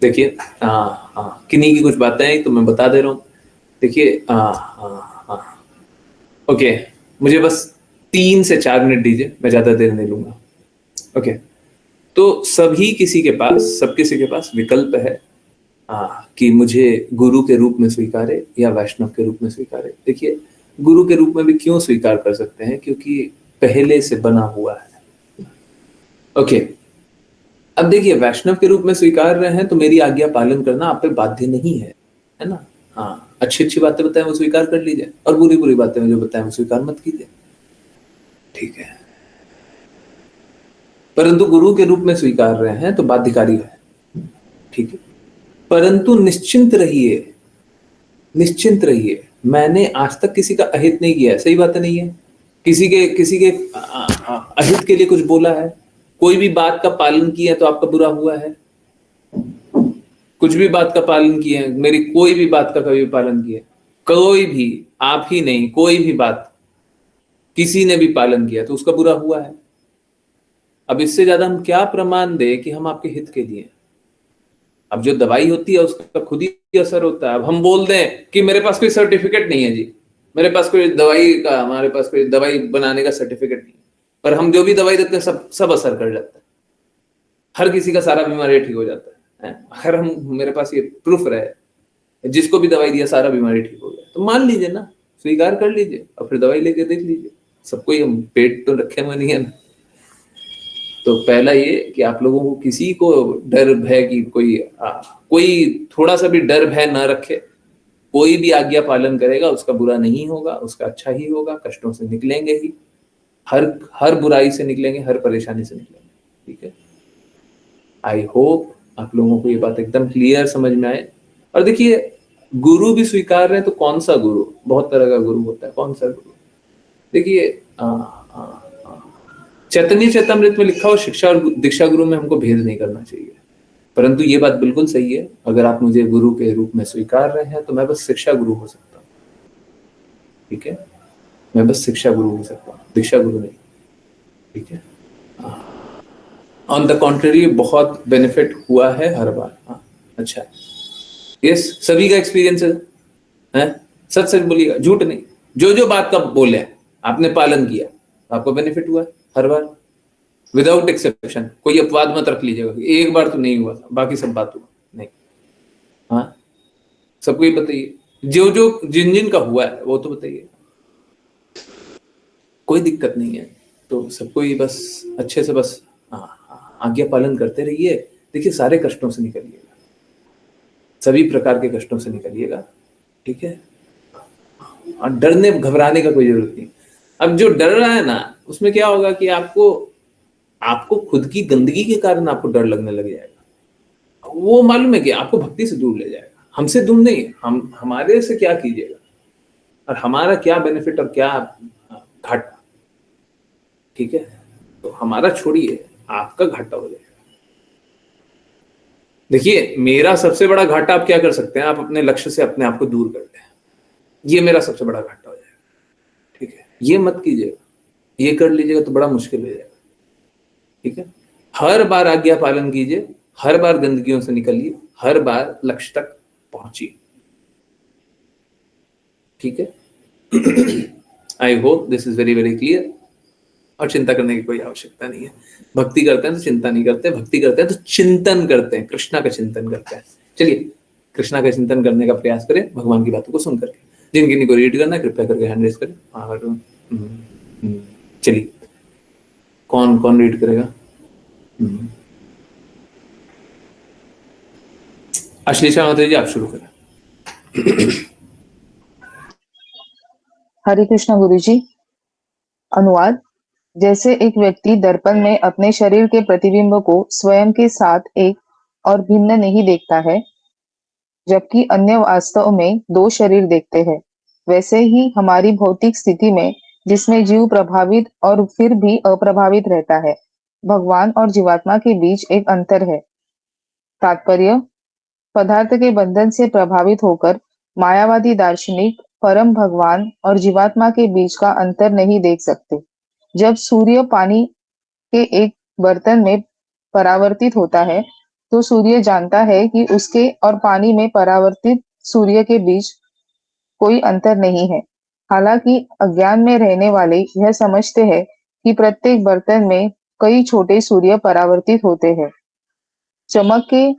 देखिए किन्हीं की कुछ बातें हैं तो मैं बता दे रहा हूँ। देखिए ओके, मुझे बस 3 से 4 मिनट दीजिए, मैं ज़्यादा देर नहीं लूँगा। ओके, तो सब किसी के पास विकल्प है कि मुझे गुरु के रूप में स्वीकारे या वैष्णव के रूप में स्वीकारे। देखिए, गुरु के रूप में भी क्यों स्वीकार कर सकते हैं, क्योंकि पहले से बना हुआ है। ओके, अब देखिए, वैष्णव के रूप में स्वीकार रहे हैं तो मेरी आज्ञा पालन करना आप पे बाध्य नहीं है ना। हाँ, अच्छी अच्छी बातें बताएं वो स्वीकार कर लीजिए, और बुरी बुरी बातें जो बताएं वो स्वीकार मत कीजिए, ठीक है। परंतु गुरु के रूप में स्वीकार रहे हैं तो बाध्यकारी है, ठीक है। परंतु निश्चिंत रहिए, मैंने आज तक किसी का अहित नहीं किया है, सही बात नहीं है। किसी के अहित के लिए कुछ बोला है, कोई भी बात का पालन किया तो आपका बुरा हुआ है। कुछ भी बात का पालन किए, मेरी कोई भी बात का कभी पालन किया, कोई भी, आप ही नहीं, कोई भी बात किसी ने भी पालन किया तो उसका बुरा हुआ है। अब इससे ज्यादा हम क्या प्रमाण दे कि हम आपके हित के लिए। अब जो दवाई होती है उसका खुद ही असर होता है। अब हम बोल दें कि मेरे पास कोई सर्टिफिकेट नहीं है जी, मेरे पास कोई दवाई का, हमारे पास कोई दवाई बनाने का सर्टिफिकेट नहीं है, पर हम जो भी दवाई देते हैं सब असर कर जाता है, हर किसी का सारा बीमारी ठीक हो जाता है। अगर हम, मेरे पास ये प्रूफ रहे, जिसको भी दवाई दिया सारा बीमारी ठीक हो गया, तो मान लीजिए ना, स्वीकार कर लीजिए और फिर दवाई लेके देख लीजिए। सबको ही हम पेट तो रखे हुए नहीं है ना। तो पहला ये कि आप लोगों को किसी को डर भय की कोई थोड़ा सा भी डर भय ना रखे। कोई भी आज्ञा पालन करेगा उसका बुरा नहीं होगा, उसका अच्छा ही होगा, कष्टों से निकलेंगे ही, हर बुराई से निकलेंगे, हर परेशानी से निकलेंगे, ठीक है। आई होप आप लोगों को ये बात एकदम क्लियर समझ में आए। और देखिए, गुरु भी स्वीकार रहे हैं तो कौन सा गुरु, बहुत तरह का गुरु होता है, कौन सा गुरु। देखिए चैतन्य चैतामृत में लिखा हो शिक्षा और दीक्षा गुरु में हमको भेद नहीं करना चाहिए। परंतु ये बात बिल्कुल सही है, अगर आप मुझे गुरु के रूप में स्वीकार रहे हैं तो मैं बस शिक्षा गुरु हो सकता हूँ, ठीक है। मैं बस शिक्षा गुरु हो सकता हूँ, दीक्षा गुरु नहीं, ठीक है। ऑन द कॉन्ट्ररी बहुत बेनिफिट हुआ है हर बार। हाँ, अच्छा है, यस, सभी का एक्सपीरियंस है। सच सच बोलिएगा, झूठ नहीं। जो जो बात का बोले आपने पालन किया, आपको बेनिफिट हुआ है हर बार, विदाउट एक्सेप्शन। कोई अपवाद मत रख लीजिएगा, एक बार तो नहीं हुआ बाकी सब बात हुआ, नहीं। हाँ, सबको ये बताइए, जो जो जिन जिन का हुआ है वो तो बताइए, कोई दिक्कत नहीं है। तो सबको ये बस अच्छे से बस आज्ञा पालन करते रहिए। देखिए, सारे कष्टों से निकलिएगा, सभी प्रकार के कष्टों से निकलिएगा, ठीक है। और डरने घबराने का कोई जरूरत नहीं। अब जो डर रहा है ना, उसमें क्या होगा कि आपको खुद की गंदगी के कारण आपको डर लगने लग जाएगा। वो मालूम है कि आपको भक्ति से दूर ले जाएगा, हमसे दूर नहीं। हमारे से क्या कीजिएगा और हमारा क्या बेनिफिट और क्या घाटा, ठीक है। तो हमारा छोड़िए, आपका घाटा हो जाएगा। देखिए, मेरा सबसे बड़ा घाटा आप क्या कर सकते हैं, आप अपने लक्ष्य से अपने आप को दूर कर दें, ये मेरा सबसे बड़ा घाटा हो जाएगा, ठीक है। ये मत कीजिएगा, ये कर लीजिएगा तो बड़ा मुश्किल हो जाएगा, ठीक है। हर बार आज्ञा पालन कीजिए, हर बार गंदगियों से निकलिए, हर बार लक्ष्य तक पहुंचिए, ठीक है। I hope this is very very clear. और चिंता करने की कोई आवश्यकता नहीं है। भक्ति करते हैं तो चिंता नहीं करते, भक्ति करते हैं तो चिंतन करते हैं, कृष्णा का चिंतन करते हैं। चलिए, कृष्णा का चिंतन करने का प्रयास करें भगवान की बातों को सुन करके। जिन किन्हीं को रीड करना है कृपया करके हैंड रेज करें। और चलिए, कौन कौन रीड करेगा? अश्लेषा माता जी, आप शुरू करें। हरे कृष्णा गुरुजी। अनुवाद। जैसे एक व्यक्ति दर्पण में अपने शरीर के प्रतिबिंब को स्वयं के साथ एक और भिन्न नहीं देखता है, जबकि अन्य वास्तव में दो शरीर देखते हैं, वैसे ही हमारी भौतिक स्थिति में, जिसमें जीव प्रभावित और फिर भी अप्रभावित रहता है, भगवान और जीवात्मा के बीच एक अंतर है। तात्पर्य: पदार्थ के बंधन से प्रभावित होकर मायावादी दार्शनिक परम भगवान और जीवात्मा के बीच का अंतर नहीं देख सकते। जब सूर्य पानी के एक बर्तन में परावर्तित होता है, तो सूर्य जानता है कि उसके और पानी में परावर्तित सूर्य के बीच कोई अंतर नहीं है। हालांकि अज्ञान में रहने वाले यह समझते हैं कि प्रत्येक बर्तन में कई छोटे सूर्य परावर्तित होते हैं। चमक के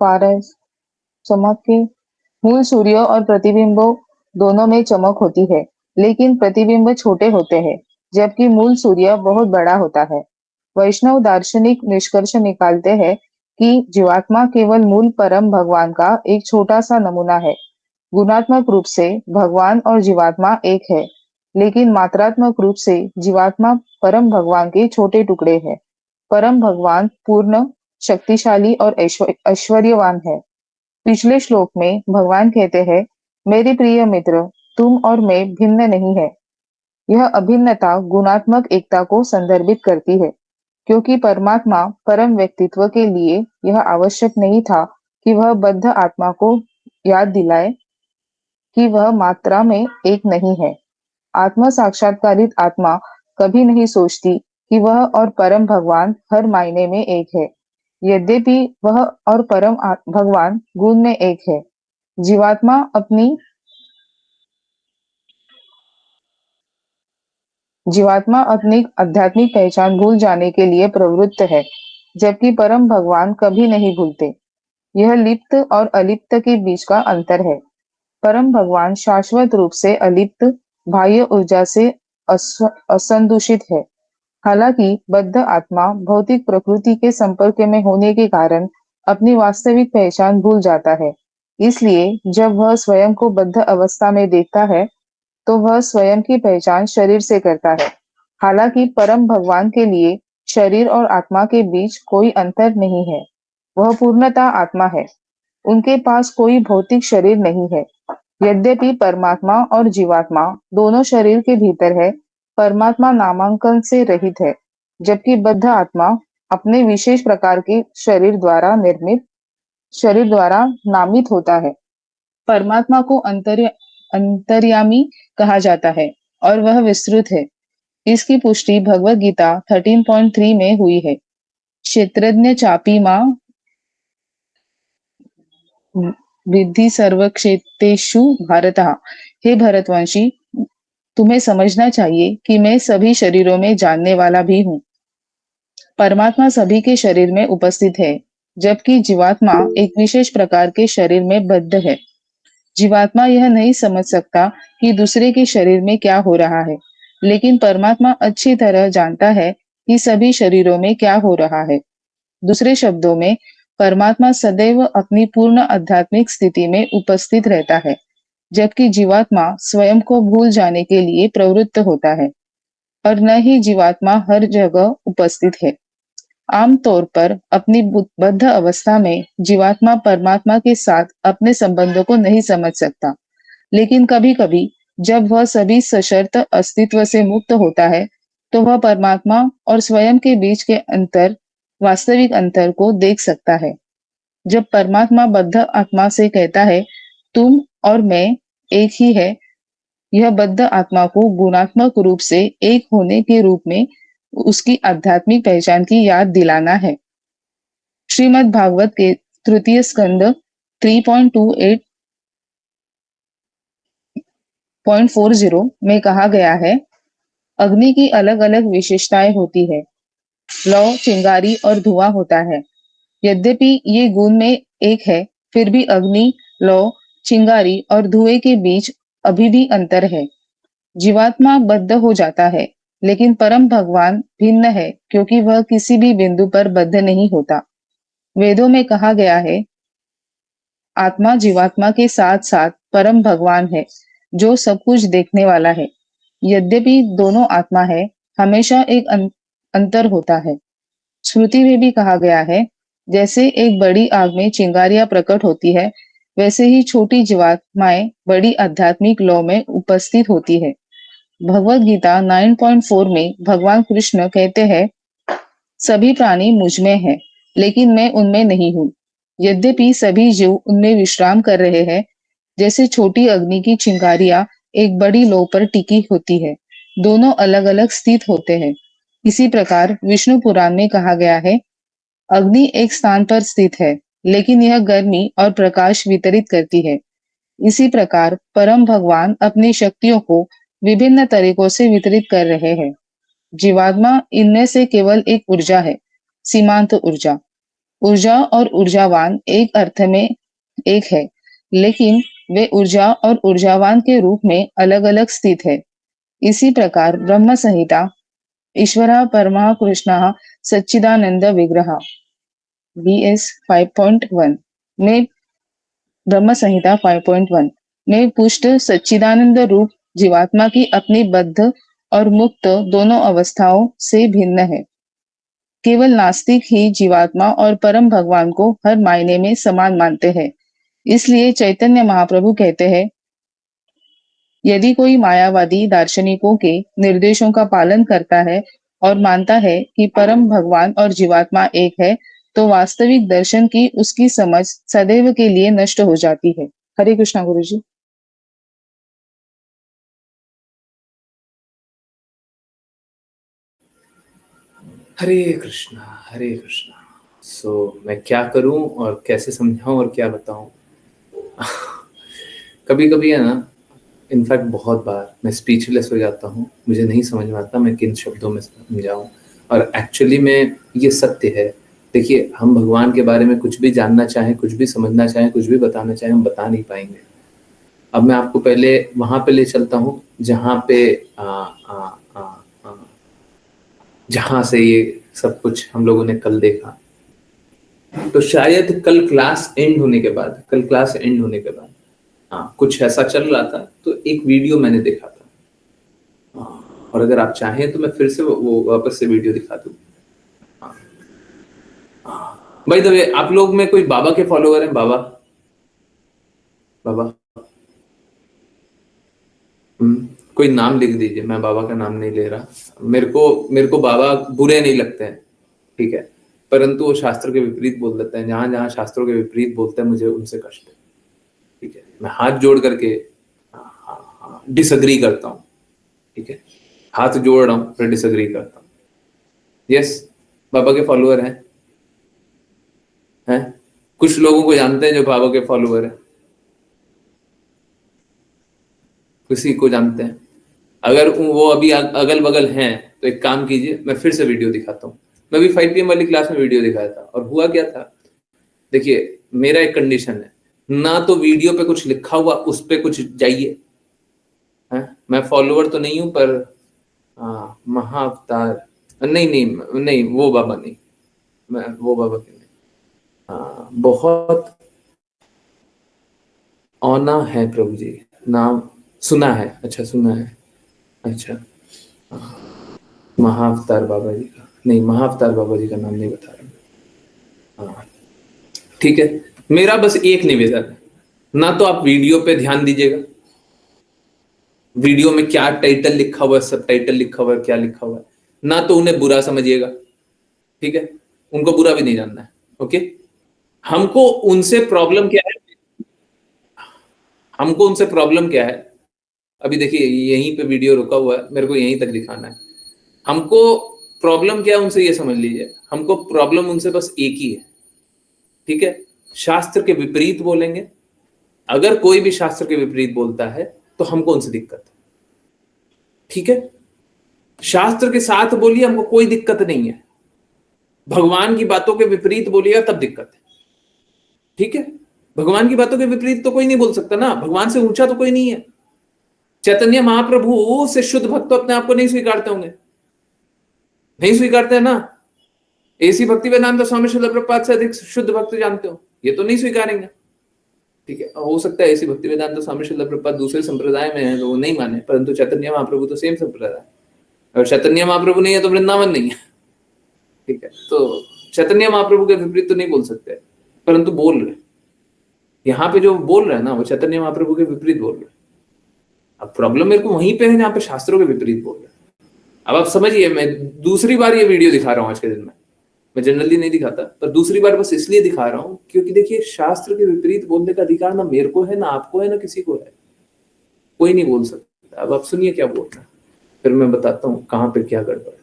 पारस चमक के मूल सूर्य और प्रतिबिंबों दोनों में चमक होती है, लेकिन प्रतिबिंब छोटे होते हैं, जबकि मूल सूर्य बहुत बड़ा होता है। वैष्णव दार्शनिक निष्कर्ष निकालते हैं कि जीवात्मा केवल मूल परम भगवान का एक छोटा सा नमूना है। गुणात्मक रूप से भगवान और जीवात्मा एक है, लेकिन मात्रात्मक रूप से जीवात्मा परम भगवान के छोटे टुकड़े हैं। परम भगवान पूर्ण, शक्तिशाली और ऐश्वर्यवान है। पिछले श्लोक में भगवान कहते हैं, मेरे प्रिय मित्र, तुम और मैं भिन्न नहीं है। यह अभिन्नता गुणात्मक एकता को संदर्भित करती है, क्योंकि परमात्मा परम व्यक्तित्व के लिए यह आवश्यक नहीं था कि वह बद्ध आत्मा को याद दिलाए कि वह मात्रा में एक नहीं है। आत्म साक्षात्कारित आत्मा कभी नहीं सोचती कि वह और परम भगवान हर मायने में एक है, यद्यपि वह और परम भगवान गुण में एक है। जीवात्मा अपनी जीवात्मा अपनी आध्यात्मिक पहचान भूल जाने के लिए प्रवृत्त है, जबकि परम भगवान कभी नहीं भूलते। यह लिप्त और अलिप्त के बीच का अंतर है। परम भगवान शाश्वत रूप से अलिप्त, बाह्य ऊर्जा से असंदूषित है। हालांकि बद्ध आत्मा भौतिक प्रकृति के संपर्क में होने के कारण अपनी वास्तविक पहचान भूल जाता है। इसलिए जब वह स्वयं को बद्ध अवस्था में देखता है, तो वह स्वयं की पहचान शरीर से करता है। हालांकि परम भगवान के लिए शरीर और आत्मा के बीच कोई अंतर नहीं है। वह पूर्णतः आत्मा है। उनके पास कोई भौतिक शरीर नहीं है। यद्यपि परमात्मा और जीवात्मा दोनों शरीर के भीतर है, परमात्मा नामांकन से रहित है, जबकि बद्ध आत्मा अपने विशेष प्रकार के शरीर द्वारा नामित होता है। परमात्मा को अंतर्यामी कहा जाता है और वह विस्तृत है। इसकी पुष्टि भगवत गीता 13.3 में हुई है। क्षेत्रज्ञ चापी मां विद्धि सर्वक्षेत्रेषु भारतः। हे भरतवंशी, तुम्हें समझना चाहिए कि मैं सभी शरीरों में जानने वाला भी हूँ। परमात्मा सभी के शरीर में उपस्थित है, जबकि जीवात्मा एक विशेष प्रकार के शरीर में बद्ध है। जीवात्मा यह नहीं समझ सकता कि दूसरे के शरीर में क्या हो रहा है, लेकिन परमात्मा अच्छी तरह जानता है कि सभी शरीरों में क्या हो रहा है। दूसरे शब्दों में, परमात्मा सदैव अपनी पूर्ण आध्यात्मिक स्थिति में उपस्थित रहता है, जबकि जीवात्मा स्वयं को भूल जाने के लिए प्रवृत्त होता है, और न ही जीवात्मा हर जगह उपस्थित है। आमतौर पर अपनी बद्ध अवस्था में जीवात्मा परमात्मा के साथ अपने संबंधों को नहीं समझ सकता, लेकिन कभी-कभी जब वह सभी सशर्त अस्तित्व से मुक्त होता है, तो वह परमात्मा और स्वयं के बीच के वास्तविक अंतर को देख सकता है। जब परमात्मा बद्ध आत्मा से कहता है, तुम और मैं एक ही है, यह बद्ध आत्मा को गुणात्मक रूप से एक होने के रूप में उसकी आध्यात्मिक पहचान की याद दिलाना है। श्रीमद् भागवत के तृतीय स्कंद 3.28.40 में कहा गया है, अग्नि की अलग अलग विशेषताएं होती है। लौ, चिंगारी और धुआं होता है। यद्यपि ये गुण में एक है, फिर भी अग्नि, लौ, चिंगारी और धुएं के बीच अभी भी अंतर है। जीवात्मा बद्ध हो जाता है, लेकिन परम भगवान भिन्न है, क्योंकि वह किसी भी बिंदु पर बद्ध नहीं होता। वेदों में कहा गया है, आत्मा जीवात्मा के साथ साथ परम भगवान है, जो सब कुछ देखने वाला है। यद्यपि दोनों आत्मा है, हमेशा एक अंतर होता है। श्रुति में भी कहा गया है, जैसे एक बड़ी आग में चिंगारियां प्रकट होती है, वैसे ही छोटी जीवात्माएं बड़ी आध्यात्मिक लौ में उपस्थित होती है। भगवत गीता 9.4 में भगवान कृष्ण कहते हैं, सभी प्राणी मुझ में हैं, लेकिन मैं उनमें नहीं हूँ। यद्यपि सभी जीव उनमें विश्राम कर रहे हैं, जैसे छोटी अग्नि की चिंगारियां एक बड़ी लौ पर टिकी होती है, दोनों अलग अलग स्थित होते हैं। इसी प्रकार विष्णु पुराण में कहा गया है, अग्नि एक स्थान पर स्थित है, लेकिन यह गर्मी और प्रकाश वितरित करती है। इसी प्रकार परम भगवान अपनी शक्तियों को विभिन्न तरीकों से वितरित कर रहे हैं। जीवात्मा इनमें से केवल एक ऊर्जा है, सीमांत ऊर्जा। ऊर्जा और ऊर्जावान एक अर्थ में एक है, लेकिन वे ऊर्जा और ऊर्जावान के रूप में अलग-अलग स्थित है। इसी प्रकार ब्रह्म संहिता ईश्वरः परमः कृष्णः सच्चिदानंद विग्रह BS 5.1 में ब्रह्म संहिता 5.1 में पुष्ट सच्चिदानंद रूप जीवात्मा की अपनी बद्ध और मुक्त दोनों अवस्थाओं से भिन्न है। केवल नास्तिक ही जीवात्मा और परम भगवान को हर मायने में समान मानते हैं। इसलिए चैतन्य महाप्रभु कहते हैं, यदि कोई मायावादी दार्शनिकों के निर्देशों का पालन करता है और मानता है कि परम भगवान और जीवात्मा एक है, तो वास्तविक दर्शन की उसकी समझ सदैव के लिए नष्ट हो जाती है। हरे कृष्णा गुरुजी। हरे कृष्णा, हरे कृष्णा। मैं क्या करूं और कैसे समझाऊं और क्या बताऊं? कभी कभी है ना, इनफैक्ट बहुत बार मैं स्पीचलेस हो जाता हूँ, मुझे नहीं समझ में आता मैं किन शब्दों में समझाऊं। और एक्चुअली में ये सत्य है। देखिए, हम भगवान के बारे में कुछ भी जानना चाहें, कुछ भी समझना चाहें, कुछ भी बताना चाहें, हम बता नहीं पाएंगे। अब मैं आपको पहले वहां पे ले चलता हूँ जहाँ पे जहाँ से ये सब कुछ हम लोगों ने कल देखा। तो शायद कल क्लास एंड होने के बाद हाँ, कुछ ऐसा चल रहा था, तो एक वीडियो मैंने देखा था। और अगर आप चाहें तो मैं फिर से वो वापस से वीडियो दिखा दूं। भाई, तो आप लोग में कोई बाबा के फॉलोअर हैं? बाबा बाबा कोई नाम लिख दीजिए। मैं बाबा का नाम नहीं ले रहा। मेरे को बाबा बुरे नहीं लगते हैं, ठीक है, परंतु वो शास्त्र के विपरीत बोल देते हैं। जहां जहां शास्त्रों के विपरीत बोलते हैं, मुझे उनसे कष्ट है, ठीक है। मैं हाथ जोड़ करके डिसएग्री करता हूँ, ठीक है, हाथ जोड़ रहा हूँ, फिर डिसएग्री करता हूँ। यस, बाबा के फॉलोअर हैं? कुछ लोगों को जानते हैं जो बाबा के फॉलोअर हैं, किसी को जानते हैं? अगर वो अभी अगल बगल हैं तो एक काम कीजिए, मैं फिर से वीडियो दिखाता हूँ। मैं भी 5 PM वाली क्लास में वीडियो दिखाया था, और हुआ क्या था, देखिए, मेरा एक कंडीशन है, ना तो वीडियो पे कुछ लिखा हुआ उस पे कुछ जाइए। मैं फॉलोअर तो नहीं हूं, पर महाअवतार नहीं नहीं नहीं, वो बाबा नहीं, मैं वो बाबा के नहीं। बहुत औना है प्रभु जी, नाम सुना है। अच्छा, सुना है। अच्छा, महाअवतार बाबा जी का नहीं, महाअवतार बाबा जी का नाम नहीं बता रहा। ठीक है, मेरा बस एक निवेदन है, ना तो आप वीडियो पे ध्यान दीजिएगा, वीडियो में क्या टाइटल लिखा हुआ है, सब टाइटल लिखा हुआ है, क्या लिखा हुआ है, ना तो उन्हें बुरा समझिएगा, ठीक है, उनको बुरा भी नहीं जानना है। ओके, हमको उनसे प्रॉब्लम क्या है? हमको उनसे प्रॉब्लम क्या है? अभी देखिए, यहीं पे वीडियो रुका हुआ है, मेरे को यहीं तक दिखाना है। हमको प्रॉब्लम क्या है उनसे, ये समझ लीजिए। हमको प्रॉब्लम उनसे बस एक ही है, ठीक है, शास्त्र के विपरीत बोलेंगे। अगर कोई भी शास्त्र के विपरीत बोलता है तो हमको उनसे दिक्कत है, ठीक है। शास्त्र के साथ बोलिए, हमको कोई दिक्कत नहीं है। भगवान की बातों के विपरीत बोलिएगा तब दिक्कत है, ठीक है। भगवान की बातों के विपरीत तो कोई नहीं बोल सकता ना, भगवान से ऊंचा तो कोई नहीं है। चैतन्य महाप्रभु से शुद्ध भक्त तो अपने आप को नहीं स्वीकारते होंगे, नहीं स्वीकारते हैं ना। ऐसी भक्ति वेदांत स्वामी श्रील प्रभुपाद से अधिक शुद्ध भक्त जानते हो, ये तो नहीं स्वीकारेंगे, ठीक है। हो सकता है ऐसी भक्ति वेदांत स्वामी श्रील प्रभुपाद दूसरे संप्रदाय में है तो वो नहीं माने, परंतु चैतन्य महाप्रभु तो सेम संप्रदाय। अगर चैतन्य महाप्रभु नहीं है तो वृंदावन नहीं है, ठीक है। तो चैतन्य महाप्रभु के विपरीत तो नहीं बोल सकते, परंतु बोल रहे, यहाँ पे जो बोल रहे हैं ना, वो चैतन्य महाप्रभु के विपरीत बोल रहे हैं। अब प्रॉब्लम मेरे को वहीं पे है जहाँ पे शास्त्रों के विपरीत बोल रहे हैं। अब आप समझिए, मैं दूसरी बार ये वीडियो दिखा रहा हूँ आज के दिन में। मैं जनरली नहीं दिखाता, पर दूसरी बार बस इसलिए दिखा रहा हूँ क्योंकि देखिए, शास्त्र के विपरीत बोलने का अधिकार ना मेरे को है, ना आपको है, ना किसी को है। कोई नहीं बोल सकता। अब आप सुनिए क्या बोल रहा है, फिर मैं बताता हूँ कहाँ पे क्या गड़बड़ है।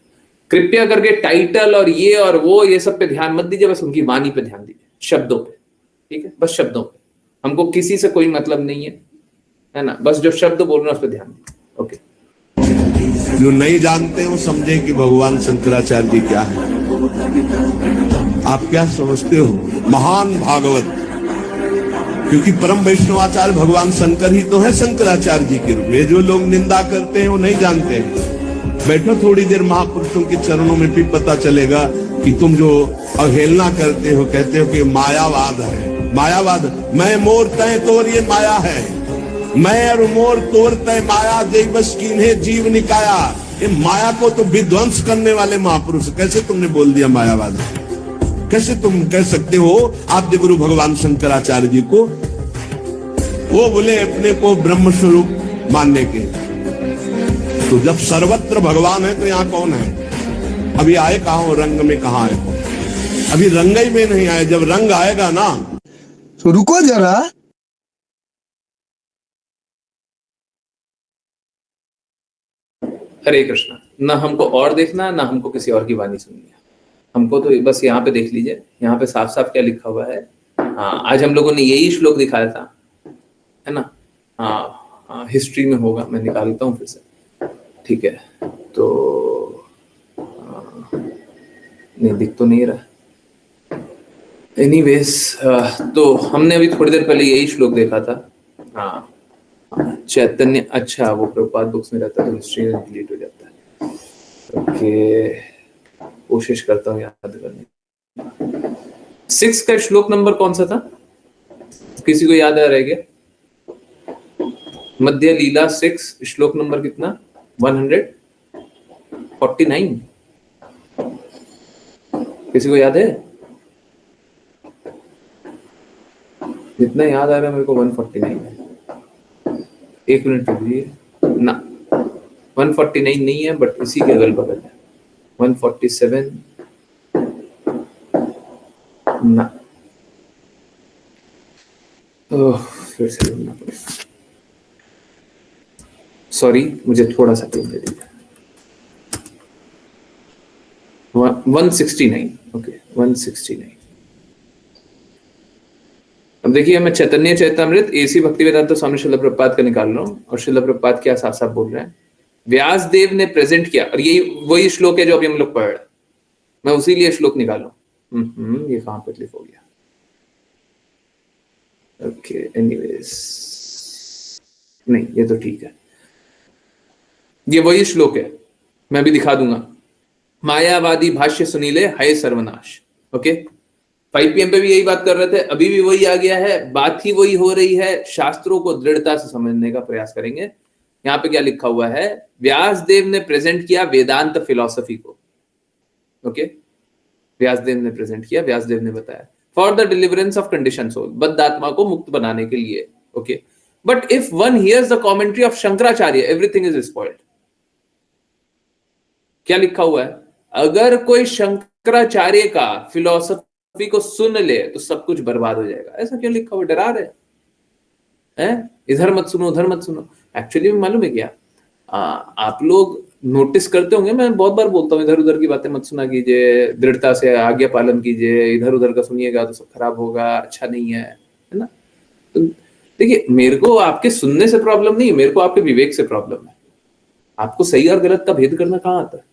कृपया करके टाइटल और ये सब पे ध्यान मत दीजिए, बस उनकी वाणी पे ध्यान दीजिए, शब्दों पे, ठीक है, बस शब्दों पे। हमको किसी से कोई मतलब नहीं है ना, बस जो शब्द बोल रहे हैं उस पर ध्यान दीजिए। ओके। जो नहीं जानते हो समझे कि भगवान शंकराचार्य जी क्या है। आप क्या समझते हो महान भागवत, क्योंकि परम वैष्णवाचार्य भगवान शंकर ही तो है शंकराचार्य जी के रूप में। जो लोग निंदा करते हैं वो नहीं जानते हैं। बैठो थोड़ी देर महापुरुषों के चरणों में, फिर पता चलेगा कि तुम जो अवहेलना करते हो, कहते हो कि मायावाद है। मायावाद, मैं मोर तय तोर ये माया है, मैं और मोर तोर तय माया, देख बस कीन्हे जीव निकाया। ये माया को तो विध्वंस करने वाले महापुरुष, कैसे तुमने बोल दिया मायावाद? कैसे तुम कह सकते हो आद्य गुरु भगवान शंकराचार्य जी को? वो बोले अपने को ब्रह्म स्वरूप मानने के। तो जब सर्वत्र भगवान है तो यहाँ कौन है? अभी आए कहाँ हो? रंग में कहाँ आए हो? अभी रंग ही में नहीं आए। जब रंग आएगा ना तो रुको जरा। हरे कृष्णा। ना हमको और देखना, ना हमको किसी और की वाणी सुननी है, हमको तो बस यहाँ पे देख लीजिए, यहाँ पे साफ साफ क्या लिखा हुआ है। हाँ, आज हम लोगों ने यही श्लोक दिखाया था, है ना। हाँ, हिस्ट्री में होगा, मैं निकालता हूँ फिर से, ठीक है। तो नहीं दिख तो नहीं रहा। एनीवेज, तो हमने अभी थोड़ी देर पहले यही श्लोक देखा था। हाँ, चैतन्य, अच्छा वो प्रभुपाद बुक्स में रहता है तो हिस्ट्री में डिलीट हो जाता है। ओके, कोशिश करता हूँ याद करने। 6 का श्लोक नंबर कौन सा था? किसी को याद आ रहा है क्या? मध्य लीला 6 श्लोक नंबर कितना? 149। किसी को याद है? जितना याद आ रहा है मेरे को 149 है। एक मिनट रुकिए ना, 149 नहीं है, बट इसी के अगल बगल है 147 ना। फिर से ढूंढना पड़ेगा, सॉरी, मुझे थोड़ा सा टाइम दे दीजिए। 169, ओके 169। अब देखिए, मैं चैतन्य चैतामृत एसी भक्ति वेदांत स्वामी श्रील प्रभुपाद का निकाल रहा हूँ, और श्रील प्रभुपाद क्या साफ साफ बोल रहे हैं। व्यास देव ने प्रेजेंट किया, और यही वही श्लोक है जो अभी हम लोग पढ़ रहे हैं, मैं उसी लिए श्लोक निकालू। ये कहां पर क्लिक हो गया? ओके, एनीवेज, नहीं ये तो ठीक है, ये वही श्लोक है, मैं भी दिखा दूंगा। मायावादी भाष्य सुनीले हाय सर्वनाश। ओके, 5 PM पे भी यही बात कर रहे थे, अभी भी वही आ गया है, बात ही वही हो रही है। शास्त्रों को दृढ़ता से समझने का प्रयास करेंगे। यहाँ पे क्या लिखा हुआ है? व्यास देव ने प्रेजेंट किया वेदांत फिलॉसफी को। ओके, व्यास देव ने प्रेजेंट किया, व्यास देव ने बताया for the deliverance of condition soul, बद्ध आत्मा को मुक्त बनाने के लिए। Okay, but if one hears the commentary of Shankaracharya everything is spoiled. क्या लिखा हुआ है? अगर कोई शंकराचार्य का फिलॉसफी को सुन ले तो सब कुछ बर्बाद हो जाएगा। ऐसा क्यों लिखा हुआ? डरा रहे हैं, इधर मत सुनो उधर मत सुनो। एक्चुअली मालूम है क्या, आप लोग नोटिस करते होंगे, मैं बहुत बार बोलता हूँ इधर उधर की बातें मत सुना कीजिए, दृढ़ता से आज्ञा पालन कीजिए, इधर उधर का सुनिएगा तो सब खराब होगा, अच्छा नहीं है ना। तो देखिए, मेरे को आपके सुनने से प्रॉब्लम नहीं है, मेरे को आपके विवेक से प्रॉब्लम है। आपको सही और गलत का भेद करना कहाँ आता है?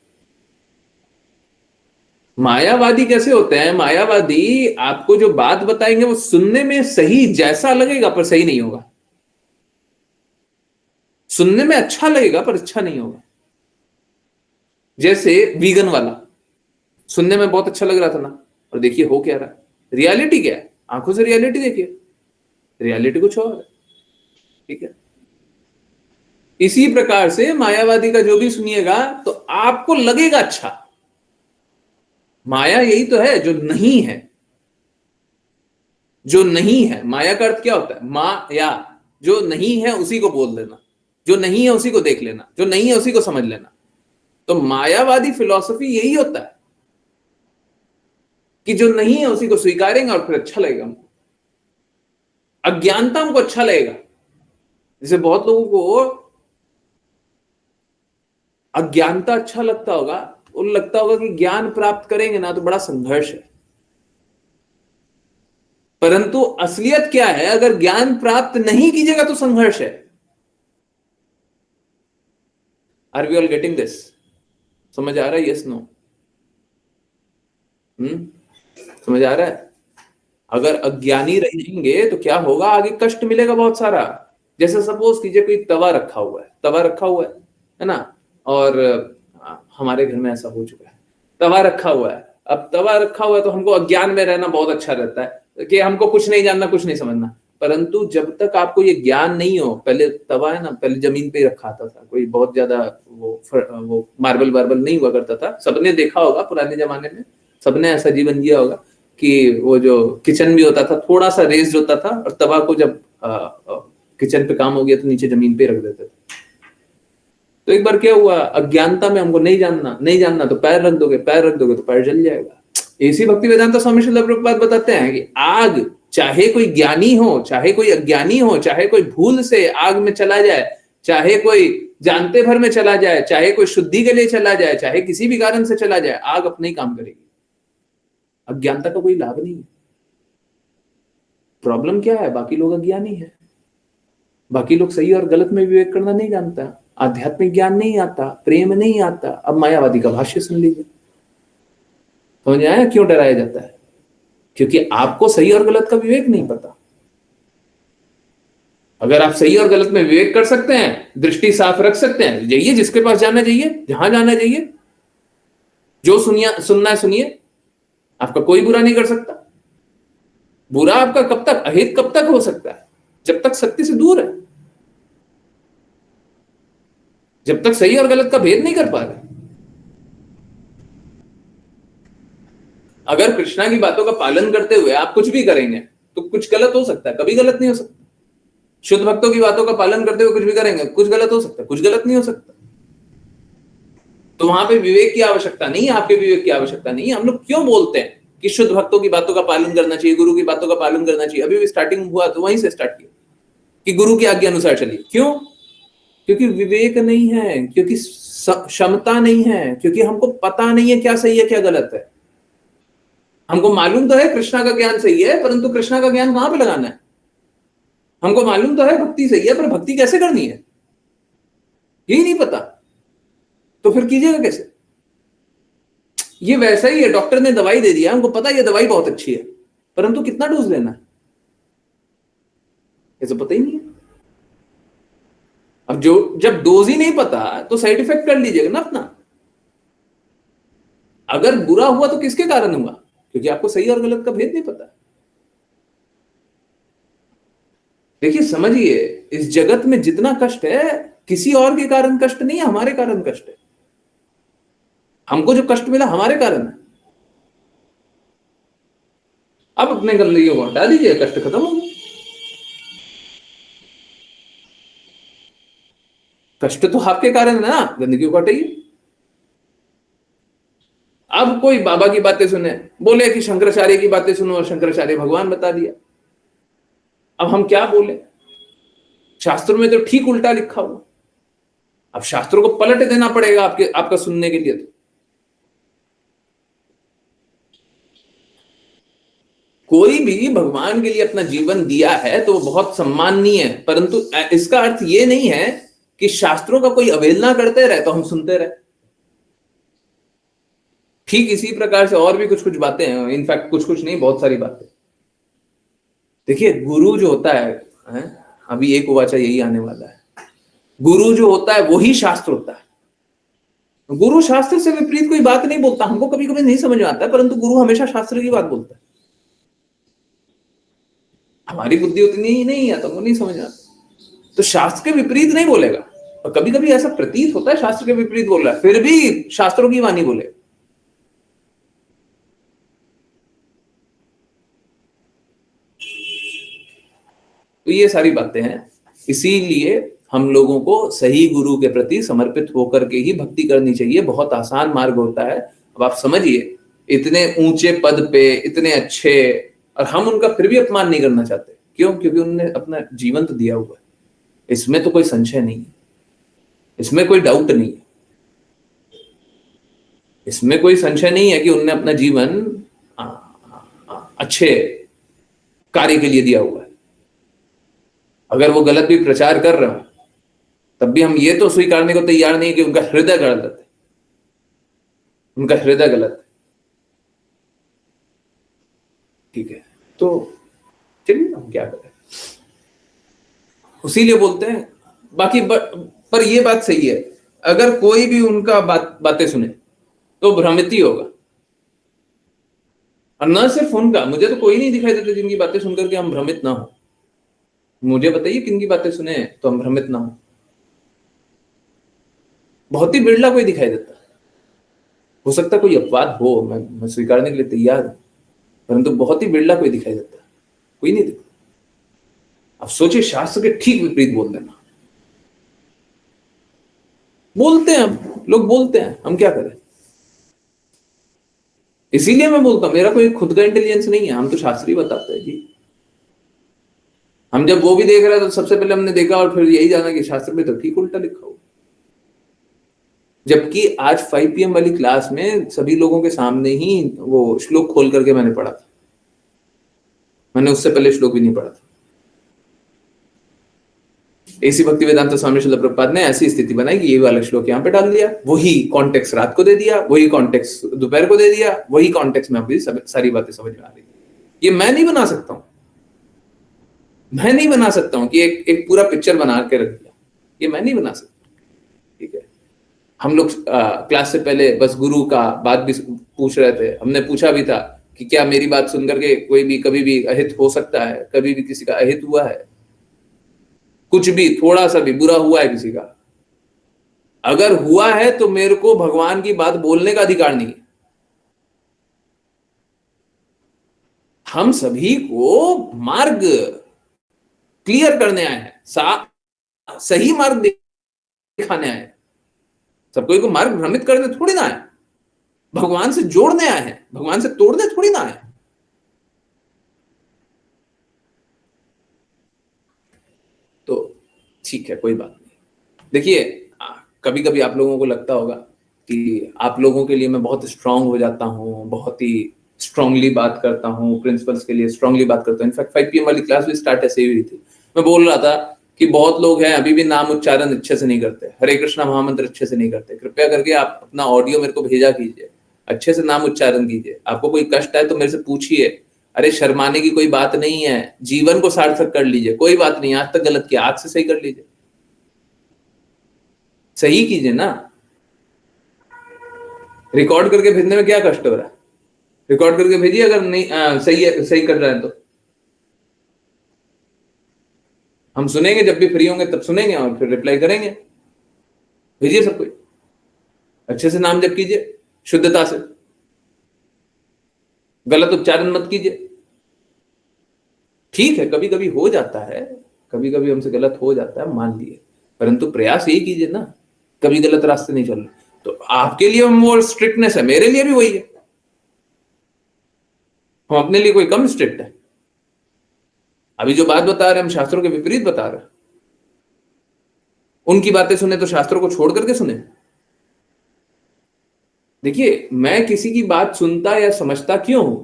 मायावादी कैसे होते हैं? मायावादी आपको जो बात बताएंगे वो सुनने में सही जैसा लगेगा पर सही नहीं होगा, सुनने में अच्छा लगेगा पर अच्छा नहीं होगा। जैसे वीगन वाला, सुनने में बहुत अच्छा लग रहा था ना, और देखिए हो क्या रहा है, रियलिटी क्या है? आंखों से रियलिटी देखिए, रियलिटी कुछ और है, ठीक है। इसी प्रकार से मायावादी का जो भी सुनिएगा तो आपको लगेगा अच्छा। माया यही तो है, जो नहीं है, जो नहीं है। माया का अर्थ क्या होता है? माया, जो नहीं है उसी को बोल देना, जो नहीं है उसी को देख लेना, जो नहीं है उसी को समझ लेना। तो मायावादी फिलॉसफी यही होता है कि जो नहीं है उसी को स्वीकारेंगे और फिर अच्छा लगेगा हमको, अज्ञानता हमको अच्छा लगेगा। जैसे बहुत लोगों को अज्ञानता अच्छा लगता होगा, लगता होगा कि ज्ञान प्राप्त करेंगे ना तो बड़ा संघर्ष है, परंतु असलियत क्या है, अगर ज्ञान प्राप्त नहीं कीजिएगा तो संघर्ष है। Are we all getting this? समझ आ रहा है? Yes no? समझ आ रहा है? अगर अज्ञानी रहेंगे तो क्या होगा, आगे कष्ट मिलेगा बहुत सारा। जैसे सपोज कीजिए कोई तवा रखा हुआ है ना, और हमारे घर में ऐसा हो चुका है, तवा रखा हुआ है। अब तवा रखा हुआ है तो हमको अज्ञान में रहना बहुत अच्छा रहता है कि हमको कुछ नहीं जानना, कुछ नहीं समझना। परंतु जब तक आपको ये ज्ञान नहीं हो, पहले तवा है ना, पहले जमीन पे ही रखा आता था, कोई बहुत ज्यादा वो मार्बल वार्बल नहीं हुआ करता था। सबने देखा होगा पुराने जमाने में, सबने ऐसा जीवन जिया होगा कि वो जो किचन भी होता था थोड़ा सा रेस्ड होता था, और तवा को जब किचन पे काम हो गया तो नीचे जमीन पे रख देते थे। तो एक बार क्या हुआ, अज्ञानता में हमको नहीं जानना तो पैर रख दोगे तो पैर जल जाएगा। ऐसी भक्ति वेदांत स्वामी श्रील प्रभुपाद बताते हैं कि आग, चाहे कोई ज्ञानी हो चाहे कोई अज्ञानी हो, चाहे कोई भूल से आग में चला जाए, चाहे कोई जानते भर में चला जाए, चाहे कोई शुद्धि के लिए चला जाए, चाहे किसी भी कारण से चला जाए, आग अपने ही काम करेगी। अज्ञानता का कोई लाभ नहीं है। प्रॉब्लम क्या है, बाकी लोग अज्ञानी है, बाकी लोग सही और गलत में विवेक करना नहीं जानता, आध्यात्मिक ज्ञान नहीं आता, प्रेम नहीं आता। अब मायावादी का भाष्य सुन लीजिए, समझ आया क्यों डराया जाता है? क्योंकि आपको सही और गलत का विवेक नहीं पता। अगर आप सही और गलत में विवेक कर सकते हैं, दृष्टि साफ रख सकते हैं, जाइए जिसके पास जाना चाहिए, जहां जाना चाहिए, जो सुनना है सुनिए, आपका कोई बुरा नहीं कर सकता। बुरा आपका कब तक, अहित कब तक हो सकता है? जब तक सत्य से दूर है, जब तक सही और गलत का भेद नहीं कर पा रहे। अगर कृष्णा की बातों का पालन करते हुए आप कुछ भी करेंगे तो कुछ गलत हो सकता है, कभी गलत नहीं हो सकता। शुद्ध भक्तों की बातों का पालन करते हुए कुछ भी करेंगे, कुछ गलत हो सकता है, कुछ गलत नहीं हो सकता। तो वहां पे विवेक की आवश्यकता नहीं है, आपके विवेक की आवश्यकता नहीं है। हम लोग क्यों बोलते हैं कि शुद्ध भक्तों की बातों का पालन करना चाहिए, गुरु की बातों का पालन करना चाहिए? अभी भी स्टार्टिंग हुआ तो वहीं से स्टार्ट किया कि गुरु की आज्ञा अनुसार चलिए। क्यों? क्योंकि विवेक नहीं है, क्योंकि क्षमता नहीं है, क्योंकि हमको पता नहीं है क्या सही है क्या गलत है। हमको मालूम तो है कृष्णा का ज्ञान सही है, परंतु कृष्णा का ज्ञान कहां पे लगाना है। हमको मालूम तो है भक्ति सही है, पर भक्ति कैसे करनी है यही नहीं पता, तो फिर कीजिएगा कैसे? ये वैसा ही है, डॉक्टर ने दवाई दे दिया, हमको पता है ये दवाई बहुत अच्छी है, परंतु कितना डोज लेना है ये तो पता ही नहीं है। अब जब डोज ही नहीं पता तो साइड इफेक्ट कर लीजिएगा ना अपना। अगर बुरा हुआ तो किसके कारण हुआ? क्योंकि आपको सही और गलत का भेद नहीं पता। देखिए समझिए, इस जगत में जितना कष्ट है किसी और के कारण कष्ट नहीं है, हमारे कारण कष्ट है। हमको जो कष्ट मिला हमारे कारण है। अब अपने गंदगियों को हटा दीजिए, कष्ट खत्म हो गया। कष्ट तो आपके कारण है ना, गंदगी को हटाइए। अब कोई बाबा की बातें सुने, बोले कि शंकराचार्य की बातें सुनो और शंकराचार्य भगवान बता दिया। अब हम क्या बोले? शास्त्रों में तो ठीक उल्टा लिखा हुआ। अब शास्त्रों को पलट देना पड़ेगा आपका सुनने के लिए। तो कोई भी भगवान के लिए अपना जीवन दिया है तो वो बहुत सम्माननीय है, परंतु इसका अर्थ ये नहीं है कि शास्त्रों का कोई अवहेलना करते रहे तो हम सुनते रहे। ठीक इसी प्रकार से और भी कुछ कुछ बातें हैं, इनफैक्ट कुछ कुछ नहीं, बहुत सारी बातें। देखिए गुरु जो होता है, अभी एक वाचा यही आने वाला है, गुरु जो होता है वही शास्त्र होता है। गुरु शास्त्र से विपरीत कोई बात नहीं बोलता। हमको कभी कभी नहीं समझ में आता है, परंतु गुरु हमेशा शास्त्र की बात बोलता है। हमारी बुद्धि उतनी ही नहीं है तो वो नहीं समझ आता। तो शास्त्र के विपरीत नहीं बोलेगा, और कभी कभी ऐसा प्रतीत होता है शास्त्र के विपरीत बोल रहा है, फिर भी शास्त्रों की वाणी बोलेगा। तो ये सारी बातें हैं, इसीलिए हम लोगों को सही गुरु के प्रति समर्पित होकर के ही भक्ति करनी चाहिए। बहुत आसान मार्ग होता है। अब आप समझिए, इतने ऊंचे पद पे, इतने अच्छे, और हम उनका फिर भी अपमान नहीं करना चाहते। क्यों? क्योंकि उन्होंने अपना जीवन तो दिया हुआ है, इसमें तो कोई संशय नहीं है, इसमें कोई डाउट नहीं है। इसमें कोई संशय नहीं है कि उनने अपना जीवन अच्छे कार्य के लिए दिया हुआ है। अगर वो गलत भी प्रचार कर रहे हो तब भी हम ये तो स्वीकारने को तैयार नहीं है कि उनका हृदय गलत है, उनका हृदय गलत है। ठीक है, तो चलिए हम क्या करें, उसीलिए बोलते हैं। बाकी पर ये बात सही है, अगर कोई भी उनका बातें सुने तो भ्रमित ही होगा। और न सिर्फ उनका, मुझे तो कोई नहीं दिखाई देता जिनकी बातें सुनकर के हम भ्रमित ना हो। मुझे बताइए किनकी बातें सुने तो हम भ्रमित ना हो। बहुत ही बिरला कोई दिखाई देता। हो सकता कोई अपवाद हो, मैं स्वीकारने के लिए तैयार हूं, परंतु बहुत ही बिरला कोई दिखाई देता, कोई नहीं दिखता। अब सोचिए, शास्त्र के ठीक विपरीत बोल देना। बोलते हैं हम लोग, बोलते हैं, हम क्या करें। इसीलिए मैं बोलता हूं, मेरा कोई खुद का इंटेलिजेंस नहीं है, हम तो शास्त्र ही बताते हैं जी। हम जब वो भी देख रहे हैं तो सबसे पहले हमने देखा और फिर यही जाना कि शास्त्र में तो ठीक उल्टा लिखा हो। जबकि आज 5 PM वाली क्लास में सभी लोगों के सामने ही वो श्लोक खोल करके मैंने पढ़ा था। मैंने उससे पहले श्लोक भी नहीं पढ़ा था। ऐसी भक्ति वेदांत स्वामी श्रील प्रभुपाद ने ऐसी स्थिति बनाई कि ये वाला श्लोक यहाँ पे डाल दिया, वही कॉन्टेक्स्ट रात को दे दिया, वही कॉन्टेक्स्ट दोपहर को दे दिया, वही कॉन्टेक्स्ट में अभी सारी बातें समझ में आ रही। ये मैं नहीं बना सकता हूं, मैं नहीं बना सकता हूं कि एक पूरा पिक्चर बना के रख दिया, ये मैं नहीं बना सकता। ठीक है, हम लोग क्लास से पहले बस गुरु का बात भी पूछ रहे थे। हमने पूछा भी था कि क्या मेरी बात सुनकर के कोई भी कभी भी अहित हो सकता है, कभी भी किसी का अहित हुआ है, कुछ भी थोड़ा सा भी बुरा हुआ है किसी का? अगर हुआ है तो मेरे को भगवान की बात बोलने का अधिकार नहीं है। हम सभी को मार्ग क्लियर करने आए हैं, सही मार्ग दिखाने आए हैं। सब कोई को मार्ग भ्रमित करने थोड़ी ना आए, भगवान से जोड़ने आए हैं, भगवान से तोड़ने थोड़ी ना आए। तो ठीक है, कोई बात नहीं। देखिए, कभी कभी आप लोगों को लगता होगा कि आप लोगों के लिए मैं बहुत स्ट्रांग हो जाता हूँ, बहुत ही स्ट्रांगली बात करता हूँ, प्रिंसिपल्स के लिए स्ट्रांगली बात करता हूँ। इनफैक्ट 5 PM वाली क्लास भी स्टार्ट ऐसे ही हुई थी। मैं बोल रहा था कि बहुत लोग हैं अभी भी नाम उच्चारण अच्छे से नहीं करते, हरे कृष्णा महामंत्र अच्छे से नहीं करते। कृपया करके आप अपना ऑडियो मेरे को भेजा कीजिए, अच्छे से नाम उच्चारण कीजिए। आपको कोई कष्ट है तो मेरे से पूछिए, अरे शर्माने की कोई बात नहीं है, जीवन को सार्थक कर लीजिए, कोई बात नहीं। आज तक गलत किया, आज से सही कर लीजिए, सही कीजिए ना। रिकॉर्ड करके भेजने में क्या कष्ट हो रहा है? रिकॉर्ड करके भेजिए, अगर नहीं सही है, सही कर रहे हैं तो हम सुनेंगे। जब भी फ्री होंगे तब सुनेंगे और फिर रिप्लाई करेंगे। भेजिए सब कोई, अच्छे से नाम जप कीजिए, शुद्धता से, गलत उच्चारण मत कीजिए। ठीक है, कभी कभी हो जाता है, कभी कभी हमसे गलत हो जाता है, मान लिए, परंतु प्रयास यही कीजिए ना, कभी गलत रास्ते नहीं चल रहे। तो आपके लिए वो स्ट्रिक्टनेस है, मेरे लिए भी वही है। हम अपने लिए कोई कम स्ट्रिक्ट है? अभी जो बात बता रहे हैं हम शास्त्रों के विपरीत बता रहे हैं। उनकी बातें सुने तो शास्त्रों को छोड़ करके सुने। देखिए, मैं किसी की बात सुनता या समझता क्यों हूं?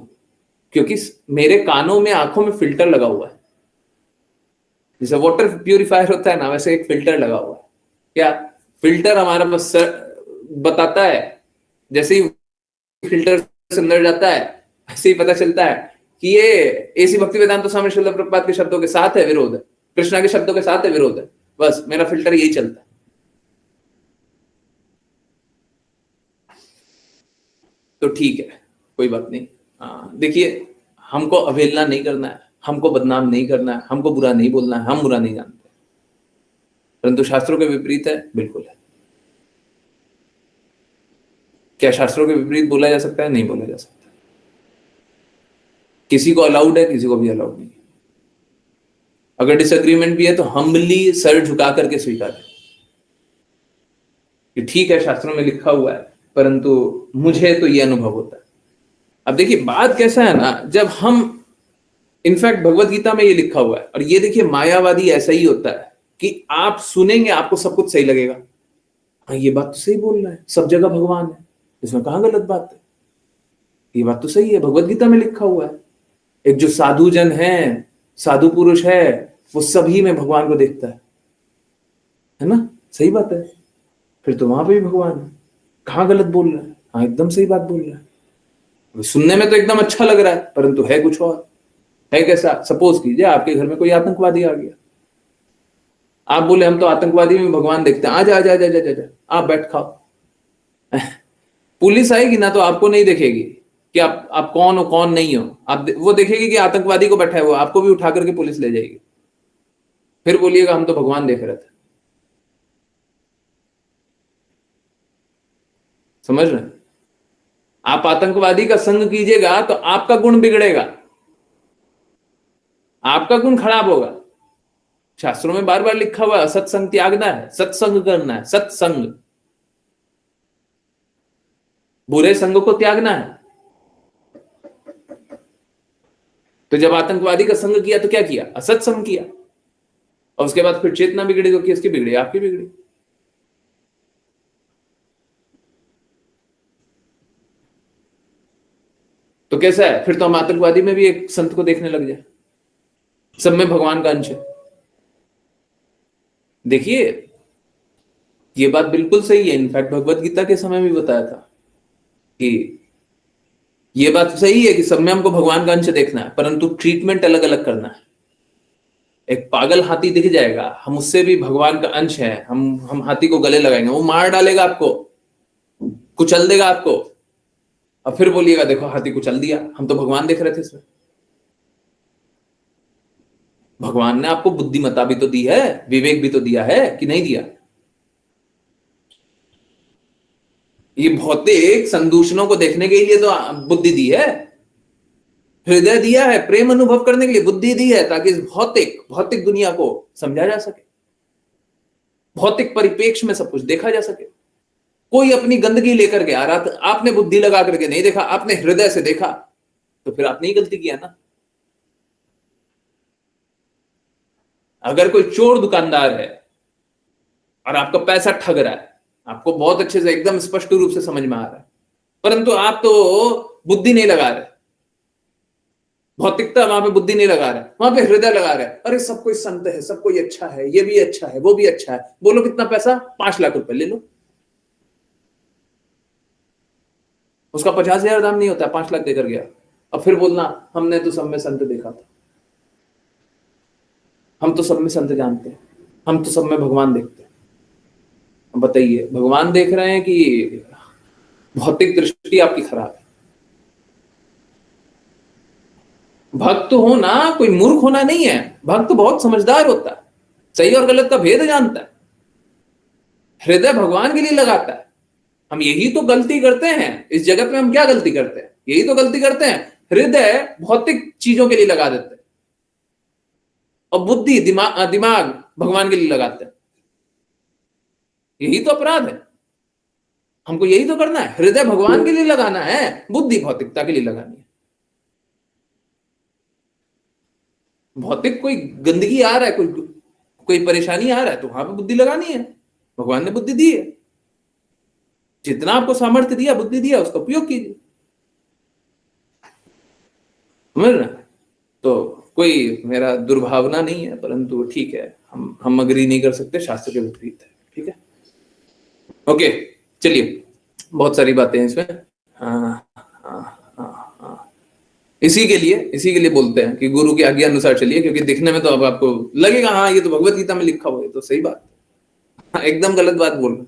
क्योंकि मेरे कानों में, आंखों में फिल्टर लगा हुआ है। जैसे वाटर प्यूरिफायर होता है ना, वैसे एक फिल्टर लगा हुआ है। क्या फिल्टर हमारा बस बताता है, जैसे ही फिल्टर से अंदर जाता है ऐसे ही पता चलता है कि ये ऐसी भक्ति वेदांत स्वामी श्रील प्रभुपाद के शब्दों के साथ है विरोध है, कृष्णा के शब्दों के साथ है विरोध है। बस मेरा फिल्टर यही चलता है। तो ठीक है, कोई बात नहीं। देखिए, हमको अवहेलना नहीं करना है, हमको बदनाम नहीं करना है, हमको बुरा नहीं बोलना है, हम बुरा नहीं जानते, परंतु शास्त्रों के विपरीत है, बिल्कुल है। क्या शास्त्रों के विपरीत बोला जा सकता है? नहीं बोला जा सकता। किसी को अलाउड है, किसी को भी अलाउड नहीं। अगर डिसएग्रीमेंट भी है तो हम्बली सर झुका करके स्वीकार है कि ठीक है, शास्त्रों में लिखा हुआ है, परंतु मुझे तो ये अनुभव होता है। अब देखिए, बात कैसा है ना, जब हम, इनफैक्ट भगवत गीता में ये लिखा हुआ है, और ये देखिए मायावादी ऐसा ही होता है कि आप सुनेंगे, आपको सब कुछ सही लगेगा। हाँ, ये बात तो सही बोल रहा है, सब जगह भगवान है, इसमें कहाँ गलत बात है? ये बात तो सही है, भगवत गीता में लिखा हुआ है। एक जो साधु जन है, साधु पुरुष है, वो सभी में भगवान को देखता है ना? सही बात है। फिर तो वहां पे भी भगवान है, कहाँ गलत बोल रहा है? हाँ, एकदम सही बात बोल रहा है। सुनने में तो एकदम अच्छा लग रहा है, परंतु है कुछ और। है कैसा? सपोज कीजिए आपके घर में कोई आतंकवादी आ गया, आप बोले हम तो आतंकवादी में भगवान देखते हैं, आजा आजा आजा आजा आजा, आप बैठ खाओ। पुलिस आएगी ना तो आपको नहीं देखेगी कि आप कौन हो कौन नहीं हो, वो देखेगी कि आतंकवादी को बैठा है, वो आपको भी उठा करके पुलिस ले जाएगी। फिर बोलिएगा हम तो भगवान देख रहे थे। समझ रहे हैं? आप आतंकवादी का संग कीजिएगा तो आपका गुण बिगड़ेगा, आपका गुण खराब होगा। शास्त्रों में बार बार लिखा हुआ है सत्संग त्यागना है, सत्संग करना है, सत्संग, बुरे संग को त्यागना है। तो जब आतंकवादी का संग किया तो क्या किया? असत्संग किया, और उसके बाद फिर चेतना बिगड़ी, तो किसकी बिगड़ी? आपकी बिगड़ी। तो कैसा है? फिर तो हम आतंकवादी में भी एक संत को देखने लग जाए, सब में भगवान का अंश है। देखिए, ये बात बिल्कुल सही है। इनफैक्ट भगवत गीता के समय में बताया था कि ये बात सही है कि सब में हमको भगवान का अंश देखना है, परंतु ट्रीटमेंट अलग अलग करना है। एक पागल हाथी दिख जाएगा, हम उससे भी भगवान का अंश है, हम हाथी को गले लगाएंगे, वो मार डालेगा आपको, कुचल देगा आपको, और फिर बोलिएगा देखो हाथी कुचल दिया, हम तो भगवान देख रहे थे इसमें। भगवान ने आपको बुद्धिमत्ता भी तो दी है, विवेक भी तो दिया है कि नहीं दिया? ये भौतिक संदूषणों को देखने के लिए तो बुद्धि दी है, हृदय दिया है, प्रेम अनुभव करने के लिए बुद्धि दी है, ताकि इस भौतिक दुनिया को समझा जा सके, भौतिक परिप्रेक्ष्य में सब कुछ देखा जा सके। कोई अपनी गंदगी लेकर के आ रहा था, आपने बुद्धि लगा करके नहीं देखा, आपने हृदय से देखा, तो फिर आपने ही गलती किया ना। अगर कोई चोर दुकानदार है और आपका पैसा ठग रहा है, आपको बहुत अच्छे से एकदम स्पष्ट रूप से समझ में आ रहा है, परंतु आप तो बुद्धि नहीं लगा रहे, भौतिकता वहां पे बुद्धि नहीं लगा रहे, वहां पे हृदय लगा रहे। अरे सब कोई संत है, सब कोई अच्छा है, ये भी अच्छा है, वो भी अच्छा है, बोलो कितना पैसा? 5 लाख रुपए ले लो। उसका 50,000 दाम नहीं होता, 5 लाख देकर गया, और फिर बोलना हमने तो सब में संत देखा था, हम तो सब में संत जानते हैं, हम तो सब में भगवान देखते हैं। बताइए, भगवान देख रहे हैं कि भौतिक दृष्टि आपकी खराब है? भक्त होना कोई मूर्ख होना नहीं है, भक्त बहुत समझदार होता है, सही और गलत का भेद जानता है, हृदय भगवान के लिए लगाता है। हम यही तो गलती करते हैं इस जगत में। हम क्या गलती करते हैं? यही तो गलती करते हैं, हृदय भौतिक चीजों के लिए लगा देते हैं, और बुद्धि दिमाग भगवान के लिए लगाते हैं। यही तो अपराध है। हमको यही तो करना है, हृदय भगवान के लिए लगाना है, बुद्धि भौतिकता के लिए लगानी है। भौतिक कोई गंदगी आ रहा है, कोई परेशानी आ रहा है, तो वहां पे बुद्धि लगानी है। भगवान ने बुद्धि दी है, जितना आपको सामर्थ्य दिया, बुद्धि दिया, उसका उपयोग कीजिए। समझ रहे? तो कोई मेरा दुर्भावना नहीं है, परंतु ठीक है, हम अग्री नहीं कर सकते, शास्त्र के विपरीत है। ठीक है, ओके, चलिए, बहुत सारी बातें हैं इसमें। हाँ, हाँ, हाँ, हाँ। इसी के लिए बोलते हैं कि गुरु की आज्ञा अनुसार चलिए, क्योंकि दिखने में तो अब आपको लगेगा हाँ ये तो भगवत गीता में लिखा हुआ है, तो सही बात। हाँ, एकदम गलत बात बोल रहे,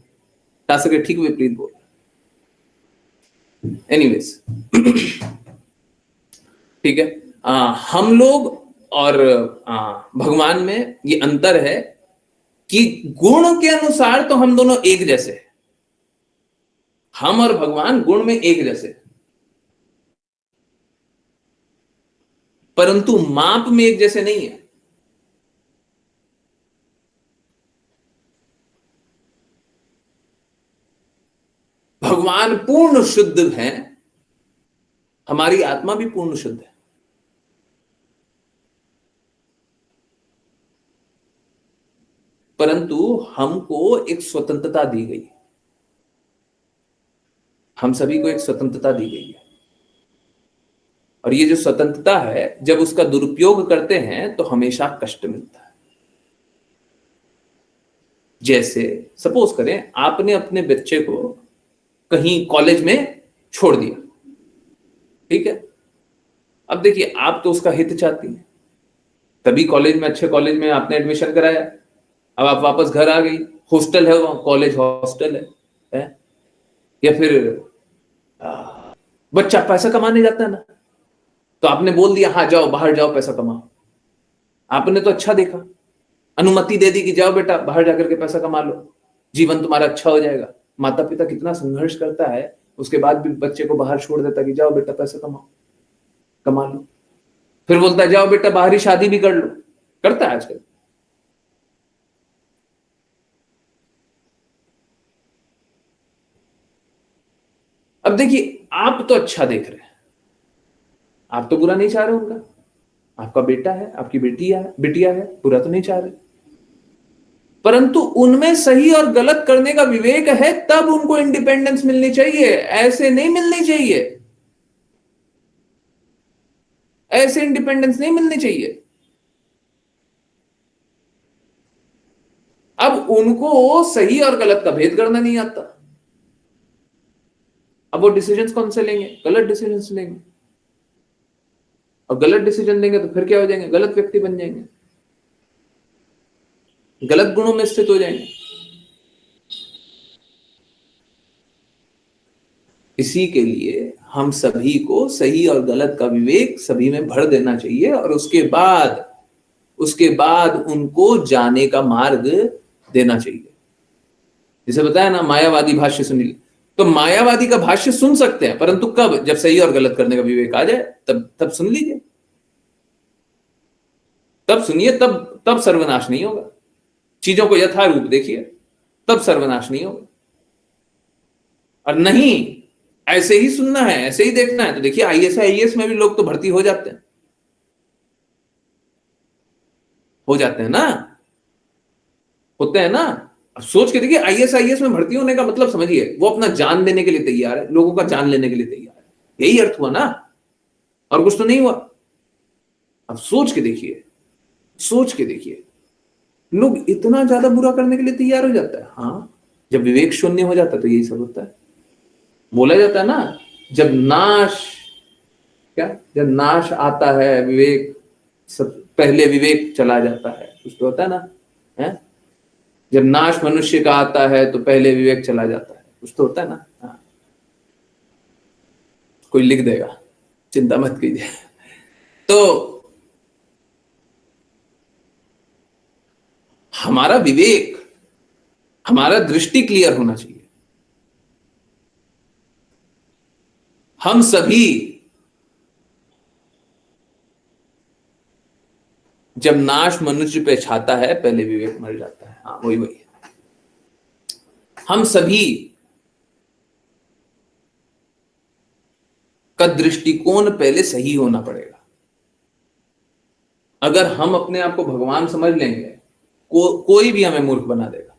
शास्त्र के ठीक विपरीत बोल रहे। एनीवेज, ठीक है। हम लोग और भगवान में ये अंतर है कि गुण के अनुसार तो हम दोनों एक जैसे हैं, हम और भगवान गुण में एक जैसे, परंतु माप में एक जैसे नहीं है। भगवान पूर्ण शुद्ध है, हमारी आत्मा भी पूर्ण शुद्ध है, परंतु हमको एक स्वतंत्रता दी गई। हम सभी को एक स्वतंत्रता दी गई है, और ये जो स्वतंत्रता है, जब उसका दुरुपयोग करते हैं तो हमेशा कष्ट मिलता है। जैसे सपोज करें आपने अपने बच्चे को कहीं कॉलेज में छोड़ दिया, ठीक है। अब देखिए, आप तो उसका हित चाहती हैं, तभी कॉलेज में, अच्छे कॉलेज में आपने एडमिशन कराया। अब आप वापस घर आ गई, हॉस्टल है वहां, कॉलेज हॉस्टल है? या फिर बच्चा पैसा कमाने जाता है ना, तो आपने बोल दिया हाँ जाओ, बाहर जाओ, पैसा कमाओ। आपने तो अच्छा देखा, अनुमति दे दी कि जाओ बेटा बाहर जाकर के पैसा कमा लो, जीवन तुम्हारा अच्छा हो जाएगा। माता पिता कितना संघर्ष करता है, उसके बाद भी बच्चे को बाहर छोड़ देता कि जाओ बेटा पैसा कमाओ, कमा लो। फिर बोलता है जाओ बेटा बाहर ही शादी भी कर लो, करता है आजकल। अब देखिए, आप तो अच्छा देख रहे हैं, आप तो बुरा नहीं चाह रहे उनका, आपका बेटा है, आपकी बिटिया है, बुरा तो नहीं चाह रहे, परंतु उनमें सही और गलत करने का विवेक है, तब उनको इंडिपेंडेंस मिलनी चाहिए, ऐसे नहीं मिलनी चाहिए, ऐसे इंडिपेंडेंस नहीं मिलनी चाहिए। अब उनको सही और गलत का भेद करना नहीं आता, अब वो डिसीजंस कौन से लेंगे? गलत डिसीजंस लेंगे, और गलत डिसीजन लेंगे तो फिर क्या हो जाएंगे? गलत व्यक्ति बन जाएंगे, गलत गुणों में स्थित हो जाएंगे। इसी के लिए हम सभी को सही और गलत का विवेक सभी में भर देना चाहिए, और उसके बाद उनको जाने का मार्ग देना चाहिए। जैसे बताया ना, मायावादी भाष्य सुन ली, तो मायावादी का भाष्य सुन सकते हैं, परंतु कब? जब सही और गलत करने का विवेक आ जाए, तब सुन लीजिए, तब सुनिए, तब सर्वनाश नहीं होगा। चीजों को यथारूप देखिए, तब सर्वनाश नहीं होगा। और नहीं, ऐसे ही सुनना है, ऐसे ही देखना है, तो देखिए आईएएस में भी लोग तो भर्ती हो जाते हैं ना, होते हैं ना। अब सोच के देखिए, आईएएस में भर्ती होने का मतलब समझिए, वो अपना जान देने के लिए तैयार है, लोगों का जान लेने के लिए तैयार है, यही अर्थ हुआ ना, और कुछ तो नहीं हुआ। अब सोच के देखिए, लोग इतना ज्यादा बुरा करने के लिए तैयार हो जाता है। हाँ, जब विवेक शून्य हो जाता है तो यही सब होता है। बोला जाता है ना, जब नाश आता है, विवेक सब पहले विवेक चला जाता है, कुछ तो होता है ना, है? जब नाश मनुष्य का आता है तो पहले विवेक चला जाता है, कुछ तो होता है ना। हाँ, कोई लिख देगा, चिंता मत कीजिए। तो हमारा विवेक, हमारा दृष्टि क्लियर होना चाहिए। हम सभी जब नाश मनुष्य पे छाता है, पहले विवेक मर जाता है। हाँ, वही हम सभी का दृष्टिकोण पहले सही होना पड़ेगा। अगर हम अपने आप को भगवान समझ लेंगे, कोई भी हमें मूर्ख बना देगा।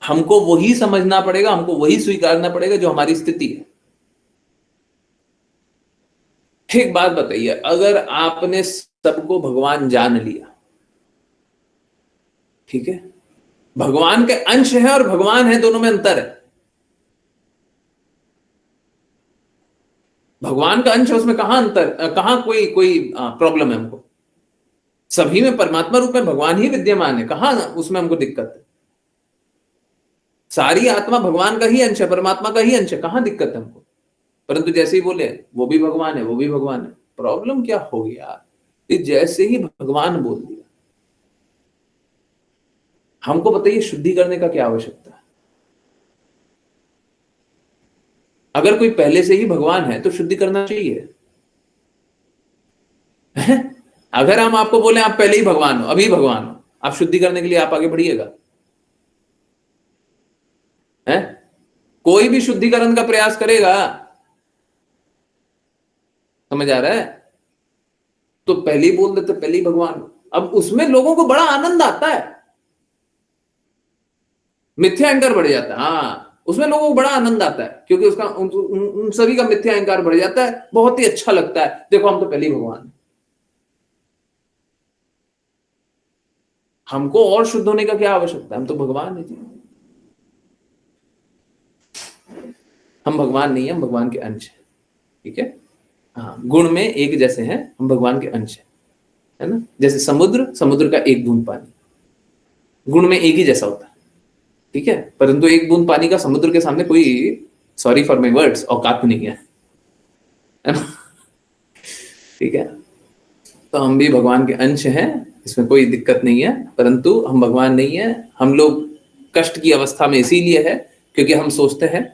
हमको वही समझना पड़ेगा, हमको वही स्वीकारना पड़ेगा जो हमारी स्थिति है। एक बात बताइए, अगर आपने सबको भगवान जान लिया, ठीक है, भगवान के अंश है और भगवान है, दोनों में अंतर है। भगवान का अंश है, उसमें कहां अंतर, कहां कोई प्रॉब्लम है हमको? सभी में परमात्मा रूप में भगवान ही विद्यमान है, कहां उसमें हमको दिक्कत है? सारी आत्मा भगवान का ही अंश है, परमात्मा का ही अंश है, कहां दिक्कत है हमको? परंतु जैसे ही बोले वो भी भगवान है, वो भी भगवान है, प्रॉब्लम क्या हो गया? जैसे ही भगवान बोल दिया, हमको बताइए शुद्धि करने का क्या आवश्यकता है? अगर कोई पहले से ही भगवान है तो शुद्धि करना चाहिए। अगर हम आपको बोले आप पहले ही भगवान हो, अभी भगवान हो, आप शुद्धि करने के लिए आप आगे बढ़िएगा? है? कोई भी शुद्धिकरण का प्रयास करेगा? समझ आ रहा है? तो पहले ही बोल देते पहले ही भगवान हो। अब उसमें लोगों को बड़ा आनंद आता है, मिथ्या अहंकार बढ़ जाता है। हाँ, उसमें लोगों को बड़ा आनंद आता है, क्योंकि उसका उन सभी का मिथ्या अहंकार बढ़ जाता है, बहुत ही अच्छा लगता है, देखो हम तो पहले ही भगवान हैं। हमको और शुद्ध होने का क्या आवश्यकता है, हम तो भगवान है जी। हम भगवान नहीं है, हम भगवान के अंश हैं, ठीक है। हाँ, गुण में एक जैसे हैं, हम भगवान के अंश हैं, है ना। जैसे समुद्र का एक बूंद पानी गुण में एक ही जैसा होता है, ठीक है, परंतु एक बूंद पानी का समुद्र के सामने कोई, सॉरी फॉर माई वर्ड्स, औकात नहीं है ना, ठीक है। तो हम भी भगवान के अंश हैं, इसमें कोई दिक्कत नहीं है, परंतु हम भगवान नहीं है। हम लोग कष्ट की अवस्था में इसीलिए है क्योंकि हम सोचते हैं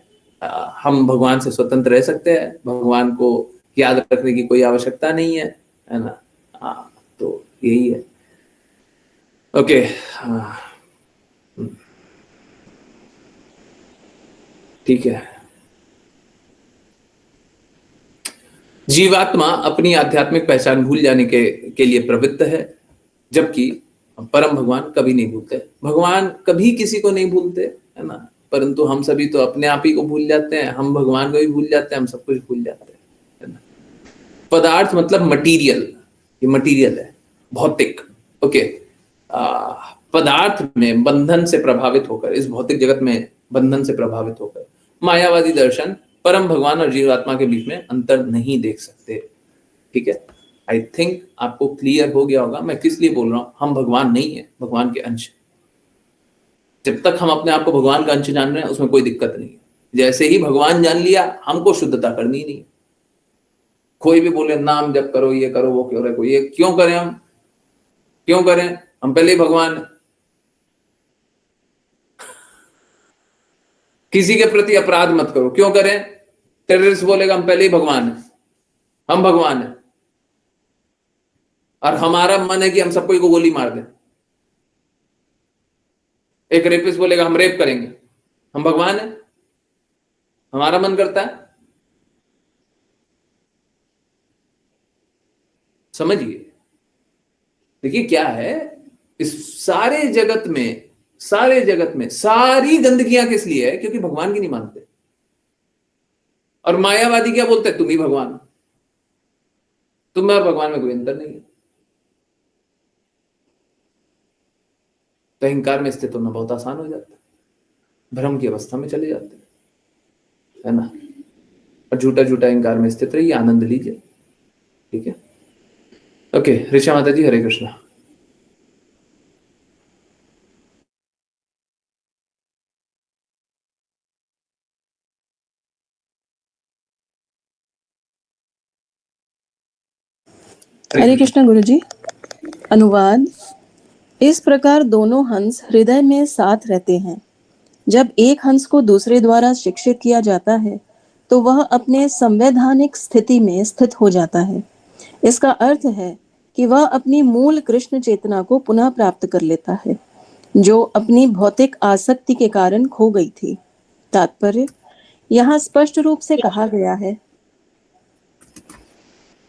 हम भगवान से स्वतंत्र रह सकते हैं, भगवान को याद रखने की कोई आवश्यकता नहीं है ना। तो यही है। ओके, ठीक है। जीवात्मा अपनी आध्यात्मिक पहचान भूल जाने के लिए प्रवृत्त है, जबकि परम भगवान कभी नहीं भूलते। भगवान कभी किसी को नहीं भूलते, है ना, परंतु हम सभी तो अपने आप ही को भूल जाते हैं, हम भगवान को भी भूल जाते हैं, हम सब कुछ भूल जाते हैं, है ना। पदार्थ मतलब मटीरियल, ये मटीरियल है, भौतिक। ओके, पदार्थ में बंधन से प्रभावित होकर, इस भौतिक जगत में बंधन से प्रभावित होकर मायावादी दर्शन परम भगवान और जीवात्मा के बीच में अंतर नहीं देख सकते, ठीक है। आई थिंक आपको क्लियर हो गया होगा मैं किस लिए बोल रहा हूं। हम भगवान नहीं है, भगवान के अंश। जब तक हम अपने आप को भगवान का अंश जान रहे हैं, उसमें कोई दिक्कत नहीं है। जैसे ही भगवान जान लिया, हमको शुद्धता करनी नहीं। कोई भी बोले नाम जप करो, ये करो, वो करो, ये क्यों करें, हम क्यों करें, हम पहले ही भगवान हैं। किसी के प्रति अपराध मत करो, क्यों करें, टेररिस्ट बोलेगा हम पहले ही भगवान हैं, हम भगवान हैं, और हमारा मन है कि हम सबको को गोली मार दें। एक रेपिस्ट बोलेगा हम रेप करेंगे, हम भगवान हैं, हमारा मन करता है। समझिए, देखिए क्या है, इस सारे जगत में सारी गंदगियां किस लिए है, क्योंकि भगवान की नहीं मानते। और मायावादी क्या बोलते हैं, तुम ही भगवान हो, तुम में और भगवान में कोई अंतर नहीं है। तो अहंकार में स्थित होना बहुत आसान हो जाता है, भ्रम की अवस्था में चले जाते हैं, है ना। और झूठा अहंकार में स्थित रहिए, आनंद लीजिए, ठीक है। ओके, ऋषा माता जी, हरे कृष्णा। हरे कृष्ण गुरुजी। अनुवाद। इस प्रकार दोनों हंस हृदय में साथ रहते हैं। जब एक हंस को दूसरे द्वारा शिक्षित किया जाता है तो वह अपने संवैधानिक स्थिति में स्थित हो जाता है। इसका अर्थ है कि वह अपनी मूल कृष्ण चेतना को पुनः प्राप्त कर लेता है, जो अपनी भौतिक आसक्ति के कारण खो गई थी। तात्पर्य यहाँ स्पष्ट रूप से कहा गया है,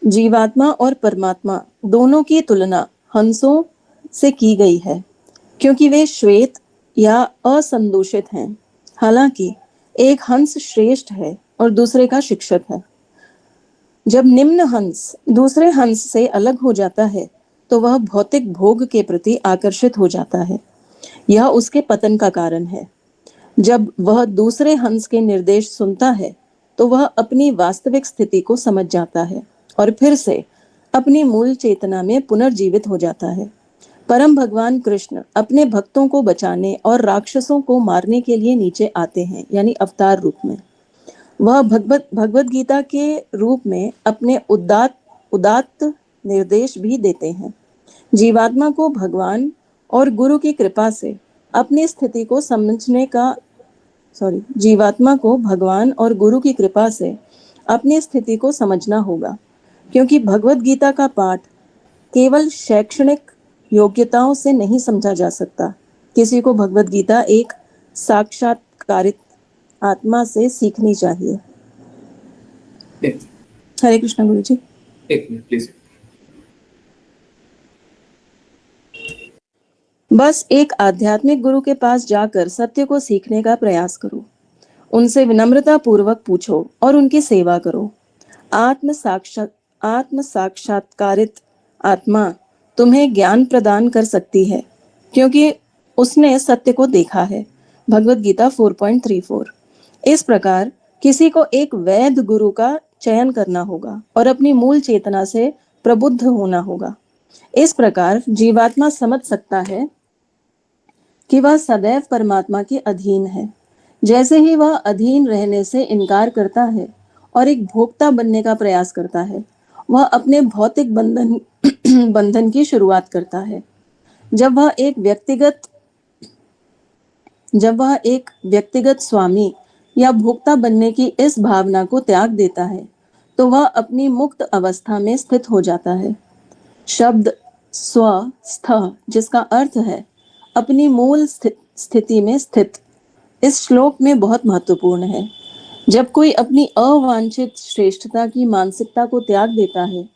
जीवात्मा और परमात्मा दोनों की तुलना हंसों से की गई है, क्योंकि वे श्वेत या असंदूषित हैं। हालांकि एक हंस श्रेष्ठ है और दूसरे का शिक्षक है। जब निम्न हंस दूसरे हंस से अलग हो जाता है तो वह भौतिक भोग के प्रति आकर्षित हो जाता है। यह उसके पतन का कारण है। जब वह दूसरे हंस के निर्देश सुनता है तो वह अपनी वास्तविक स्थिति को समझ जाता है और फिर से अपनी मूल चेतना में पुनर्जीवित हो जाता है। परम भगवान कृष्ण अपने भक्तों को बचाने और राक्षसों को मारने के लिए नीचे आते हैं, यानी अवतार रूप में। वह भगवत गीता के रूप में अपने उदात्त निर्देश भी देते हैं। जीवात्मा को भगवान और गुरु की कृपा से अपनी स्थिति को समझने का जीवात्मा को भगवान और गुरु की कृपा से अपनी स्थिति को समझना होगा, क्योंकि भगवत गीता का पाठ केवल शैक्षणिक योग्यताओं से नहीं समझा जा सकता। किसी को भगवत गीता एक साक्षात्कारित आत्मा से सीखनी चाहिए। हरे कृष्ण गुरु जी। एक मिनट प्लीज। बस एक आध्यात्मिक गुरु के पास जाकर सत्य को सीखने का प्रयास करो, उनसे विनम्रता पूर्वक पूछो और उनकी सेवा करो। आत्म साक्षात्कारित आत्मा तुम्हें ज्ञान प्रदान कर सकती है, क्योंकि उसने सत्य को देखा है। भगवत गीता 4.34। इस प्रकार किसी को एक वैध गुरु का चयन करना होगा और अपनी मूल चेतना से प्रबुद्ध होना होगा। इस प्रकार जीवात्मा समझ सकता है कि वह सदैव परमात्मा के अधीन है। जैसे ही वह अधीन रहने से इनकार करता है और एक भोक्ता बनने का प्रयास करता है, वह अपने भौतिक बंधन की शुरुआत करता है। जब वह एक व्यक्तिगत स्वामी या भोक्ता बनने की इस भावना को त्याग देता है, तो वह अपनी मुक्त अवस्था में स्थित हो जाता है। शब्द स्वस्थ, जिसका अर्थ है अपनी मूल स्थिति में स्थित, इस श्लोक में बहुत महत्वपूर्ण है। जब कोई अपनी अवांछित श्रेष्ठता की मानसिकता को त्याग देता है,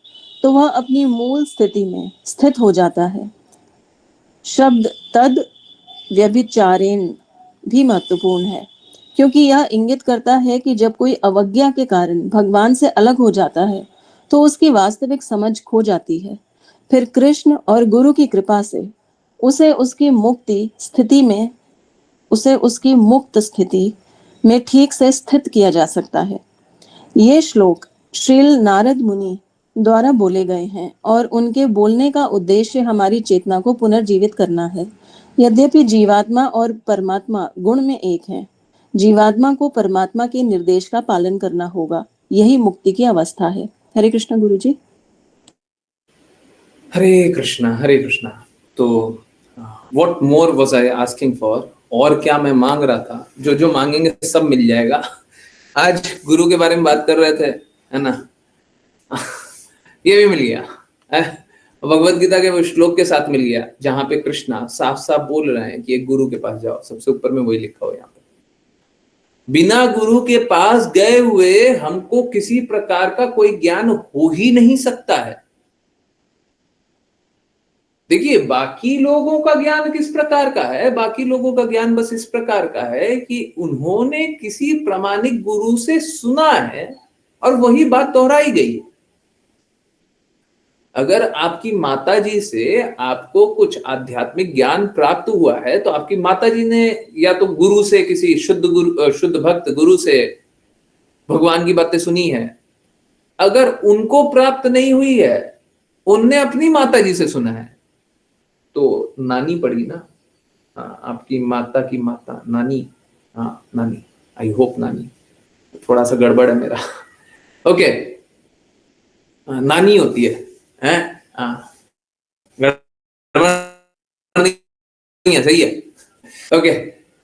तो वह अपनी मूल स्थिति में स्थित हो जाता है। शब्द तद व्यभिचारेण भी महत्वपूर्ण है, क्योंकि यह इंगित करता है कि जब कोई अवज्ञा के कारण भगवान से अलग हो जाता है, तो उसकी वास्तविक समझ खो जाती है। फिर कृष्ण और गुरु की कृपा से उसे उसकी मुक्त स्थिति में ठीक से स्थित किया जा सकता है। ये श्लोक श्रील नारद मुनि द्वारा बोले गए हैं और उनके बोलने का उद्देश्य हमारी चेतना को पुनर्जीवित करना है। यद्यपि जीवात्मा और परमात्मा गुण में एक हैं, जीवात्मा को परमात्मा के निर्देश का पालन करना होगा। यही मुक्ति की अवस्था है। हरे कृष्ण गुरु जी। हरे कृष्णा, हरे कृष्णा। तो what more was I asking for, और क्या मैं मांग रहा था? जो मांगेंगे सब मिल जाएगा। आज गुरु के बारे में बात कर रहे थे, है ना? ये भी मिल गया है। भगवत गीता के वो श्लोक के साथ मिल गया जहां पे कृष्णा साफ साफ बोल रहे हैं कि एक गुरु के पास जाओ। सबसे ऊपर में वही लिखा हो यहाँ पे, बिना गुरु के पास गए हुए हमको किसी प्रकार का कोई ज्ञान हो ही नहीं सकता है। देखिए, बाकी लोगों का ज्ञान किस प्रकार का है? बाकी लोगों का ज्ञान बस इस प्रकार का है कि उन्होंने किसी प्रामाणिक गुरु से सुना है और वही बात दोहराई गई है। अगर आपकी माताजी से आपको कुछ आध्यात्मिक ज्ञान प्राप्त हुआ है, तो आपकी माताजी ने या तो गुरु से, किसी शुद्ध भक्त गुरु से भगवान की बातें सुनी है। अगर उनको प्राप्त नहीं हुई है, उनने अपनी माताजी से सुना है, तो नानी पड़ी ना। हाँ, आपकी माता की माता, नानी। हाँ, नानी। आई होप नानी। थोड़ा सा गड़बड़ है मेरा। ओके, नानी होती है। नहीं है, सही है। ओके,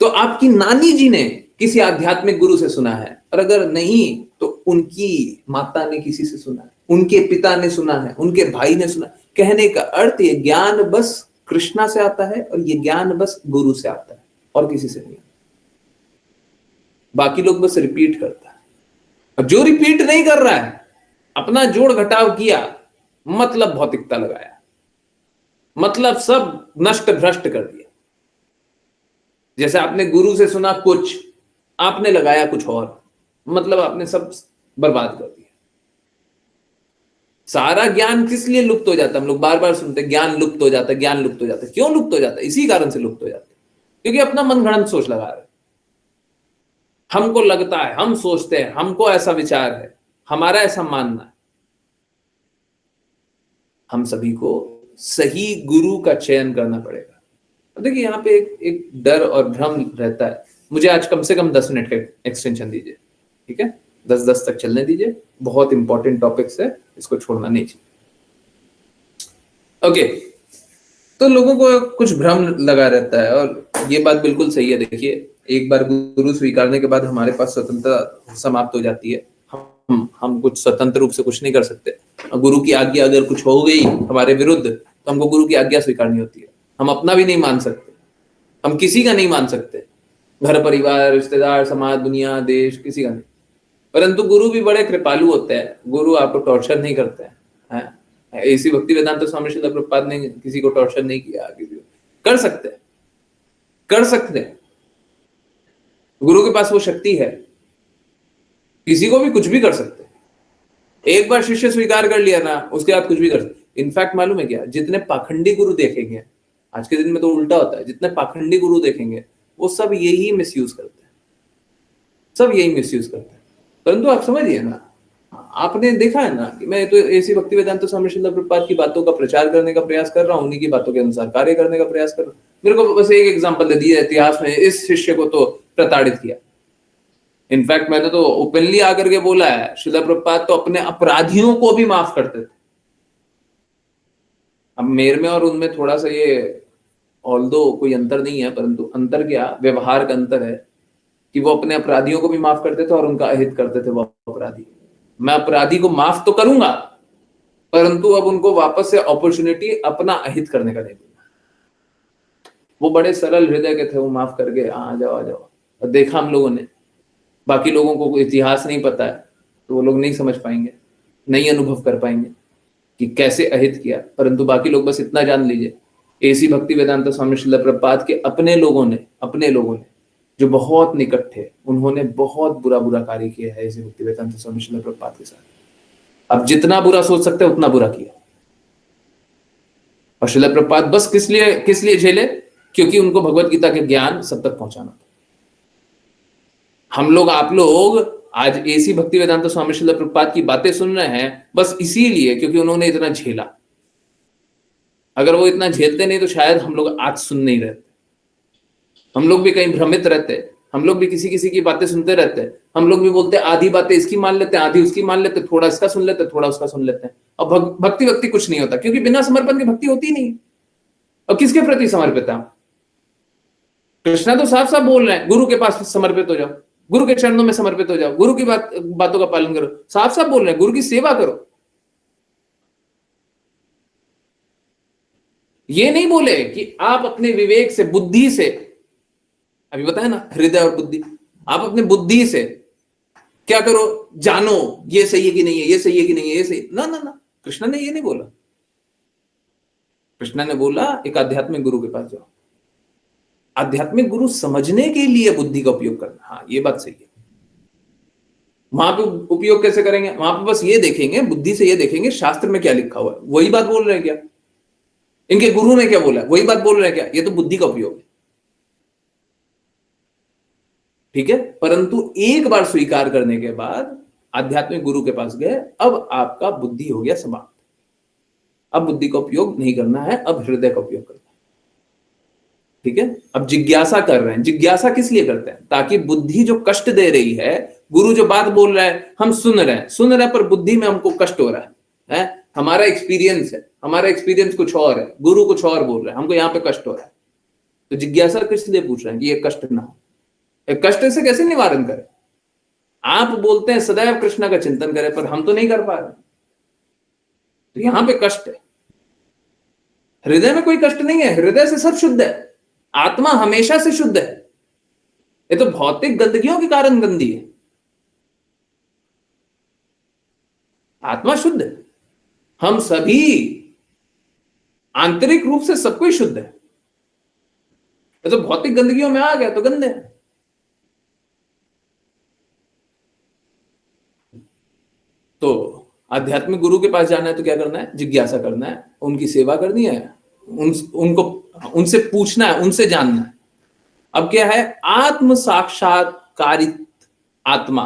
तो आपकी नानी जी ने किसी आध्यात्मिक गुरु से सुना है, और अगर नहीं तो उनकी माता ने किसी से सुना है, उनके पिता ने सुना है, उनके भाई ने सुना है। कहने का अर्थ, ये ज्ञान बस कृष्णा से आता है और ये ज्ञान बस गुरु से आता है और किसी से नहीं। बाकी लोग बस रिपीट करता है। अब जो रिपीट नहीं कर रहा है, अपना जोड़ घटाव किया, मतलब भौतिकता लगाया, मतलब सब नष्ट भ्रष्ट कर दिया। जैसे आपने गुरु से सुना कुछ, आपने लगाया कुछ और, मतलब आपने सब बर्बाद कर दिया। सारा ज्ञान किस लिए लुप्त हो जाता है? हम लोग बार बार सुनते हैं ज्ञान लुप्त हो जाता है, ज्ञान लुप्त हो जाता है। क्यों लुप्त हो जाता है? इसी कारण से लुप्त हो जाता है, क्योंकि अपना मनगढ़ंत सोच लगा रहे। हमको लगता है, हम सोचते हैं, हमको ऐसा विचार है, हमारा ऐसा मानना है। हम सभी को सही गुरु का चयन करना पड़ेगा। देखिए, यहाँ पे एक डर और भ्रम रहता है। मुझे आज कम से कम 10 मिनट का एक्सटेंशन दीजिए, ठीक है? 10 तक चलने दीजिए। बहुत इंपॉर्टेंट टॉपिक्स है, इसको छोड़ना नहीं चाहिए। ओके, तो लोगों को कुछ भ्रम लगा रहता है, और ये बात बिल्कुल सही है। देखिए, एक बार गुरु स्वीकारने के बाद हमारे पास स्वतंत्रता समाप्त हो जाती है। हम कुछ स्वतंत्र रूप से कुछ नहीं कर सकते। गुरु की आज्ञा अगर कुछ हो गई हमारे विरुद्ध, तो हमको गुरु की आज्ञा स्वीकारनी होती है। हम अपना भी नहीं मान सकते, हम किसी का नहीं मान सकते, घर परिवार रिश्तेदार समाज दुनिया देश किसी का नहीं। परंतु गुरु भी बड़े कृपालु होते हैं। गुरु आपको टॉर्चर नहीं करते हैं। इसी भक्ति वेदांत स्वामी श्रील प्रभुपाद ने किसी को टॉर्चर नहीं किया। कर सकते हैं, कर सकते हैं। गुरु के पास वो शक्ति है, किसी को भी कुछ भी कर सकते हैं। एक बार शिष्य स्वीकार कर लिया ना, उसके बाद कुछ भी कर सकते। इनफैक्ट मालूम है क्या, जितने पाखंडी गुरु देखेंगे, आज के दिन में तो उल्टा होता है, जितने पाखंडी गुरु देखेंगे वो सब यही मिसयूज करते हैं, सब यही मिसयूज करते हैं। परंतु आप समझिए ना, आपने देखा है ना कि मैं तो ऐसी भक्ति वेदांत स्वामी श्रील प्रभुपाद की बातों का प्रचार करने का प्रयास कर रहा हूँ, उन्हीं की बातों के अनुसार कार्य करने का प्रयास कर रहा हूँ। मेरे को बस एक एग्जांपल दे दिया, इतिहास में इस शिष्य को तो प्रताड़ित किया। इनफैक्ट मैंने तो ओपनली आकर के बोला है, श्रील प्रभुपाद तो अपने अपराधियों को भी माफ करते थे। अब मेरे में और उनमें थोड़ा सा ये ऑल्दो कोई अंतर नहीं है, परंतु अंतर क्या, व्यवहार का अंतर है कि वो अपने अपराधियों को भी माफ करते थे और उनका अहित करते थे वो अपराधी। मैं अपराधी को माफ तो करूंगा, परंतु अब उनको वापस से अपॉर्चुनिटी अपना अहित करने का नहीं दूंगा। वो बड़े सरल हृदय के थे, वो माफ करके आ जाओ आ जाओ। और देखा हम लोगों ने, बाकी लोगों को इतिहास नहीं पता है तो वो लोग नहीं समझ पाएंगे, नहीं अनुभव कर पाएंगे कि कैसे अहित किया। परंतु बाकी लोग बस इतना जान लीजिए, ऐसी भक्ति वेदांत स्वामी श्रील प्रभुपाद के अपने लोगों ने जो बहुत निकट थे, उन्होंने बहुत बुरा कार्य किया है ऐसे भक्ति वेदांत स्वामी श्रील प्रभुपाद के साथ। अब जितना बुरा सोच सकते हैं उतना बुरा किया। और श्रील प्रभुपाद बस किस लिए झेले, क्योंकि उनको भगवत गीता के ज्ञान सब तक पहुंचाना था। हम लोग, आप लोग आज ऐसी भक्ति वेदांत स्वामी श्रील प्रभुपाद की बातें सुन रहे हैं बस इसीलिए क्योंकि उन्होंने इतना झेला। अगर वो इतना झेलते नहीं तो शायद हम लोग आज सुन नहीं रहते। हम लोग भी कहीं भ्रमित रहते, हम लोग भी किसी की बातें सुनते रहते, हम लोग भी बोलते आधी बातें इसकी मान लेते हैं, आधी उसकी मान लेते, थोड़ा इसका सुन लेते, थोड़ा उसका सुन लेते हैं। और भक्ति कुछ नहीं होता, क्योंकि बिना समर्पण की भक्ति होती नहीं। और किसके प्रति समर्पित है? कृष्णा तो साफ साफ बोल रहे हैं, गुरु के पास समर्पित हो जाओ, गुरु के चरणों में समर्पित हो जाओ, गुरु की बातों का पालन करो। साफ साफ बोल रहे हैं, गुरु की सेवा करो। ये नहीं बोले कि आप अपने विवेक से, बुद्धि से, अभी बताया ना हृदय और बुद्धि, आप अपने बुद्धि से क्या करो, जानो ये सही है कि नहीं है, ये सही है कि नहीं है, ये सही ना ना ना। कृष्ण ने ये नहीं बोला। कृष्ण ने बोला एक आध्यात्मिक गुरु के पास जाओ। आध्यात्मिक गुरु समझने के लिए बुद्धि का उपयोग करना, हाँ ये बात सही है। वहां पे उपयोग कैसे करेंगे? वहां पे बस ये देखेंगे, बुद्धि से ये देखेंगे शास्त्र में क्या लिखा हुआ है, वही बात बोल रहे हैं क्या, इनके गुरु ने क्या बोला वही बात बोल रहे हैं क्या, ये तो बुद्धि का उपयोग है। ठीक है, परंतु एक बार स्वीकार करने के बाद आध्यात्मिक गुरु के पास गए, अब आपका बुद्धि हो गया समाप्त। अब बुद्धि का उपयोग नहीं करना है, अब हृदय का उपयोग करना है। ठीक है, अब जिज्ञासा कर रहे हैं। जिज्ञासा किस लिए करते हैं? ताकि बुद्धि जो कष्ट दे रही है, गुरु जो बात बोल रहा है हम सुन रहे हैं, पर बुद्धि में हमको कष्ट हो रहा है। हमारा एक्सपीरियंस है, हमारा एक्सपीरियंस कुछ और है, गुरु कुछ और बोल रहा है, हमको यहाँ पे कष्ट हो रहा है। तो जिज्ञासा किस लिए पूछ रहे हैं कि ये कष्ट ना हो। कष्ट से कैसे निवारण करें? आप बोलते हैं सदैव कृष्ण का चिंतन करें, पर हम तो नहीं कर पा रहे, तो यहां पे कष्ट है। हृदय में कोई कष्ट नहीं है, हृदय से सब शुद्ध है, आत्मा हमेशा से शुद्ध है। ये तो भौतिक गंदगियों के कारण गंदी है, आत्मा शुद्ध है। हम सभी आंतरिक रूप से सब कोई शुद्ध है। ये तो भौतिक गंदगियों में आ गया तो गंदे है। तो आध्यात्मिक गुरु के पास जाना है तो क्या करना है? जिज्ञासा करना है, उनकी सेवा करनी है, उनसे पूछना है, उनसे जानना है। अब क्या है? आत्म साक्षात्कारित आत्मा,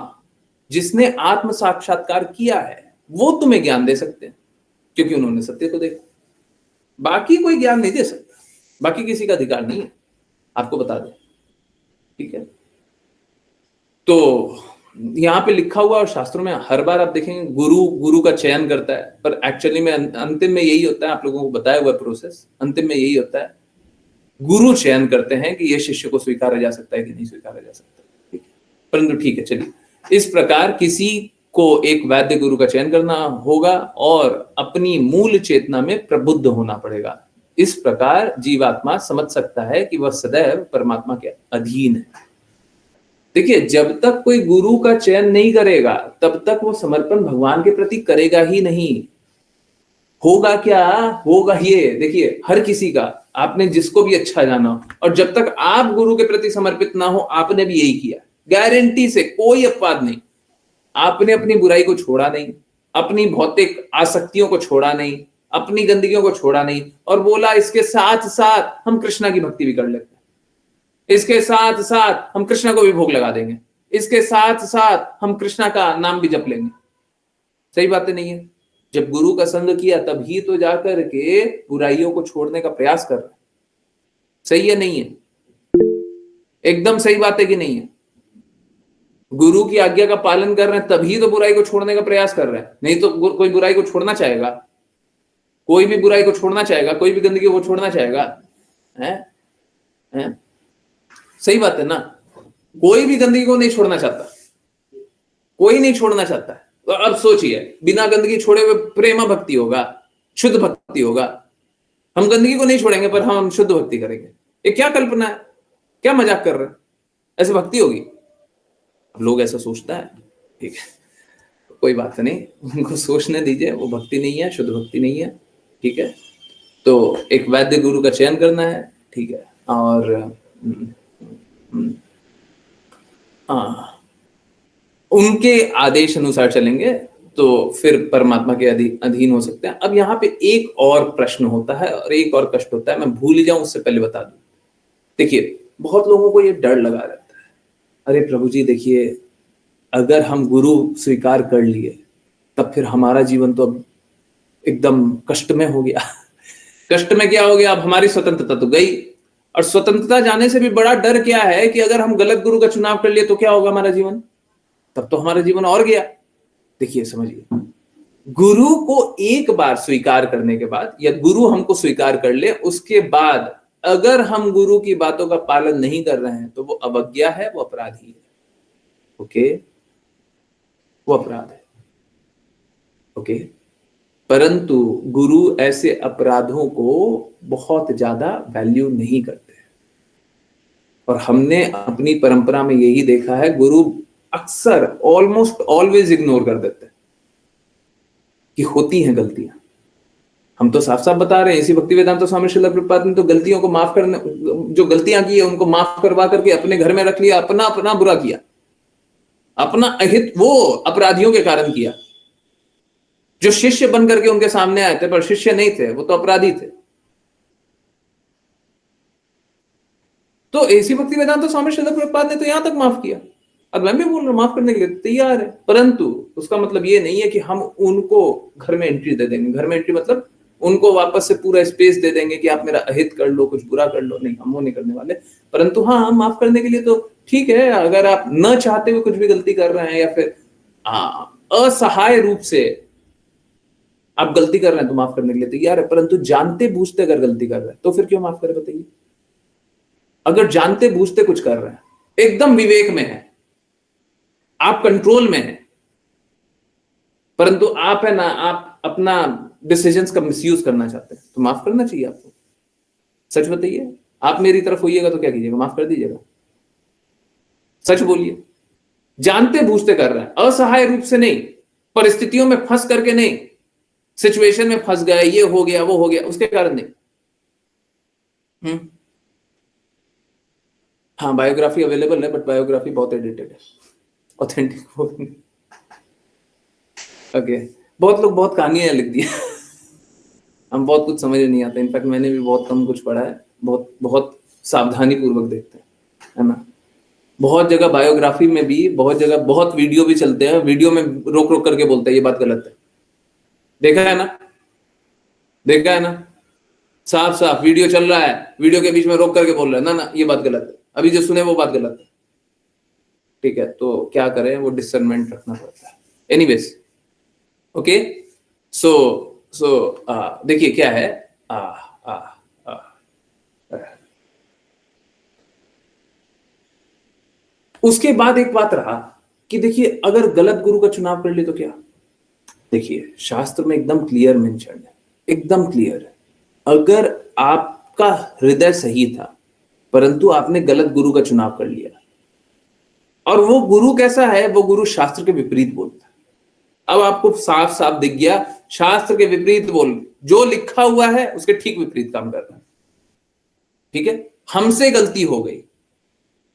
जिसने आत्म साक्षात्कार किया है वो तुम्हें ज्ञान दे सकते हैं, क्योंकि उन्होंने सत्य को देखा। बाकी कोई ज्ञान नहीं दे सकता, बाकी किसी का अधिकार नहीं है, आपको बता दें। ठीक है, तो यहां पे लिखा हुआ और शास्त्रों में हर बार आप देखेंगे गुरु का चयन करता है, पर एक्चुअली में अंतिम में यही होता है। आप लोगों को बताया हुआ प्रोसेस अंतिम में यही होता है, गुरु चयन करते हैं कि ये शिष्य को स्वीकारा जा सकता है कि नहीं स्वीकारा जा सकता। ठीक है, परंतु ठीक है, चलिए, इस प्रकार किसी को एक वैद्य गुरु का चयन करना होगा और अपनी मूल चेतना में प्रबुद्ध होना पड़ेगा। इस प्रकार जीवात्मा समझ सकता है कि वह सदैव परमात्मा के अधीन है। देखिए, जब तक कोई गुरु का चयन नहीं करेगा तब तक वो समर्पण भगवान के प्रति करेगा ही नहीं। होगा क्या? होगा ये, देखिए, हर किसी का आपने जिसको भी अच्छा जाना हो, और जब तक आप गुरु के प्रति समर्पित ना हो, आपने भी यही किया, गारंटी से, कोई अपवाद नहीं। आपने अपनी बुराई को छोड़ा नहीं, अपनी भौतिक आसक्तियों को छोड़ा नहीं, अपनी गंदगियों को छोड़ा नहीं, और बोला इसके साथ साथ हम कृष्णा की भक्ति भी कर लेते हैं, इसके साथ साथ हम कृष्णा को भी भोग लगा देंगे, इसके साथ साथ हम कृष्णा का नाम भी जप लेंगे। सही बात नहीं है? जब गुरु का संग किया तभी तो जाकर के बुराइयों को छोड़ने का प्रयास कर रहा है। सही है नहीं है? एकदम सही बात है कि नहीं है? गुरु की आज्ञा का पालन कर रहे हैं तभी तो बुराई को छोड़ने का प्रयास कर रहे हैं, नहीं तो कोई बुराई को छोड़ना चाहेगा? कोई भी बुराई को छोड़ना चाहेगा? कोई भी गंदगी को छोड़ना चाहेगा? हैं? सही बात है ना? कोई भी गंदगी को नहीं छोड़ना चाहता, कोई नहीं छोड़ना चाहता। तो अब सोचिए, बिना गंदगी छोड़े हुए प्रेम भक्ति होगा, शुद्ध भक्ति होगा। हम गंदगी को नहीं छोड़ेंगे पर हम शुद्ध भक्ति करेंगे। ये क्या कल्पना है? क्या मजाक कर रहे हैं? ऐसे भक्ति होगी? अब लोग ऐसा सोचता है, ठीक है, कोई बात नहीं, उनको सोचने दीजिए। वो भक्ति नहीं है, शुद्ध भक्ति नहीं है, ठीक है। तो एक वैद्य गुरु का चयन करना है, ठीक है, और उनके आदेश अनुसार चलेंगे तो फिर परमात्मा के अधीन हो सकते हैं। अब यहाँ पे एक और प्रश्न होता है और एक और कष्ट होता है, मैं भूल ही जाऊं उससे पहले बता दूं। देखिए, बहुत लोगों को ये डर लगा रहता है, अरे प्रभु जी देखिए, अगर हम गुरु स्वीकार कर लिए तब फिर हमारा जीवन तो अब एकदम कष्ट में हो गया। कष्ट में क्या हो गया? अब हमारी स्वतंत्रता तो गई, और स्वतंत्रता जाने से भी बड़ा डर क्या है कि अगर हम गलत गुरु का चुनाव कर लिए तो क्या होगा हमारा जीवन? तब तो हमारा जीवन और गया। देखिए समझिए, गुरु को एक बार स्वीकार करने के बाद, या गुरु हमको स्वीकार कर ले, उसके बाद अगर हम गुरु की बातों का पालन नहीं कर रहे हैं तो वो अवज्ञा है, वो अपराधी है। ओके, वो अपराध है। ओके, परंतु गुरु ऐसे अपराधों को बहुत ज्यादा वैल्यू नहीं करते, और हमने अपनी परंपरा में यही देखा है, गुरु अक्सर ऑलमोस्ट ऑलवेज इग्नोर कर देते हैं कि होती हैं गलतियां। हम तो साफ साफ बता रहे हैं, इसी भक्ति वेदांत स्वामी श्रील प्रभुपाद ने तो गलतियों को माफ करने, जो गलतियां की है उनको माफ करवा करके अपने घर में रख लिया, अपना बुरा किया, अपना अहित वो अपराधियों के कारण किया। जो शिष्य बन करके उनके सामने आए थे पर शिष्य नहीं थे, वो तो अपराधी थे। तो ऐसी भक्ति वेदांत स्वामी श्रील प्रभुपाद ने तो यहां तक माफ किया, अब मैं भी बोल रहा हूं माफ करने के लिए तैयार है, परंतु उसका मतलब ये नहीं है कि हम उनको घर में एंट्री दे देंगे। घर में एंट्री मतलब उनको वापस से पूरा स्पेस दे देंगे कि आप मेरा अहित कर लो, कुछ बुरा कर लो, नहीं, हम वो नहीं करने वाले। परंतु हाँ, हम माफ करने के लिए तो ठीक है, अगर आप न चाहते हुए कुछ भी गलती कर रहे हैं या फिर असहाय रूप से आप गलती कर रहे हैं तो माफ करने के लिए तैयार है। परंतु जानते बूझते अगर गलती कर रहे हैं तो फिर क्यों माफ करें बताइए? अगर जानते बूझते कुछ कर रहे हैं, एकदम विवेक में है, आप कंट्रोल में है, परंतु आप है ना, आप अपना डिसीजंस का मिसयूज करना चाहते हैं, तो माफ करना चाहिए आपको। सच बताइए, आप मेरी तरफ होइएगा तो क्या कीजिएगा? माफ कर दीजिएगा। सच बोलिए, जानते बूझते कर रहे हैं, असहाय रूप से नहीं, परिस्थितियों में फंस करके नहीं, सिचुएशन में फंस गए, ये हो गया वो हो गया, उसके कारण नहीं। हाँ, बायोग्राफी अवेलेबल है, बट बायोग्राफी बहुत एडिटेड है, ऑथेंटिक ओके। बहुत लोग बहुत कहानियां लिख दी हम बहुत कुछ समझ नहीं आता। इनफैक्ट मैंने भी बहुत कम कुछ पढ़ा है, बहुत सावधानी पूर्वक देखते हैं, है ना। बहुत जगह बायोग्राफी में भी, बहुत जगह बहुत वीडियो भी चलते हैं, वीडियो में रोक रोक करके बोलते हैं ये बात गलत है। देखा है ना, देखा है ना, साफ साफ वीडियो चल रहा है, वीडियो के बीच में रोक करके बोल रहे हैं ना ये बात गलत है, अभी जो सुने वो बात गलत है, ठीक है। तो क्या करें, वो डिसर्नमेंट रखना पड़ता है। एनीवेज, ओके, सो देखिए क्या है, उसके बाद एक बात रहा कि देखिए, अगर गलत गुरु का चुनाव कर ले तो क्या? देखिए, शास्त्र में एकदम क्लियर मेंशन है, एकदम क्लियर है, अगर आपका हृदय सही था परंतु आपने गलत गुरु का चुनाव कर लिया, और वो गुरु कैसा है, वो गुरु शास्त्र के विपरीत बोलता है। अब आपको साफ साफ दिख गया, शास्त्र के विपरीत बोल, जो लिखा हुआ है उसके ठीक विपरीत काम कर रहा है। ठीक है, हमसे गलती हो गई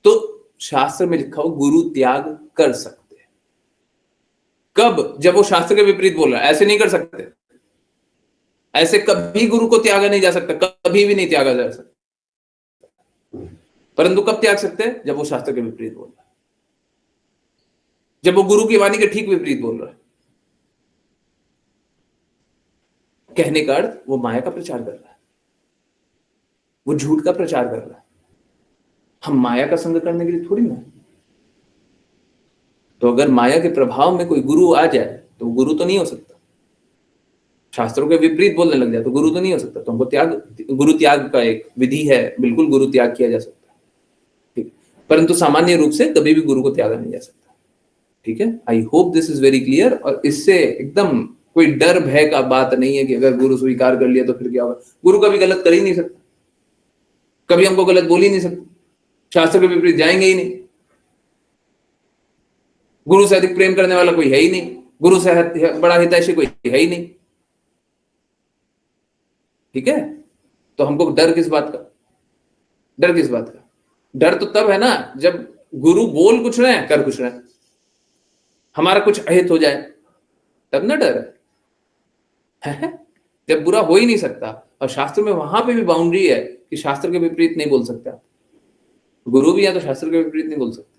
तो शास्त्र में लिखा हो गुरु त्याग कर सकते हैं। कब? जब वो शास्त्र के विपरीत बोल रहा है। ऐसे नहीं कर सकते, ऐसे कभी गुरु को त्यागा नहीं जा सकता, कभी भी नहीं त्यागा जा सकता। परंतु कब त्याग सकते हैं? जब वो शास्त्र के विपरीत बोल रहा है, जब वो गुरु की वाणी के ठीक विपरीत बोल रहा है। कहने का अर्थ वो माया का प्रचार कर रहा है, वो झूठ का प्रचार कर रहा है। हम माया का संग करने के लिए थोड़ी ना। तो अगर माया के प्रभाव में कोई गुरु आ जाए तो वो गुरु तो नहीं हो सकता। शास्त्रों के विपरीत बोलने लग जाए तो गुरु तो नहीं हो सकता। तो हमको त्याग, गुरु त्याग का एक विधि है, बिल्कुल गुरु त्याग किया जा सकता है, ठीक। परंतु सामान्य रूप से कभी भी गुरु को त्यागा नहीं जा सकता, ठीक है। I hope this is very clear. और इससे एकदम कोई डर भय का बात नहीं है कि अगर गुरु स्वीकार कर लिया तो फिर क्या होगा। गुरु कभी गलत कर ही नहीं सकता, कभी हमको गलत बोल ही नहीं सकता, शास्त्र के विपरीत जाएंगे ही नहीं। गुरु से अधिक प्रेम करने वाला कोई है ही नहीं, गुरु से बड़ा हितैषी कोई है ही नहीं, ठीक है। तो हमको डर किस बात का? डर किस बात का? डर तो तब है ना जब गुरु बोल कुछ रहे हैं कर कुछ रहे हैं, हमारा कुछ अहित हो जाए, तब ना डर है। जब बुरा हो ही नहीं सकता। और शास्त्र में वहां पे भी बाउंड्री है कि शास्त्र के विपरीत नहीं बोल सकते आप। गुरु भी या तो शास्त्र के विपरीत नहीं बोल सकते।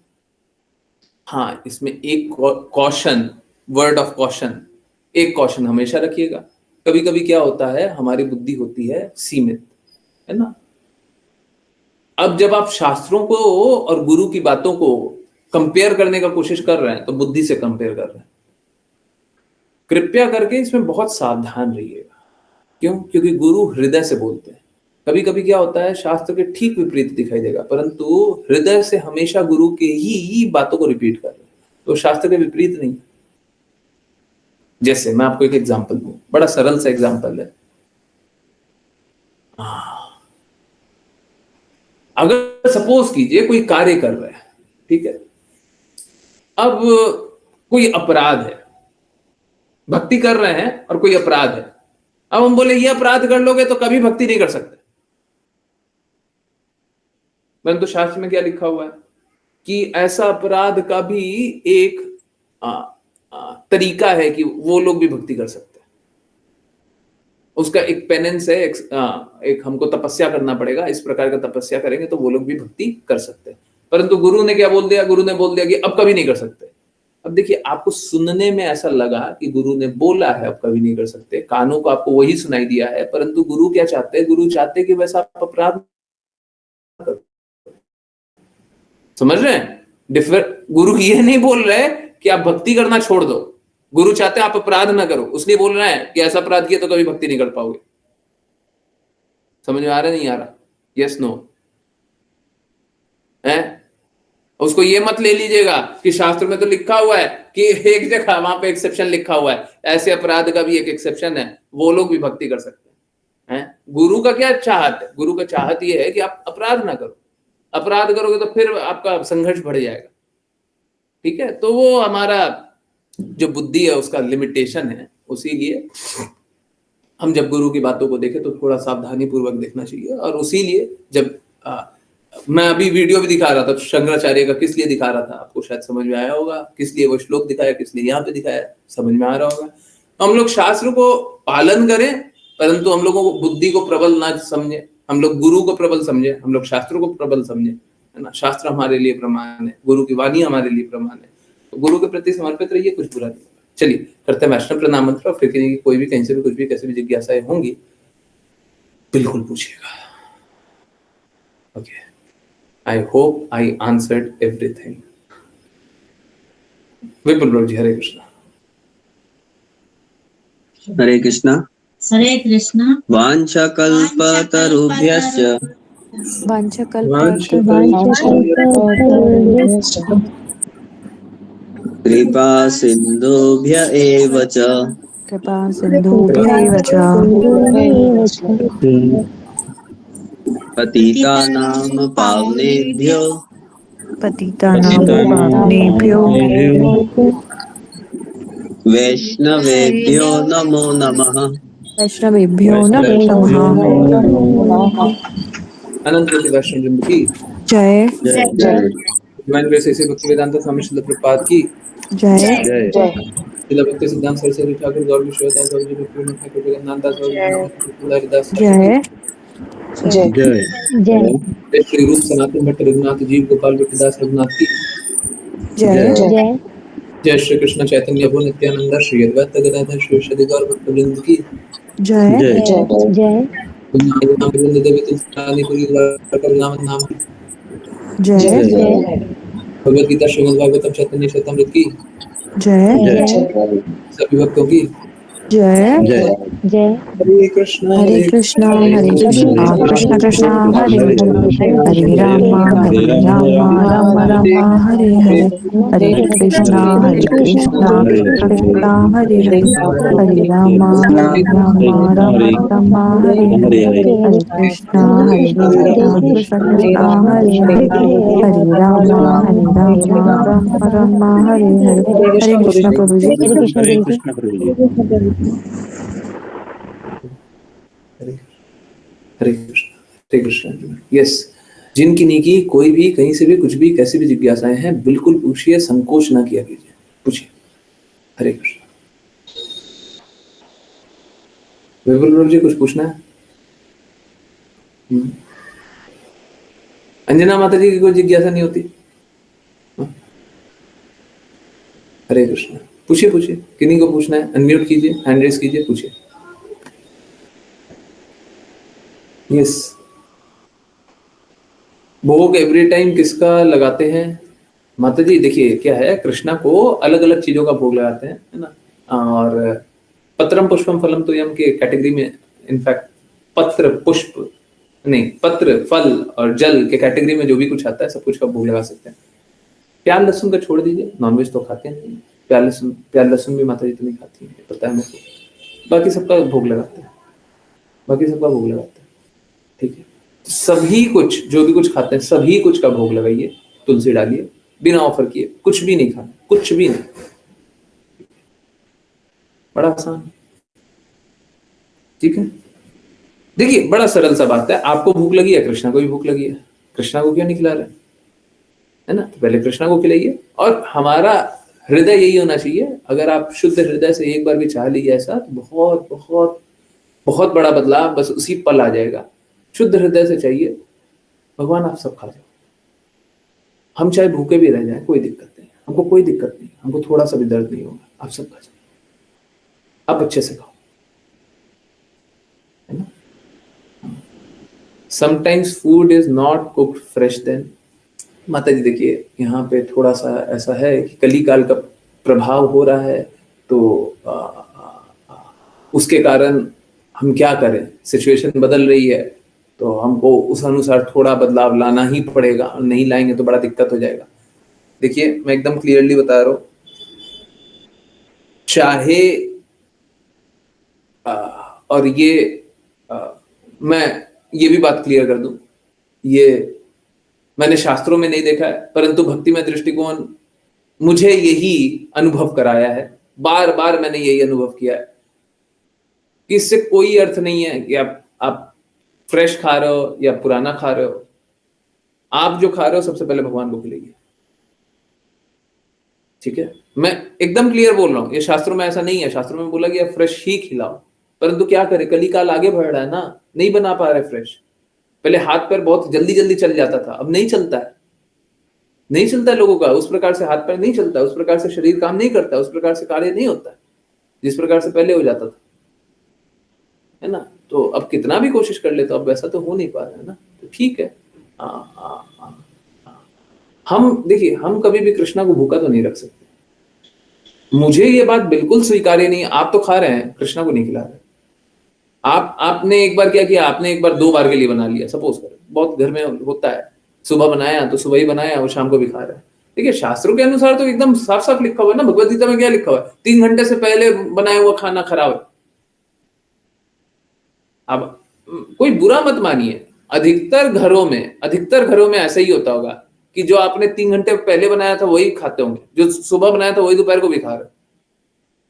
हाँ, इसमें एक कॉशन, वर्ड ऑफ कॉशन, एक कॉशन हमेशा रखिएगा। कभी कभी क्या होता है, हमारी बुद्धि होती है सीमित, है ना। अब जब आप शास्त्रों को और गुरु की बातों को कंपेयर करने का कोशिश कर रहे हैं तो बुद्धि से कंपेयर कर रहे हैं। कृपया करके इसमें बहुत सावधान रहिएगा। क्यों? क्योंकि गुरु हृदय से बोलते हैं। कभी कभी क्या होता है, शास्त्र के ठीक विपरीत दिखाई देगा, परंतु हृदय से हमेशा गुरु के ही बातों को रिपीट कर रहे हैं, तो शास्त्र के विपरीत नहीं। जैसे मैं आपको एक एग्जांपल दूं, बड़ा सरल सा एग्जांपल है। अगर सपोज कीजिए कोई कार्य कर रहे हैं, ठीक है, अब कोई अपराध है, भक्ति कर रहे हैं और कोई अपराध है। अब हम बोले ये अपराध कर लोगे तो कभी भक्ति नहीं कर सकते। परंतु शास्त्र में क्या लिखा हुआ है कि ऐसा अपराध का भी एक तरीका है कि वो लोग भी भक्ति कर सकते हैं। उसका एक पेनेंस है, एक हमको तपस्या करना पड़ेगा। इस प्रकार का तपस्या करेंगे तो वो लोग भी भक्ति कर सकते हैं। परंतु गुरु ने क्या बोल दिया? गुरु ने बोल दिया कि अब कभी नहीं कर सकते। अब देखिए, आपको सुनने में ऐसा लगा कि गुरु ने बोला है अब कभी नहीं कर सकते, कानों को आपको वही सुनाई दिया है, परंतु गुरु क्या चाहते हैं? गुरु चाहते हैं कि वैसा आप अपराध करो। समझ रहे हैं? गुरु ये नहीं बोल रहे कि आप भक्ति करना छोड़ दो, गुरु चाहते हैं आप अपराध ना करो, उसलिए बोल रहे हैं कि ऐसा अपराध किया तो कभी भक्ति नहीं कर पाओगे। समझ में आ रहा नहीं आ रहा? यस नो है? उसको ये मत ले लीजिएगा कि शास्त्र में तो लिखा हुआ है कि एक जगह वहां पे एक्सेप्शन लिखा हुआ है, ऐसे अपराध का भी एक एक्सेप्शन है, वो लोग भी भक्ति कर सकते हैं। गुरु का क्या चाहत है? गुरु का चाहत ये है कि आप अपराध ना करो। अपराध करोगे तो फिर आपका संघर्ष बढ़ जाएगा, ठीक है। तो वो हमारा जो बुद्धि है उसका लिमिटेशन है। उसीलिए हम जब गुरु की बातों को देखें तो थोड़ा सावधानी पूर्वक देखना चाहिए। और उसीलिए जब मैं अभी वीडियो भी दिखा रहा था शंकराचार्य का, किस लिए दिखा रहा था आपको शायद समझ में आया होगा, किस लिए वो श्लोक दिखाया, किस लिए यहाँ पे दिखाया, समझ में आ रहा होगा। हम लोग शास्त्र को पालन करें, परंतु हम लोगों को बुद्धि को प्रबल ना समझे, हम लोग गुरु को प्रबल समझे, हम लोग शास्त्रों को प्रबल समझे, है ना। शास्त्र हमारे लिए प्रमाण है, गुरु की वाणी हमारे लिए प्रमाण है। तो गुरु के प्रति समर्पित रहिए, कुछ बुरा नहीं। चलिए करते हैं वैष्णव प्रणाम मंत्र। और फिर कोई भी कहीं से भी कुछ भी कैसे भी जिज्ञासाएं होंगी बिल्कुल पूछिएगा। Okay, I hope I answered everything. विपुल प्रभु जी, हरे कृष्णा। हरे कृष्णा। हरे कृष्णा। वाञ्छाकल्पतरुभ्यश्च कृपा सिन्धुभ्य एव च पतितानां पावनेभ्यो वैष्णवेभ्यो नमो नमः। अनंत कोटि वैष्णव वृंद की जय जय जय डिवाइन ग्रेस ऐसे भक्ति वेदांत स्वामी श्रील प्रभुपाद की जय जय जय श्रील भक्ति सिद्धांत सरस्वती ठाकुर गौर विश्वदास गौर जी भक्ति विनोद ठाकुर जगन्नाथ दास गौर जी हरिदास ठाकुर जय जय जय जय श्री रूप सनातन भट्ट रघुनाथ जीव गोपाल भट्टदास रघुनाथ की जय जय जय श्री कृष्ण चैतन्य प्रभु नित्यानंद श्री अद्वैत गदाधर श्री श्री गौर भक्त वृंद की जय जय जय नाम वृंद देवी तुलसी पुरी द्वारका नाम नाम जय जय भगवद गीता श्रीमद् भागवतम चैतन्य चैतन्यमृत की जय जय सभी भक्तों की जय जय हरे कृष्णा हरे कृष्णा कृष्ण कृष्ण हरे हरे हरे रामा राम राम हरे हरे हरे कृष्णा कृष्णा हरे हरे हरे रामा राम हरे हरे हरे कृष्णा कृष्ण कृष्ण हरे हरे हरे रामा राम हरे हरे हरे कृष्ण प्रभु जी। हरे कृष्ण प्रभु जी। हरे हरे कृष्ण यस जिनकी नेकी कोई भी कहीं से भी कुछ भी कैसी भी जिज्ञासाएं हैं बिल्कुल पूछिए, संकोच ना किया कीजिए, पूछिए। हरे कृष्ण। विपुल प्रभु जी कुछ पूछना है? अंजना माता जी की कोई जिज्ञासा नहीं होती? हरे कृष्ण। पूछिए पूछिए, किन्हीं को पूछना है अनम्यूट कीजिए, हैंड रेज कीजिए, पूछिए। यस भोग एवरी टाइम किसका लगाते हैं? माता जी देखिए क्या है, कृष्णा को अलग अलग चीजों का भोग लगाते हैं, है ना। और पत्रम पुष्पम फलम तो यम के कैटेगरी में, इनफैक्ट पत्र पुष्प नहीं, पत्र फल और जल के कैटेगरी में जो भी कुछ आता है सब कुछ का भोग लगा सकते हैं। प्याज लहसुन का छोड़ दीजिए, नॉनवेज तो खाते हैं, प्याज लहसुन भी माता जी तो नहीं खाती है, पता है मुझको। बाकी सबका भोग लगाते हैं, बाकी सबका भोग लगाते हैं, ठीक है। सभी कुछ जो भी कुछ खाते हैं सभी कुछ का भोग लगाइए, तुलसी डालिए, बिना ऑफर किए, कुछ भी नहीं खाना, कुछ भी नहीं। बड़ा आसान, ठीक है। देखिए बड़ा सरल सा बात है, आपको भूख लगी है, कृष्णा को भी भूख लगी है, कृष्णा को क्यों नहीं खिला रहे, है ना। तो पहले कृष्णा को खिलाइए। और हमारा हृदय यही होना चाहिए, अगर आप शुद्ध हृदय से एक बार भी चाह लीजिए ऐसा, तो बहुत बहुत बहुत बड़ा बदलाव बस उसी पल आ जाएगा। शुद्ध हृदय से चाहिए, भगवान आप सब खा जाओ, हम चाहे भूखे भी रह जाए कोई दिक्कत नहीं, हमको कोई दिक्कत नहीं, हमको थोड़ा सा भी दर्द नहीं होगा, आप सब खा जाओ, आप अच्छे से खाओ, है ना। Sometimes food is not cooked fresh then. माता जी देखिए यहाँ पे थोड़ा सा ऐसा है कि कली काल का प्रभाव हो रहा है, तो उसके कारण हम क्या करें, सिचुएशन बदल रही है, तो हमको उस अनुसार थोड़ा बदलाव लाना ही पड़ेगा, और नहीं लाएंगे तो बड़ा दिक्कत हो जाएगा। देखिए मैं एकदम क्लियरली बता रहा हूं, चाहे और ये मैं ये भी बात क्लियर कर दूं, ये मैंने शास्त्रों में नहीं देखा है, परंतु भक्ति में दृष्टिकोण मुझे यही अनुभव कराया है, बार बार मैंने यही अनुभव किया है कि इससे कोई अर्थ नहीं है कि आप फ्रेश खा रहे हो या पुराना खा रहे हो। आप जो खा रहे हो सबसे पहले भगवान को खिलाइए, ठीक है। मैं एकदम क्लियर बोल रहा हूं, ये शास्त्रों में ऐसा नहीं है, शास्त्रों में बोला गया फ्रेश ही खिलाओ, परंतु क्या करें, कली काल आगे बढ़ रहा है ना, नहीं बना पा रहे फ्रेश। पहले हाथ पैर बहुत जल्दी जल्दी चल जाता था, अब नहीं चलता है, नहीं चलता है लोगों का उस प्रकार से, हाथ पैर नहीं चलता, उस प्रकार से शरीर काम नहीं करता, उस प्रकार से कार्य नहीं होता जिस प्रकार से पहले हो जाता था, है ना। तो अब कितना भी कोशिश कर ले तो अब वैसा तो हो नहीं पा रहा है ना, तो ठीक है। हम देखिए, हम कभी भी कृष्णा को भूखा तो नहीं रख सकते। मुझे ये बात बिल्कुल स्वीकार्य नहीं है, आप तो खा रहे हैं, कृष्णा को नहीं खिला रहे। आपने एक बार क्या किया, आपने एक बार 2 बार के लिए बना लिया, सपोज करें, बहुत घर में होता है, सुबह बनाया तो सुबह ही बनाया और शाम को भी खा रहे हैं। देखिए शास्त्रों के अनुसार तो एकदम साफ साफ लिखा हुआ है ना, भगवद गीता में क्या लिखा हुआ है, 3 घंटे से पहले बनाया हुआ खाना खराब है। अब कोई बुरा मत मानिए, अधिकतर घरों में ऐसा ही होता होगा कि जो आपने 3 घंटे पहले बनाया था वही खाते होंगे, जो सुबह बनाया था वही दोपहर को भी खा रहे।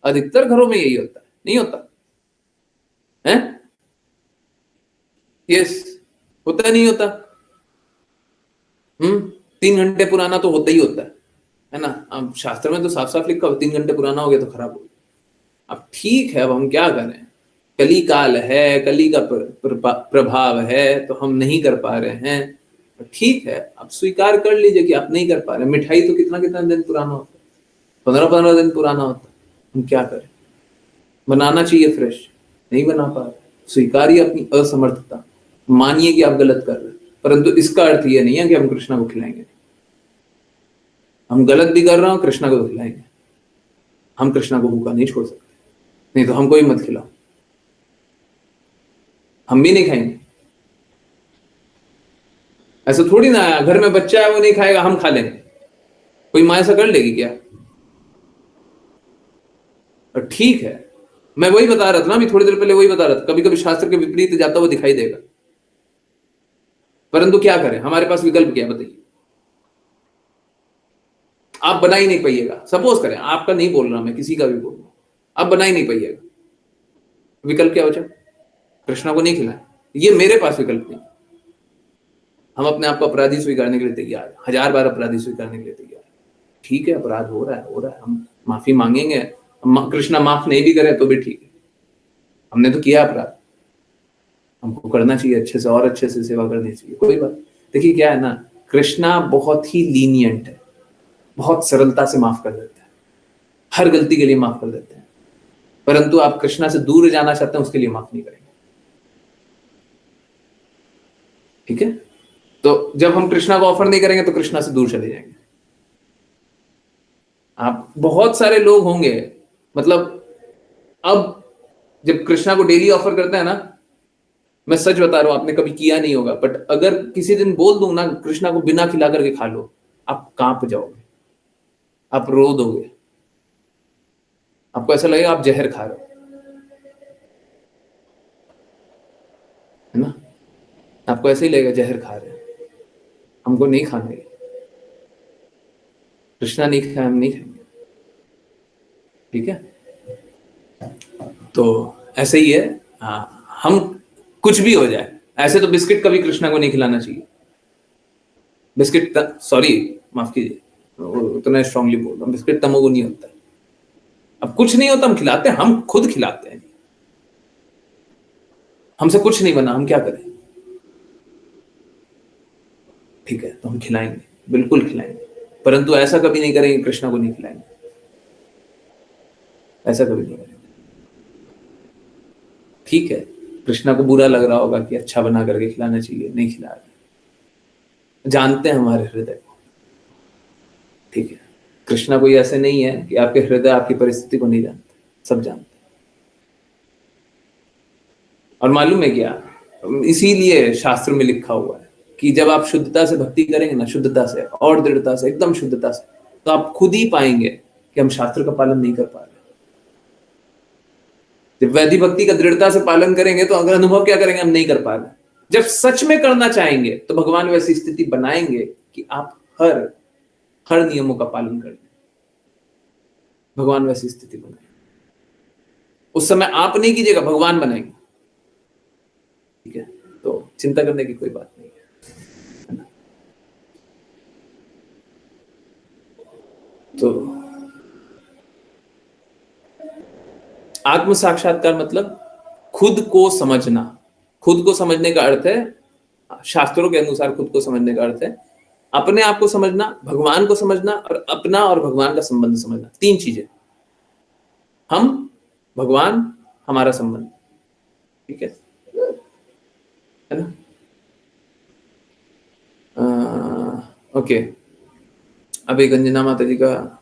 अधिकतर घरों में यही होता है, नहीं होता है? यस, होता नहीं होता। 3 घंटे पुराना तो होता ही होता है ना। अब शास्त्र में तो साफ साफ लिखा हो 3 घंटे पुराना हो गया तो खराब हो गया। अब ठीक है, अब हम क्या करें, कली काल है, कली का प्रभाव है, तो हम नहीं कर पा रहे हैं। ठीक है, आप स्वीकार कर लीजिए कि आप नहीं कर पा रहे। मिठाई तो कितना कितना दिन पुराना होता है, 15-15 दिन पुराना होता है। हम क्या करें, बनाना चाहिए फ्रेश, नहीं बना पा रहे, स्वीकारिए अपनी असमर्थता, मानिए कि आप गलत कर रहे हैं, परंतु इसका अर्थ ये नहीं है कि हम कृष्णा को खिलाएंगे। हम गलत भी कर रहे हो, कृष्णा को तो खिलाएंगे। हम कृष्णा को भूखा नहीं छोड़ सकते, नहीं तो हमको ही मत खिलाओ, हम भी नहीं खाएंगे। ऐसा थोड़ी ना है घर में बच्चा है वो नहीं खाएगा हम खा लेंगे, कोई माँ ऐसा कर लेगी क्या? और ठीक है, मैं वही बता रहा था ना, अभी थोड़ी देर पहले वही बता रहा था, कभी कभी शास्त्र के विपरीत जाता हुआ दिखाई देगा, परंतु क्या करें, हमारे पास विकल्प क्या बताइए। आप बना ही नहीं पाइएगा, सपोज करें, आपका नहीं बोल रहा मैं, किसी का भी बोल रहा हूं, आप बना ही नहीं पाइएगा, विकल्प क्या बचा? कृष्णा को नहीं खिलाए, ये मेरे पास विकल्प नहीं। हम अपने आप को अपराधी स्वीकारने के लिए तैयार है, 1000 बार अपराधी स्वीकारने के लिए तैयार है। ठीक है, अपराध हो रहा है, हम माफी मांगेंगे, कृष्णा माफ नहीं भी करे तो भी ठीक है, हमने तो किया अपराध, हमको करना चाहिए अच्छे से, और अच्छे से सेवा करनी चाहिए, कोई बात। देखिए क्या है ना, कृष्णा बहुत ही लीनियंट है, बहुत सरलता से माफ कर देते हैं, हर गलती के लिए माफ कर देते हैं, परंतु आप कृष्णा से दूर जाना चाहते हैं उसके लिए माफ नहीं करेंगे। ठीक है, तो जब हम कृष्णा को ऑफर नहीं करेंगे तो कृष्णा से दूर चले जाएंगे। आप बहुत सारे लोग होंगे, मतलब अब जब कृष्णा को डेली ऑफर करते हैं ना, मैं सच बता रहा हूं, आपने कभी किया नहीं होगा, बट अगर किसी दिन बोल दूं ना कृष्णा को बिना खिला करके खा लो, आप कांप जाओगे, आप रो दोगे, आपको ऐसा लगेगा आप जहर खा रहे हो, है ना, आपको ऐसे ही लगेगा जहर खा रहे हैं, हमको नहीं खाने, कृष्णा नहीं खाए हम नहीं खाएंगे। ठीक है, तो ऐसे ही है। हम कुछ भी हो जाए, ऐसे तो बिस्किट कभी कृष्णा को नहीं खिलाना चाहिए, बिस्किट सॉरी माफ कीजिए, उतना स्ट्रांगली बोल रहा हूं, बिस्किट तमोगुनी होता है। अब कुछ नहीं होता हम खिलाते हैं, हम खुद खिलाते हैं, हमसे कुछ नहीं बना, हम क्या करें? ठीक है, तो हम खिलाएंगे, बिल्कुल खिलाएंगे, परंतु ऐसा कभी नहीं करेंगे कृष्णा को नहीं खिलाएंगे, ऐसा कभी नहीं करेंगे। ठीक है, कृष्णा को बुरा लग रहा होगा कि अच्छा बना करके खिलाना चाहिए, नहीं खिला रहे, जानते हैं हमारे हृदय को। ठीक है, कृष्णा कोई ऐसे नहीं है कि आपके हृदय आपकी परिस्थिति को नहीं जानते, सब जानते हैं। और मालूम है क्या, इसीलिए शास्त्र में लिखा हुआ है कि जब आप शुद्धता से भक्ति करेंगे ना, शुद्धता से और दृढ़ता से, एकदम शुद्धता से, तो आप खुद ही पाएंगे कि हम शास्त्र का पालन नहीं कर पा रहे। जब वैधि भक्ति का दृढ़ता से पालन करेंगे तो अगर अनुभव क्या करेंगे, हम नहीं कर पा रहे। जब सच में करना चाहेंगे तो भगवान वैसी स्थिति बनाएंगे कि आप हर नियमों का पालन करें, भगवान वैसी स्थिति बनाएंगे। उस समय आप नहीं कीजिएगा, भगवान बनाएंगे। ठीक है, तो चिंता करने की कोई बात नहीं है ना? तो आत्म साक्षात्कार मतलब खुद को समझना। खुद को समझने का अर्थ है, शास्त्रों के अनुसार खुद को समझने का अर्थ है अपने आप को समझना, भगवान को समझना और अपना और भगवान का संबंध समझना। 3 चीजें, हम, भगवान, हमारा संबंध। ठीक है ना? ओके, अब एक अंजना माता जी का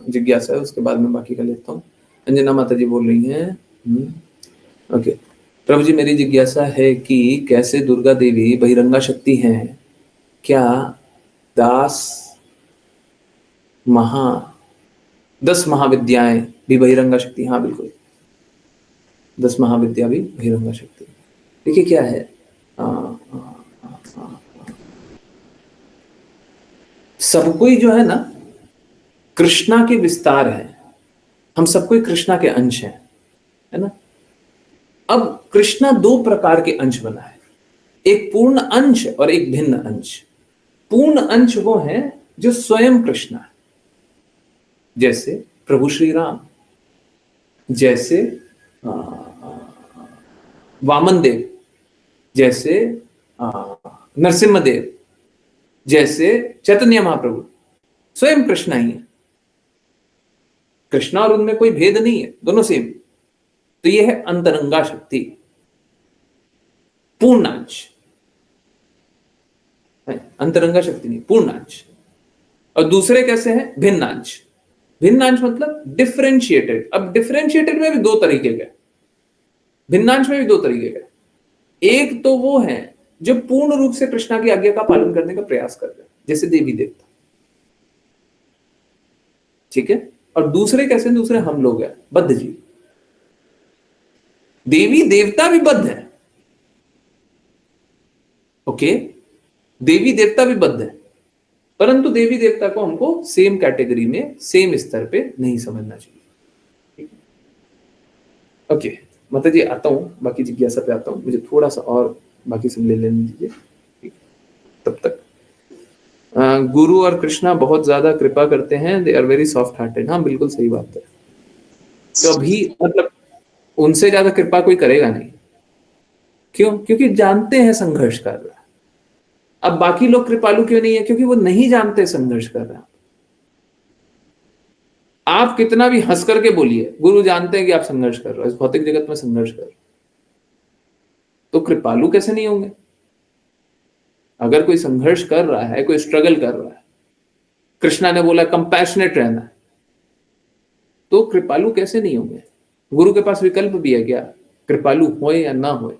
जिज्ञासा है, उसके बाद में बाकी का लेता हूँ। अंजना माता जी बोल रही हैं, ओके, प्रभु जी मेरी जिज्ञासा है कि कैसे दुर्गा देवी बहिरंगा शक्ति हैं, क्या 10 महाविद्याएं भी बहिरंगा शक्ति? हाँ बिल्कुल, 10 महाविद्या भी बहिरंगा शक्ति। देखिए क्या है, सब कोई जो है ना कृष्णा के विस्तार है, हम सब कोई कृष्णा के अंश हैं, है ना। अब कृष्णा 2 प्रकार के अंश बना है, एक पूर्ण अंश और एक भिन्न अंश। पूर्ण अंश वो हैं जो स्वयं कृष्ण है, जैसे प्रभु श्री राम, जैसे वामन देव, जैसे नरसिम्हा देव, जैसे चैतन्य महाप्रभु, स्वयं कृष्ण ही है। कृष्णा और उनमें कोई भेद नहीं है, दोनों सेम। तो यह है अंतरंगा शक्ति, पूर्णांश। अंतरंगा शक्ति नहीं, पूर्णांश। और दूसरे कैसे हैं? भिन्नांश। भिन्नांश मतलब डिफरेंशिएटेड। अब डिफरेंशिएटेड में भी दो तरीके के, भिन्नांश में भी दो तरीके का। एक तो वो है जो पूर्ण रूप से कृष्णा की आज्ञा का पालन करने का प्रयास कर रहे हैं, जैसे देवी देवता, ठीक है। और दूसरे कैसे? दूसरे हम लोग हैं, बद्ध जीव। देवी देवता भी बद्ध है, ओके, देवी देवता भी बद्ध है, परंतु देवी देवता को हमको सेम कैटेगरी में, सेम स्तर पे नहीं समझना चाहिए। ओके, माता जी आता हूं, बाकी जिज्ञासा पे आता हूं, मुझे थोड़ा सा और बाकी सब ले लेने दीजिए तब तक। गुरु और कृष्णा बहुत ज्यादा कृपा करते हैं, they are very soft hearted. हाँ, बिल्कुल सही बात है। तो अभी मतलब उनसे ज्यादा कृपा कोई करेगा नहीं। क्यों? क्योंकि जानते हैं संघर्ष कर रहा है। अब बाकी लोग कृपालु क्यों नहीं है? क्योंकि वो नहीं जानते संघर्ष कर रहे हैं। आप कितना भी हंस करके बोलिए, गुरु जानते हैं कि आप संघर्ष कर रहे हो, इस भौतिक जगत में संघर्ष कर रहे हो, तो कृपालु कैसे नहीं होंगे? अगर कोई संघर्ष कर रहा है, कोई स्ट्रगल कर रहा है, कृष्णा ने बोला कंपैशनेट रहना है, तो कृपालु कैसे नहीं होंगे? गुरु के पास विकल्प भी है क्या? कृपालु होए या ना होए,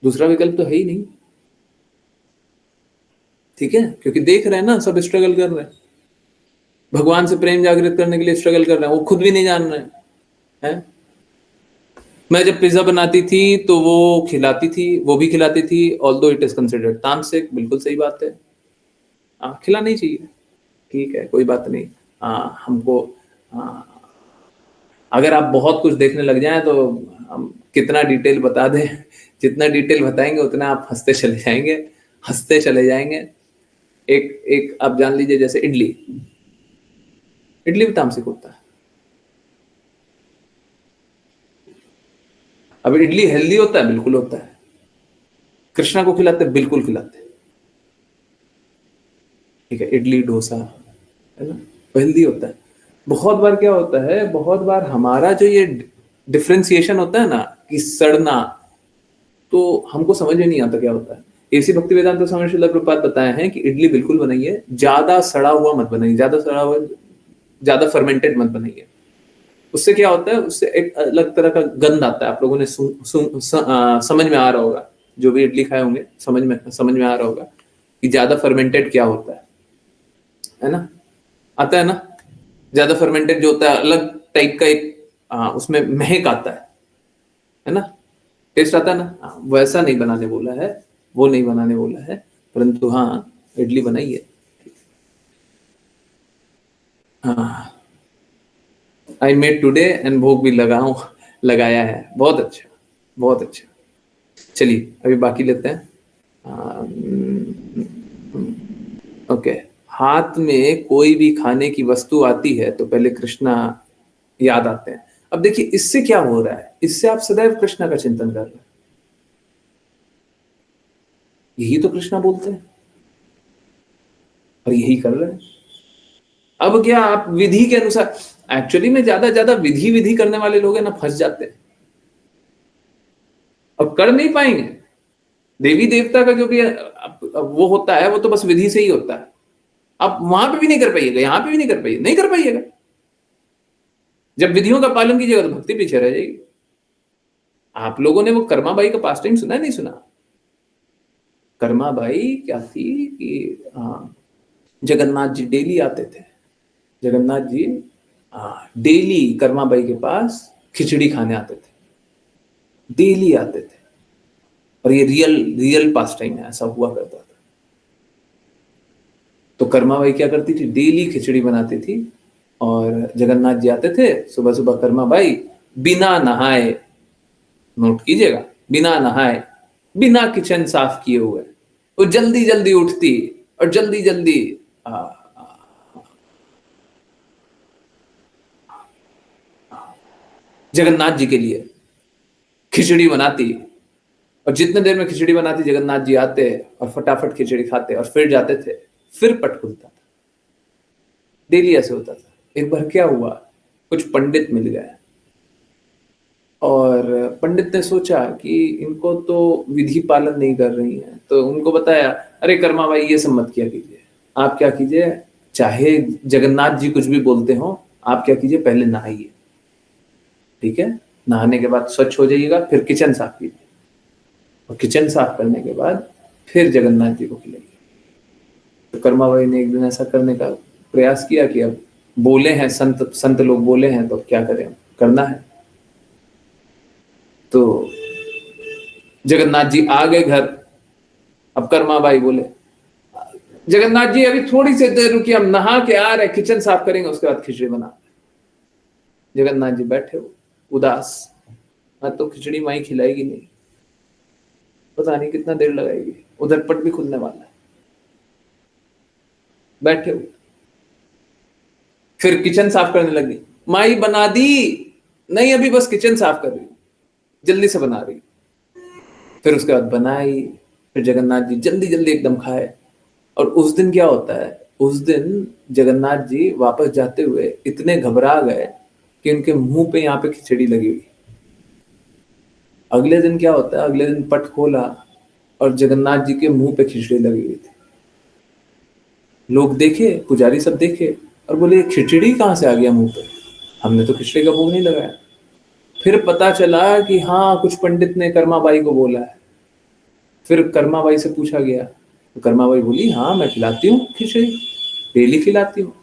दूसरा विकल्प तो है ही नहीं, ठीक है। क्योंकि देख रहे हैं ना, सब स्ट्रगल कर रहे हैं, भगवान से प्रेम जागृत करने के लिए स्ट्रगल कर रहे हैं, वो खुद भी नहीं जान रहे हैं। मैं जब पिज्जा बनाती थी तो वो खिलाती थी, वो भी खिलाती थी, ऑल्दो इट इज कंसिडर्ड तामसिक। बिल्कुल सही बात है, खिलाना ही चाहिए, ठीक है, कोई बात नहीं। हमको अगर आप बहुत कुछ देखने लग जाएं तो हम कितना डिटेल बता दें, जितना डिटेल बताएंगे उतना आप हंसते चले जाएंगे, हंसते चले जाएंगे। एक आप जान लीजिए, जैसे इडली, इडली भी तामसिक होता है। अब इडली हेल्दी होता है? बिल्कुल होता है। कृष्णा को खिलाते? बिल्कुल खिलाते, ठीक है। इडली डोसा है ना, हेल्दी होता है। बहुत बार क्या होता है, बहुत बार हमारा जो ये डिफरेंशिएशन होता है ना, कि सड़ना, तो हमको समझ में नहीं आता क्या होता है। एसी भक्ति वेदांत स्वामी श्रील प्रभुपाद बताए हैं कि इडली बिल्कुल बनाइए, ज्यादा सड़ा हुआ मत बनाइए, ज्यादा सड़ा हुआ, ज्यादा फर्मेंटेड मत बनाइए। उससे क्या होता है, उससे एक अलग तरह का गंध आता है। आप लोगों ने समझ में आ रहा होगा, जो भी इडली खाए होंगे समझ में आ रहा होगा कि ज्यादा फर्मेंटेड क्या होता है ना, आता है ना। ज्यादा फर्मेंटेड जो होता है, अलग टाइप का एक उसमें महक आता है ना, टेस्ट आता है ना। वैसा नहीं बनाने बोला है, वो नहीं बनाने बोला है, परंतु हाँ, इडली बनाइए। हाँ, आई मेड टुडे एंड भोग भी लगाया है। बहुत अच्छा, बहुत अच्छा। चलिए अभी बाकी लेते हैं। ओके, हाथ में कोई भी खाने की वस्तु आती है तो पहले कृष्णा याद आते हैं। अब देखिए इससे क्या हो रहा है, इससे आप सदैव कृष्णा का चिंतन कर रहे हैं। यही तो कृष्णा बोलते हैं और यही कर रहे हैं। अब क्या आप विधि के अनुसार, एक्चुअली में ज्यादा विधि करने वाले लोग हैं ना, फंस जाते हैं, अब कर नहीं पाएंगे। देवी देवता का जो भी वो होता है, वो तो बस विधि से ही होता है। आप वहां पे भी नहीं कर पाइएगा, यहां पे भी नहीं कर पाइएगा। जब विधियों का पालन कीजिएगा तो भक्ति पीछे रह जाएगी। आप लोगों ने वो कर्माबाई का पास टाइम सुना, नहीं सुना? कर्माबाई क्या थी कि जगन्नाथ जी डेली आते थे, जगन्नाथ जी डेली कर्माबाई के पास खिचड़ी खाने आते थे, डेली आते थे। और ये रियल पास टाइम है, ऐसा हुआ करता था। तो कर्माबाई क्या करती थी, डेली खिचड़ी बनाती थी, और जगन्नाथ जी आते थे सुबह सुबह। कर्माबाई बिना नहाए, नोट कीजिएगा, बिना नहाए, बिना किचन साफ किए हुए वो जल्दी जल्दी उठती और जल्दी जल्दी जगन्नाथ जी के लिए खिचड़ी बनाती, और जितने देर में खिचड़ी बनाती जगन्नाथ जी आते और फटाफट खिचड़ी खाते और फिर जाते थे, फिर पट खुलता था। डेली ऐसे होता था। एक बार क्या हुआ, कुछ पंडित मिल गए और पंडित ने सोचा कि इनको तो विधि पालन नहीं कर रही हैं, तो उनको बताया, अरे कर्मा भाई ये सब मत किया कीजिए, आप क्या कीजिए, चाहे जगन्नाथ जी कुछ भी बोलते हो, आप क्या कीजिए, पहले नहाइए, ठीक है, नहाने के बाद स्वच्छ हो जाइएगा, फिर किचन साफ कीजिए, और किचन साफ करने के बाद फिर जगन्नाथ जी को खिलाइए। तो कर्मा भाई ने एक दिन ऐसा करने का प्रयास किया कि अब बोले हैं संत लोग बोले हैं तो क्या करें, करना है। तो जगन्नाथ जी आ गए घर। अब कर्मा भाई बोले, जगन्नाथ जी अभी थोड़ी सी देर रुकिए, हम नहा के आ रहे, किचन साफ करेंगे, उसके बाद खिचड़ी बना। जगन्नाथ जी बैठे हो उदास, मैं तो खिचड़ी माई खिलाएगी नहीं, पता नहीं कितना देर लगाएगी, उधर पट भी खुलने वाला है, बैठे हुए। फिर किचन साफ करने लगी, माई बना दी, नहीं अभी बस किचन साफ कर रही, जल्दी से बना रही। फिर उसके बाद बनाई, फिर जगन्नाथ जी जल्दी जल्दी एकदम खाए। और उस दिन क्या होता है, उस दिन जगन्नाथ जी वापस जाते हुए इतने घबरा गए कि उनके मुंह पे यहाँ पे खिचड़ी लगी हुई। अगले दिन क्या होता है, अगले दिन पट खोला और जगन्नाथ जी के मुंह पे खिचड़ी लगी हुई थी। लोग देखे, पुजारी सब देखे और बोले, खिचड़ी कहाँ से आ गया मुंह पे, हमने तो खिचड़ी का भोग नहीं लगाया। फिर पता चला कि हाँ, कुछ पंडित ने कर्मा बाई को बोला है। फिर कर्मा बाई से पूछा गया, तो कर्मा बाई बोली, हाँ मैं खिलाती हूँ खिचड़ी, डेली खिलाती हूँ।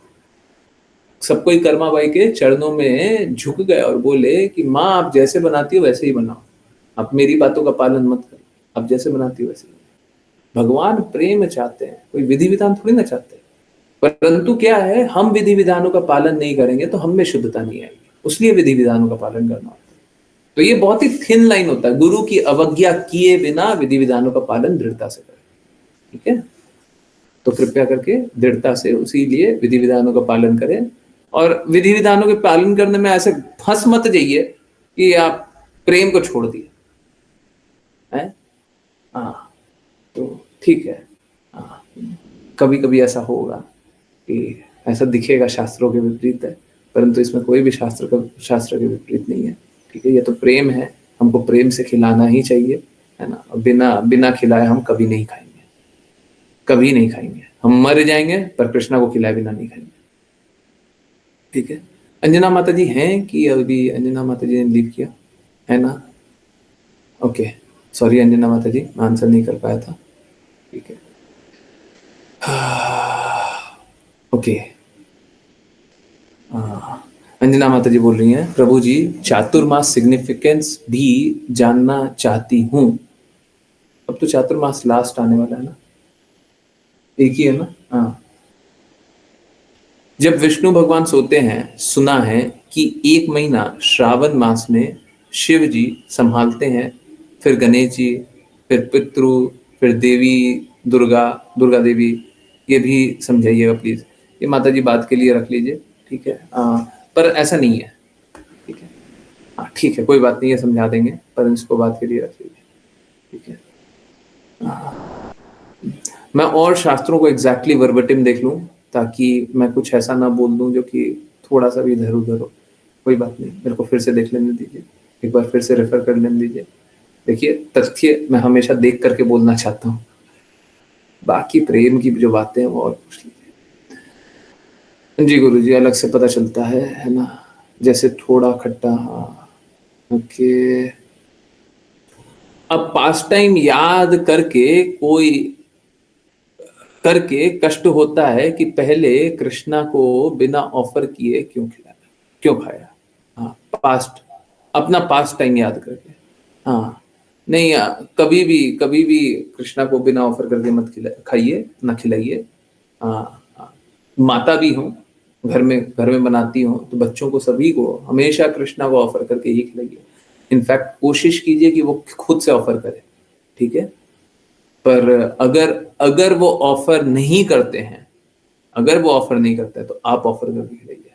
सब कोई कर्मा बाई के चरणों में झुक गए और बोले कि माँ आप जैसे बनाती हो वैसे ही बनाओ, आप मेरी बातों का पालन मत करो, आप जैसे बनाती हो वैसे ही। भगवान प्रेम चाहते हैं, कोई विधि विधान थोड़ी ना चाहते। परंतु क्या है, हम विधि विधानों का पालन नहीं करेंगे तो हम में शुद्धता नहीं आएगी, उसलिए विधि विधानों का पालन करना होता है। तो ये बहुत ही थिन लाइन होता है, गुरु की अवज्ञा किए बिना विधि विधानों का पालन दृढ़ता से करें, ठीक है। तो कृपया करके दृढ़ता से उसी लिए विधि विधानों का पालन करें। और विधि विधानों के पालन करने में ऐसे फंस मत जाइए कि आप प्रेम को छोड़ दिए है। हाँ, तो ठीक है, हाँ, कभी कभी ऐसा होगा कि ऐसा दिखेगा शास्त्रों के विपरीत है, परंतु इसमें कोई भी शास्त्र के विपरीत नहीं है, ठीक है। ये तो प्रेम है, हमको प्रेम से खिलाना ही चाहिए, है ना। बिना बिना खिलाए हम कभी नहीं खाएंगे, कभी नहीं खाएंगे, हम मर जाएंगे पर कृष्णा को खिलाए बिना नहीं खाएंगे, ठीक है। अंजना माता जी हैं कि अभी अंजना माता जी ने लीव किया है ना, ओके, सॉरी अंजना माता जी, मैं आंसर नहीं कर पाया था, ठीक है। ओके, अंजना माता जी बोल रही हैं, प्रभु जी चातुर्मास सिग्निफिकेंस भी जानना चाहती हूँ। अब तो चातुर्मास लास्ट आने वाला है ना, एक ही है ना। हाँ, जब विष्णु भगवान सोते हैं, सुना है कि 1 महीना श्रावण मास में शिव जी संभालते हैं, फिर गणेश जी, फिर पितृ, फिर देवी दुर्गा देवी। ये भी समझाइएगा प्लीज, ये माता जी बात के लिए रख लीजिए, ठीक है। पर ऐसा नहीं है, ठीक है। हाँ ठीक है, कोई बात नहीं है, समझा देंगे, पर इसको बात के लिए रख लीजिए, ठीक है। मैं और शास्त्रों को एग्जैक्टली वर्बटिम देख लूं, ताकि मैं कुछ ऐसा ना बोल दूं जो कि थोड़ा सा भी इधर उधर हो। कोई बात नहीं, मेरे को फिर से देख लेने दीजिए, एक बार फिर से रेफर कर लेने दीजिए। देखिए, तथ्य मैं हमेशा देख करके बोलना चाहता हूँ, बाकी प्रेम की जो बातें हैं वो और पूछ लीजिए। जी गुरु जी, अलग से पता चलता है ना, जैसे थोड़ा खट्टा। हाँ ओके, अब पास टाइम याद करके कष्ट होता है कि पहले कृष्णा को बिना ऑफर किए क्यों खिलाया, क्यों खाया। हाँ, पास्ट, अपना पास्ट टाइम याद करके। हाँ नहीं, कभी भी कृष्णा को बिना ऑफर करके मत खाइए, ना खिलाइए। माता भी हूँ, घर में बनाती हूँ, तो बच्चों को, सभी को हमेशा कृष्णा को ऑफर करके ही खिलाइए। इनफैक्ट कोशिश कीजिए कि वो खुद से ऑफर करे, ठीक है। पर अगर अगर वो ऑफर नहीं करते हैं, अगर वो ऑफर नहीं करते हैं, तो आप ऑफर करके खिलाइए।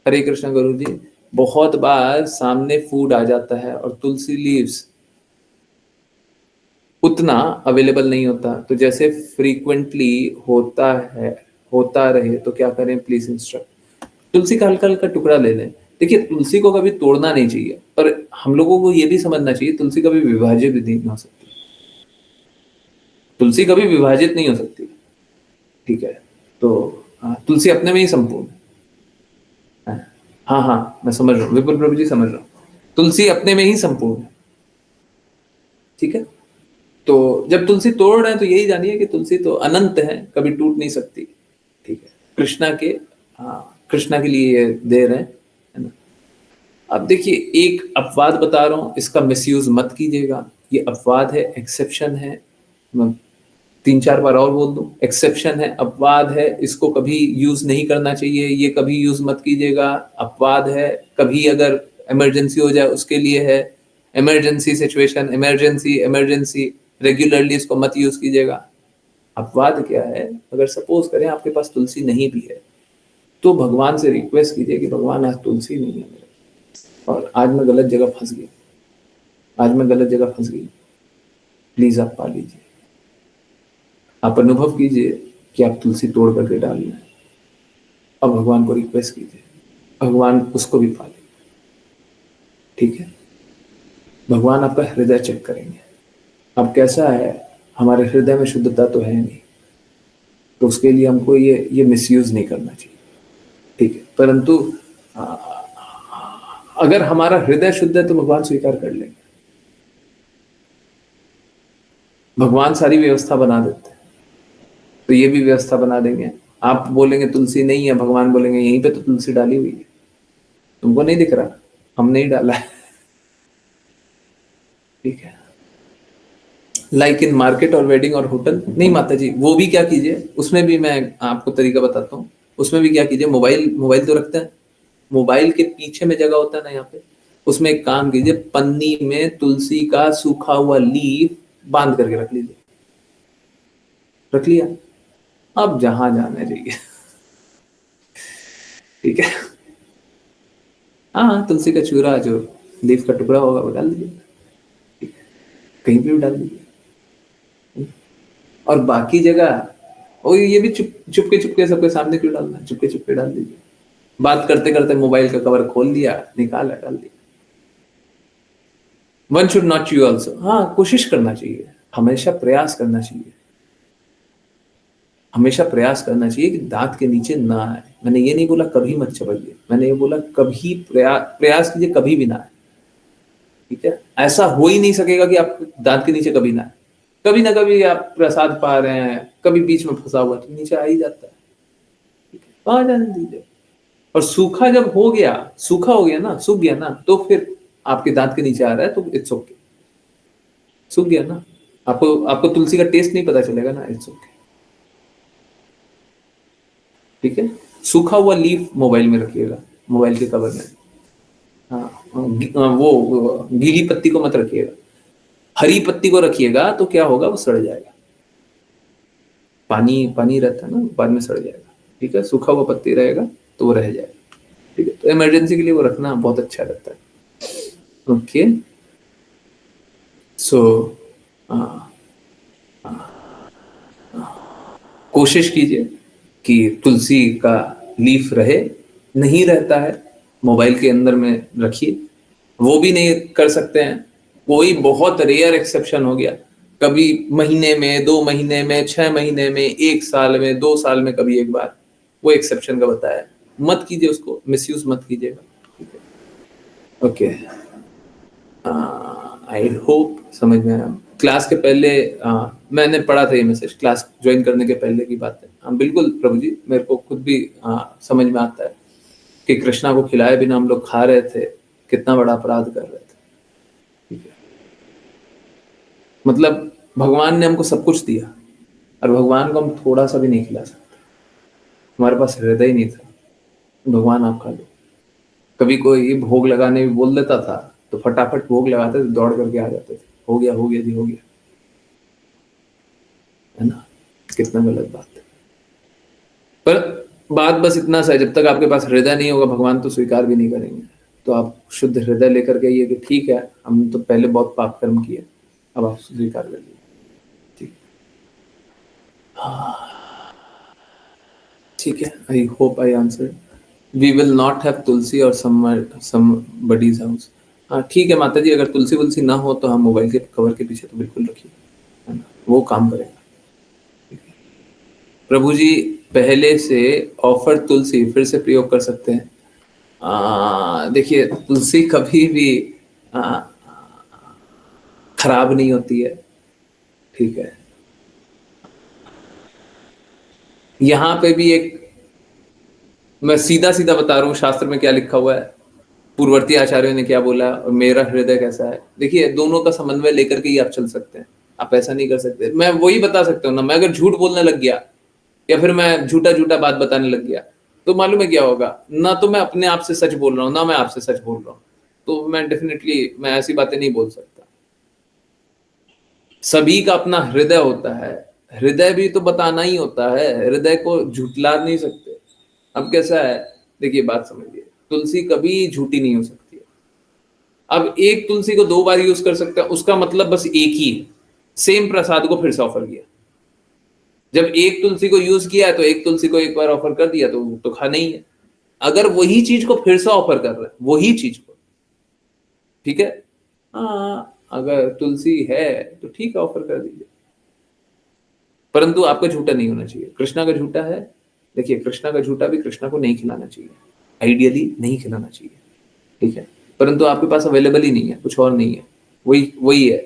हरे कृष्णा गुरु जी। बहुत बार सामने फूड आ जाता है और तुलसी लीव्स उतना अवेलेबल नहीं होता, तो जैसे फ्रीक्वेंटली होता है, होता रहे तो क्या करें, प्लीज इंस्ट्रक्ट। तुलसी का हल्का हल्का टुकड़ा ले लें। देखिए, तुलसी को कभी तोड़ना नहीं चाहिए, पर हम लोगों को ये भी समझना चाहिए तुलसी कभी विभाजित भी नहीं हो सकती। तुलसी कभी विभाजित नहीं हो सकती, ठीक है। तो तुलसी अपने में ही संपूर्ण है। हाँ हाँ, मैं समझ रहा हूँ विपुल प्रभु जी, समझ रहा हूँ। तुलसी अपने में ही संपूर्ण है, ठीक है। तो जब तुलसी तोड़ रहे हैं तो यही जानिए कि तुलसी तो अनंत है, कभी टूट नहीं सकती, ठीक है। कृष्णा के, कृष्णा के लिए ये दे रहे हैं, है ना। अब देखिए, एक अपवाद बता रहा हूं, इसका मिसयूज मत कीजिएगा। ये अपवाद है, एक्सेप्शन है। मैं 3-4 बार और बोल दूं, एक्सेप्शन है, अपवाद है, इसको कभी यूज नहीं करना चाहिए, ये कभी यूज मत कीजिएगा। अपवाद है, कभी अगर इमरजेंसी हो जाए उसके लिए है। Emergency situation, emergency emergency, regularly इसको मत यूज कीजिएगा। अपवाद क्या है, अगर सपोज करें आपके पास तुलसी नहीं भी है, तो भगवान से रिक्वेस्ट कीजिए कि भगवान आज तुलसी नहीं है मेरे, और आज मैं गलत जगह फंस गई, आज मैं गलत जगह फंस गई, प्लीज आप पा लीजिए। आप अनुभव कीजिए कि आप तुलसी तोड़ करके डाल रहे हैं, अब भगवान को रिक्वेस्ट कीजिए, भगवान उसको भी पा ले, ठीक है। भगवान आपका हृदय चेक करेंगे, अब कैसा है, हमारे हृदय में शुद्धता तो है नहीं, तो उसके लिए हमको ये मिसयूज नहीं करना चाहिए, ठीक है। परंतु अगर हमारा हृदय शुद्ध है तो भगवान स्वीकार कर लेंगे, भगवान सारी व्यवस्था बना देते हैं, तो ये भी व्यवस्था बना देंगे। आप बोलेंगे तुलसी नहीं है, भगवान बोलेंगे यहीं पे तो तुलसी डाली हुई है, तुमको नहीं दिख रहा, हमने ही डाला है, ठीक है। लाइक इन मार्केट और वेडिंग और होटल नहीं माता जी, वो भी क्या कीजिए, उसमें भी मैं आपको तरीका बताता हूँ। उसमें भी क्या कीजिए, मोबाइल तो रखते हैं, मोबाइल के पीछे में जगह होता है ना यहाँ पे, उसमें एक काम कीजिए, पन्नी में तुलसी का सूखा हुआ लीफ बांध करके रख लीजिए, रख लिया, अब जहां जाने जाइए, ठीक है। हाँ, तुलसी का चूरा जो लीफ का टुकड़ा होगा वो डाल दीजिए, ठीक है? कहीं भी डाल दीजिए, और बाकी जगह और ये भी चुपके चुपके सबके सामने क्यों डालना, चुपके चुपके डाल दीजिए। बात करते करते मोबाइल का कवर खोल दिया, निकाला, डाल दिया। One should not you also, हाँ, कोशिश करना चाहिए, हमेशा प्रयास करना चाहिए, हमेशा प्रयास करना चाहिए कि दांत के नीचे ना आए। मैंने ये नहीं बोला कभी मत चबाइए, मैंने ये बोला कभी प्रयास कीजिए, कभी भी ना आए, ठीक है। ऐसा हो ही नहीं सकेगा कि आप दांत के नीचे कभी ना आए, कभी ना कभी आप प्रसाद पा रहे हैं, कभी बीच में फंसा हुआ तो नीचे आ ही जाता है, ठीक है, तो आ जाने दीजिए। और सूखा जब हो गया, सूखा हो गया ना, सूख गया ना, तो फिर आपके दांत के नीचे आ रहा है तो इट्स ओके, सूख गया ना, आपको तुलसी का टेस्ट नहीं पता चलेगा ना, इट्स ओके, ठीक है। सूखा हुआ लीफ मोबाइल में रखिएगा, मोबाइल के कवर में, हाँ, वो गीली पत्ती को मत रखिएगा, हरी पत्ती को रखिएगा तो क्या होगा, वो सड़ जाएगा, पानी पानी रहता है ना, बाद में सड़ जाएगा, ठीक है। सूखा हुआ पत्ती रहेगा तो वो रह जाएगा, ठीक है। तो इमरजेंसी के लिए वो रखना बहुत अच्छा रहता है, ओके। सो कोशिश कीजिए कि तुलसी का लीफ रहे, नहीं रहता है मोबाइल के अंदर में रखिए, वो भी नहीं कर सकते हैं, कोई बहुत रेयर एक्सेप्शन हो गया, कभी महीने में, 2 महीने में, 6 महीने में, 1 साल में, 2 साल में कभी एक बार, वो एक्सेप्शन का बताया, मत कीजिए उसको, मिसयूज मत कीजिएगा, ठीक है, ओके। आई होप समझ में आया। क्लास के पहले मैंने पढ़ा था ये मैसेज, क्लास ज्वाइन करने के पहले की बात है। हाँ बिल्कुल प्रभु जी, मेरे को खुद भी समझ में आता है कि कृष्णा को खिलाए बिना हम लोग खा रहे थे, कितना बड़ा अपराध कर रहे थे, ठीक है। मतलब भगवान ने हमको सब कुछ दिया और भगवान को हम थोड़ा सा भी नहीं खिला सकते, हमारे पास हृदय ही नहीं था, भगवान आप खा लो। कभी कोई भोग लगाने भी बोल देता था तो फटाफट भोग लगाते थे, दौड़ करके आ जाते थे, हो गया जी, हो गया, है ना, कितना गलत बात है। पर बात बस इतना सा है, जब तक आपके पास हृदय नहीं होगा भगवान तो स्वीकार भी नहीं करेंगे। तो आप शुद्ध हृदय लेकर के आइए कि ठीक है, हम तो पहले बहुत पाप कर्म किए, अब आप स्वीकार कर लीजिए। ठीक, ठीक है। I hope I answer. We will not have tulsi और समबडीज हाउस। हाँ ठीक है माता जी, अगर तुलसी वुलसी ना हो तो हम मोबाइल के कवर के पीछे तो बिल्कुल रखिए, है ना, वो काम करेगा। प्रभु जी पहले से ऑफर तुलसी फिर से प्रयोग कर सकते हैं। देखिए तुलसी कभी भी खराब नहीं होती है, ठीक है। यहां पे भी एक, मैं सीधा सीधा बता रहा हूं शास्त्र में क्या लिखा हुआ है, पूर्ववर्ती आचार्यों ने क्या बोला और मेरा हृदय कैसा है। देखिए दोनों का समन्वय लेकर के ही आप चल सकते हैं, आप ऐसा नहीं कर सकते। मैं वही बता सकता हूँ ना, मैं अगर झूठ बोलने लग गया या फिर मैं झूठा झूठा बात बताने लग गया तो मालूम है क्या होगा, ना तो मैं अपने आप से सच बोल रहा हूँ ना मैं आपसे सच बोल रहा हूँ, तो मैं डेफिनेटली मैं ऐसी बातें नहीं बोल सकता। सभी का अपना हृदय होता है, हृदय भी तो बताना ही होता है, हृदय को झूठला नहीं सकते। अब कैसा है, देखिए बात समझिए, तुलसी कभी झूठी नहीं हो सकती है। अब एक तुलसी को 2 बार यूज कर सकते हैं, उसका मतलब बस एक ही है, सेम प्रसाद को फिर से ऑफर किया। जब एक तुलसी को यूज किया है तो एक तुलसी को एक बार ऑफर कर दिया तो खाना ही है। अगर वही चीज को फिर से ऑफर कर रहे हैं, वही चीज को, ठीक है, हाँ अगर तुलसी है तो ठीक है ऑफर कर दीजिए, परंतु आपका झूठा नहीं होना चाहिए। कृष्णा का झूठा है, देखिए कृष्णा का झूठा भी कृष्णा को नहीं खिलाना चाहिए, आइडियली नहीं खिलाना चाहिए, ठीक है, परंतु आपके पास अवेलेबल ही नहीं है, कुछ और नहीं है, वही वही है,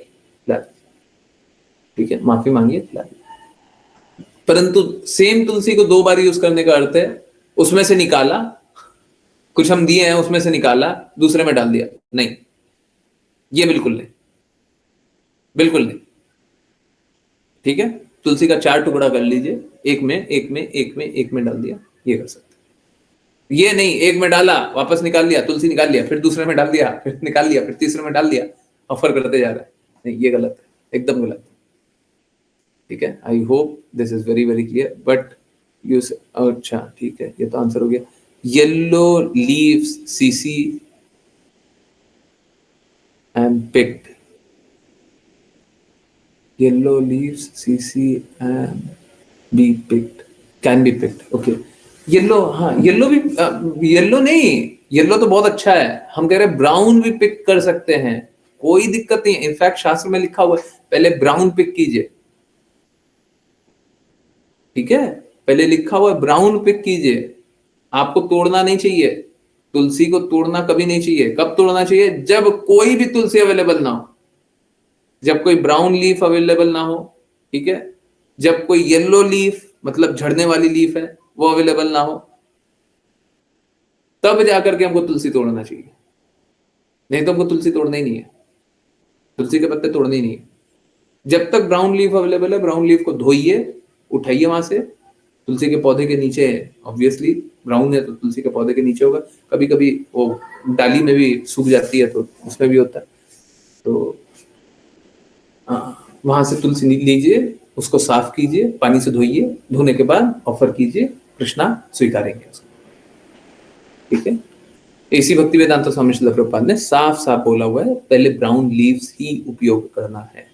ठीक है, माफी मांगिए, खिला दीजिए। परंतु सेम तुलसी को 2 बार यूज करने का अर्थ है उसमें से निकाला, कुछ हम दिए हैं उसमें से निकाला दूसरे में डाल दिया, नहीं, ये बिल्कुल नहीं, बिल्कुल नहीं, ठीक है। तुलसी का 4 टुकड़ा कर लीजिए, एक में एक में एक में एक में डाल दिया, ये कर सकते हैं। ये नहीं एक में डाला वापस निकाल लिया, तुलसी निकाल लिया फिर दूसरे में डाल दिया फिर निकाल लिया फिर तीसरे में डाल दिया, ऑफर करते जा रहा है, नहीं ये गलत है, एकदम गलत है, ठीक है। I hope this is very very clear. But you, अच्छा ठीक है, ये तो आंसर हो गया। Yellow leaves CC and picked, yellow leaves cc and be picked, can be picked, okay। Yellow, हाँ येलो भी, येलो नहीं, येलो तो बहुत अच्छा है, हम कह रहे हैं ब्राउन भी पिक कर सकते हैं, कोई दिक्कत नहीं। इनफैक्ट शास्त्र में लिखा हुआ है पहले ब्राउन पिक कीजिए, ठीक है, पहले लिखा हुआ है ब्राउन पिक कीजिए। आपको तोड़ना नहीं चाहिए, तुलसी को तोड़ना कभी नहीं चाहिए। कब तोड़ना चाहिए, जब कोई भी तुलसी अवेलेबल ना हो, जब कोई ब्राउन लीफ अवेलेबल ना हो, ठीक है, जब कोई येलो लीफ मतलब झड़ने वाली लीफ है वो अवेलेबल ना हो, तब जाकर के हमको तुलसी तोड़ना चाहिए, नहीं तो हमको तुलसी तोड़ना ही नहीं है, तुलसी के पत्ते तोड़ने ही नहीं है। जब तक ब्राउन लीफ अवेलेबल है, ब्राउन लीफ को धोइए, उठाइए वहां से, तुलसी के पौधे के नीचे, ऑब्वियसली ब्राउन है तो तुलसी के पौधे के नीचे होगा, कभी कभी वो डाली में भी सूख जाती है तो उसमें भी होता है, तो वहां से तुलसी लीजिए, उसको साफ कीजिए, पानी से धोइए, धोने के बाद ऑफर कीजिए, कृष्णा स्वीकारेंगे उसको, ठीक है। इसी भक्ति वेदांत स्वामी श्रील प्रभुपाद ने साफ साफ बोला हुआ है पहले ब्राउन लीव्स ही उपयोग करना है।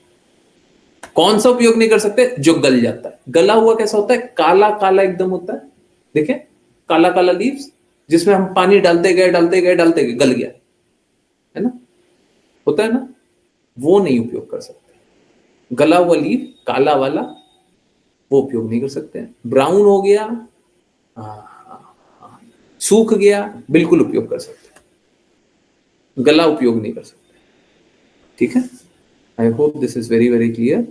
कौन सा उपयोग नहीं कर सकते, जो गल जाता है। गला हुआ कैसा होता है, काला काला एकदम होता है, देखें काला काला लीव्स जिसमें हम पानी डालते गए डालते गए डालते गए गल गया, है ना, होता है ना, वो नहीं उपयोग कर सकते। गला हुआ लीफ काला वाला वो उपयोग नहीं कर सकते हैं। ब्राउन हो गया, सूख गया, बिल्कुल उपयोग कर सकते हैं, गला उपयोग नहीं कर सकते, ठीक है। I hope this is very very clear.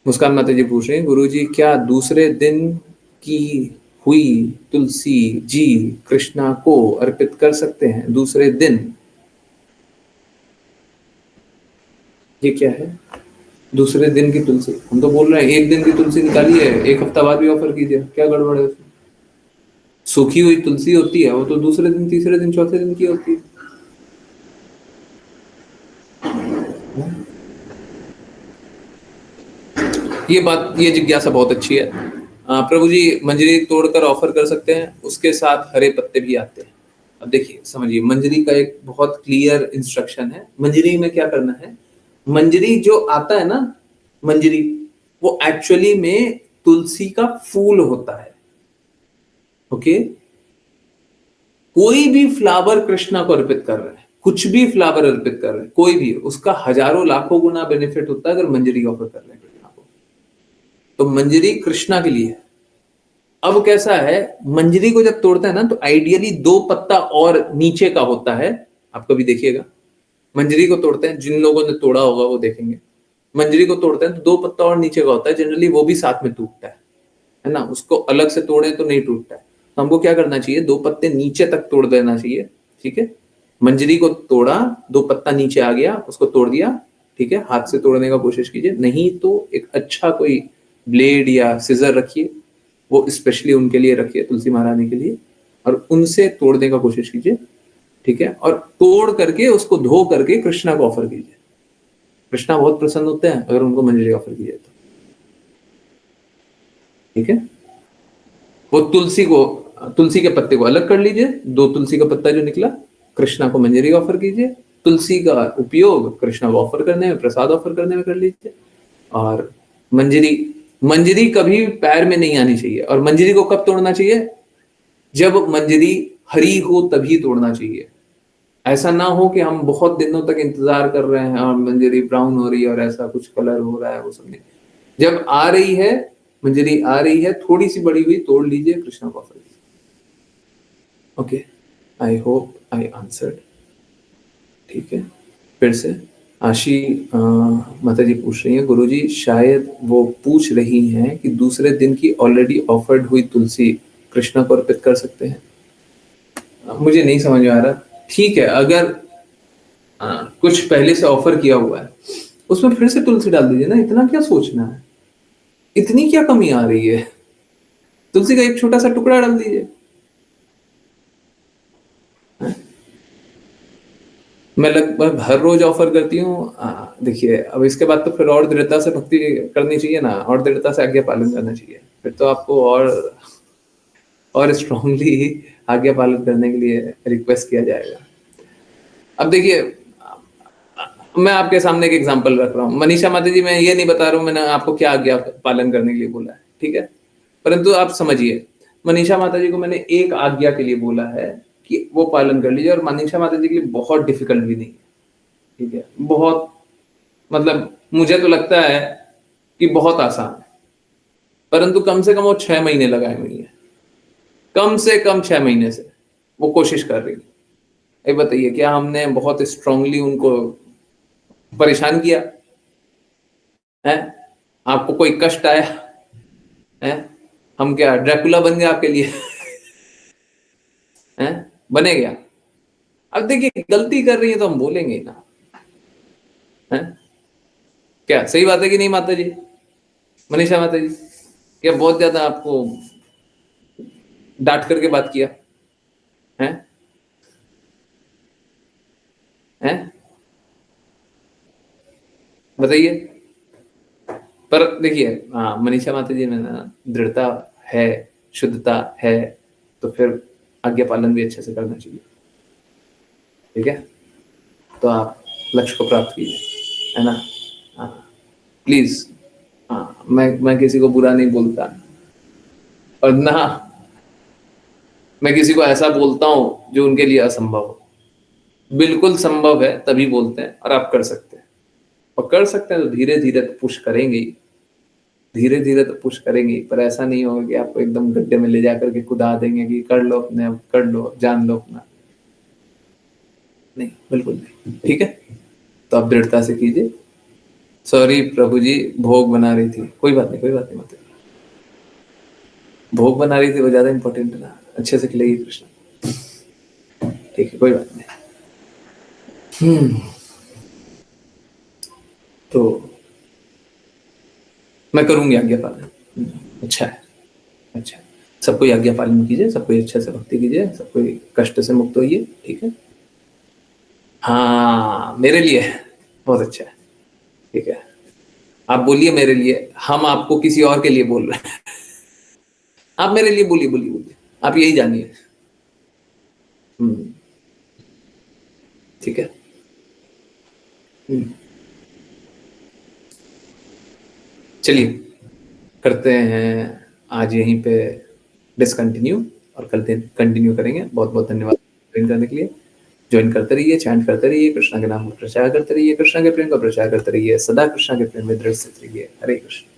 Muskan माता जी पूछ रहे हैं, गुरु जी क्या दूसरे दिन की हुई तुलसी जी कृष्णा को अर्पित कर सकते हैं दूसरे दिन? ये क्या है दूसरे दिन की तुलसी? हम तो बोल रहे हैं एक दिन की तुलसी निकाली है, एक हफ्ता बाद भी ऑफर कीजिए, क्या गड़बड़ है उसमें? सूखी हुई तुलसी होती है वो तो दूसरे दिन तीसरे दिन चौथे दिन की होती है। ये जिज्ञासा बहुत अच्छी है। प्रभु जी मंजरी तोड़कर ऑफर कर सकते हैं, उसके साथ हरे पत्ते भी आते हैं। अब देखिए समझिए, मंजरी का एक बहुत क्लियर इंस्ट्रक्शन है। मंजरी में क्या करना है, मंजरी जो आता है ना, मंजरी वो एक्चुअली में तुलसी का फूल होता है। ओके, कोई भी फ्लावर कृष्णा को अर्पित कर रहे हैं, कुछ भी फ्लावर अर्पित कर रहे हैं, कोई भी, उसका हजारों लाखों गुना बेनिफिट होता है अगर मंजरी ऑफर कर रहे हैं कृष्णा को। तो मंजरी कृष्णा के लिए है। अब कैसा है, मंजरी को जब तोड़ता है ना तो आइडियली 2 पत्ता और नीचे का होता है। आप कभी देखिएगा मंजरी को तोड़ते हैं, जिन लोगों ने तोड़ा होगा वो देखेंगे, मंजरी को तोड़ते हैं तो 2 पत्ता और नीचे का होता है, जनरली वो भी साथ में टूटता है ना। उसको अलग से तोड़े तो नहीं टूटता है। तो हमको क्या करना चाहिए, 2 पत्ते नीचे तक तोड़ देना चाहिए। ठीक है, मंजरी को तोड़ा, 2 पत्ता नीचे आ गया, उसको तोड़ दिया। ठीक है, हाथ से तोड़ने का कोशिश कीजिए, नहीं तो एक अच्छा कोई ब्लेड या सिजर रखिए, वो स्पेशली उनके लिए रखिए, तुलसी महारानी के लिए, और उनसे तोड़ने का कोशिश कीजिए। ठीक है, और तोड़ करके उसको धो करके कृष्णा को ऑफर कीजिए। कृष्णा बहुत प्रसन्न होते हैं अगर उनको मंजरी ऑफर कीजिए तो। ठीक है, वो तुलसी के पत्ते को अलग कर लीजिए, 2 तुलसी का पत्ता जो निकला, कृष्णा को मंजरी ऑफर कीजिए। तुलसी का उपयोग कृष्णा को ऑफर करने में, प्रसाद ऑफर करने में कर लीजिए। और मंजरी कभी पैर में नहीं आनी चाहिए। और मंजरी को कब तोड़ना चाहिए, जब मंजरी हरी हो तभी तोड़ना चाहिए। ऐसा ना हो कि हम बहुत दिनों तक इंतजार कर रहे हैं और मंजरी ब्राउन हो रही है और ऐसा कुछ कलर हो रहा है, वो सब नहीं। जब आ रही है, मंजरी आ रही है, थोड़ी सी बड़ी हुई, तोड़ लीजिए, कृष्णा को ऑफर कीजिए। Okay, I hope I answered. ठीक है, फिर से आशी माता जी पूछ रही है, गुरुजी शायद वो पूछ रही हैं कि दूसरे दिन की ऑलरेडी ऑफर्ड हुई तुलसी कृष्णा को अर्पित कर सकते हैं। मुझे नहीं समझ में आ रहा। ठीक है, अगर कुछ पहले से ऑफर किया हुआ है उसमें फिर से तुलसी डाल दीजिए ना, इतना क्या सोचना है, इतनी क्या कमी आ रही है, तुलसी का एक छोटा सा टुकड़ा डाल दीजिए। मैं लगभग हर रोज ऑफर करती हूँ। देखिए अब इसके बाद तो फिर और दृढ़ता से भक्ति करनी चाहिए ना, और दृढ़ता से आज्ञा पालन करना चाहिए, फिर तो आपको और स्ट्रांगली आज्ञा पालन करने के लिए रिक्वेस्ट किया जाएगा। अब देखिए, मैं आपके सामने एक एग्जांपल रख रहा हूँ। मनीषा माता जी, मैं ये नहीं बता रहा हूँ मैंने आपको क्या आज्ञा पालन करने के लिए बोला है, ठीक है, परंतु आप समझिए, मनीषा माता जी को मैंने एक आज्ञा के लिए बोला है कि वो पालन कर लीजिए, और मनीषा माता जी के लिए बहुत डिफिकल्ट भी नहीं है। ठीक है, बहुत, मतलब मुझे तो लगता है कि बहुत आसान है, परंतु कम से कम वो 6 महीने लगाए हुई है, कम से कम 6 महीने से वो कोशिश कर रही है। ये बताइए, क्या हमने बहुत स्ट्रांगली उनको परेशान किया है? आपको कोई कष्ट आया है? हम क्या ड्रैकुला बन गए आपके लिए? हैं? बने गया? अब देखिए, गलती कर रही है तो हम बोलेंगे ना, हैं? क्या सही बात है कि नहीं माता जी, मनीषा माता जी? क्या बहुत ज्यादा आपको डांट करके बात किया है? हैं? बताइए। पर देखिए, हाँ, मनीषा माता जी में ना दृढ़ता है, शुद्धता है, तो फिर आज्ञा पालन भी अच्छे से करना चाहिए। ठीक है, तो आप लक्ष्य को प्राप्त कीजिए, है ना। हाँ, प्लीज। हाँ, मैं किसी को बुरा नहीं बोलता, और ना मैं किसी को ऐसा बोलता हूं जो उनके लिए असंभव हो। बिल्कुल संभव है तभी बोलते हैं, और आप कर सकते हैं, और कर सकते हैं तो धीरे धीरे तो पुश करेंगे ही, धीरे धीरे तो पुश करेंगे ही, पर ऐसा नहीं होगा कि आपको एकदम गड्ढे में ले जाकर के कुदा देंगे कि कर लो अपने, अब कर लो, जान लो अपना। नहीं, बिल्कुल नहीं। ठीक है, तो आप दृढ़ता से कीजिए। सॉरी प्रभु जी, भोग बना रही थी, कोई बात नहीं, कोई बात नहीं, मतलब भोग बना रही थी वो ज्यादा इंपॉर्टेंट है ना, अच्छे से खिलेगी कृष्ण। ठीक है, कोई बात नहीं। तो मैं करूंगी आज्ञा पालन। अच्छा है, अच्छा है। सबको आज्ञा पालन कीजिए, सबको अच्छे से भक्ति कीजिए, सबको कष्ट से मुक्त होइए। ठीक है, हाँ, मेरे लिए बहुत अच्छा है। ठीक है, आप बोलिए मेरे लिए, हम आपको किसी और के लिए बोल रहे हैं। आप मेरे लिए बोलिए बोलिए बोलिए, आप यही जानिए। ठीक है। चलिए करते हैं आज यहीं पे डिसकंटिन्यू, और कल कंटिन्यू करेंगे। बहुत बहुत धन्यवाद ज्वाइन करने के लिए। ज्वाइन करते रहिए, चैंट करते रहिए, कृष्णा के नाम का प्रचार करते रहिए, कृष्णा के प्रेम का प्रचार करते रहिए, सदा कृष्णा के प्रेम में दृढ़ स्थित रहिए। हरे कृष्ण।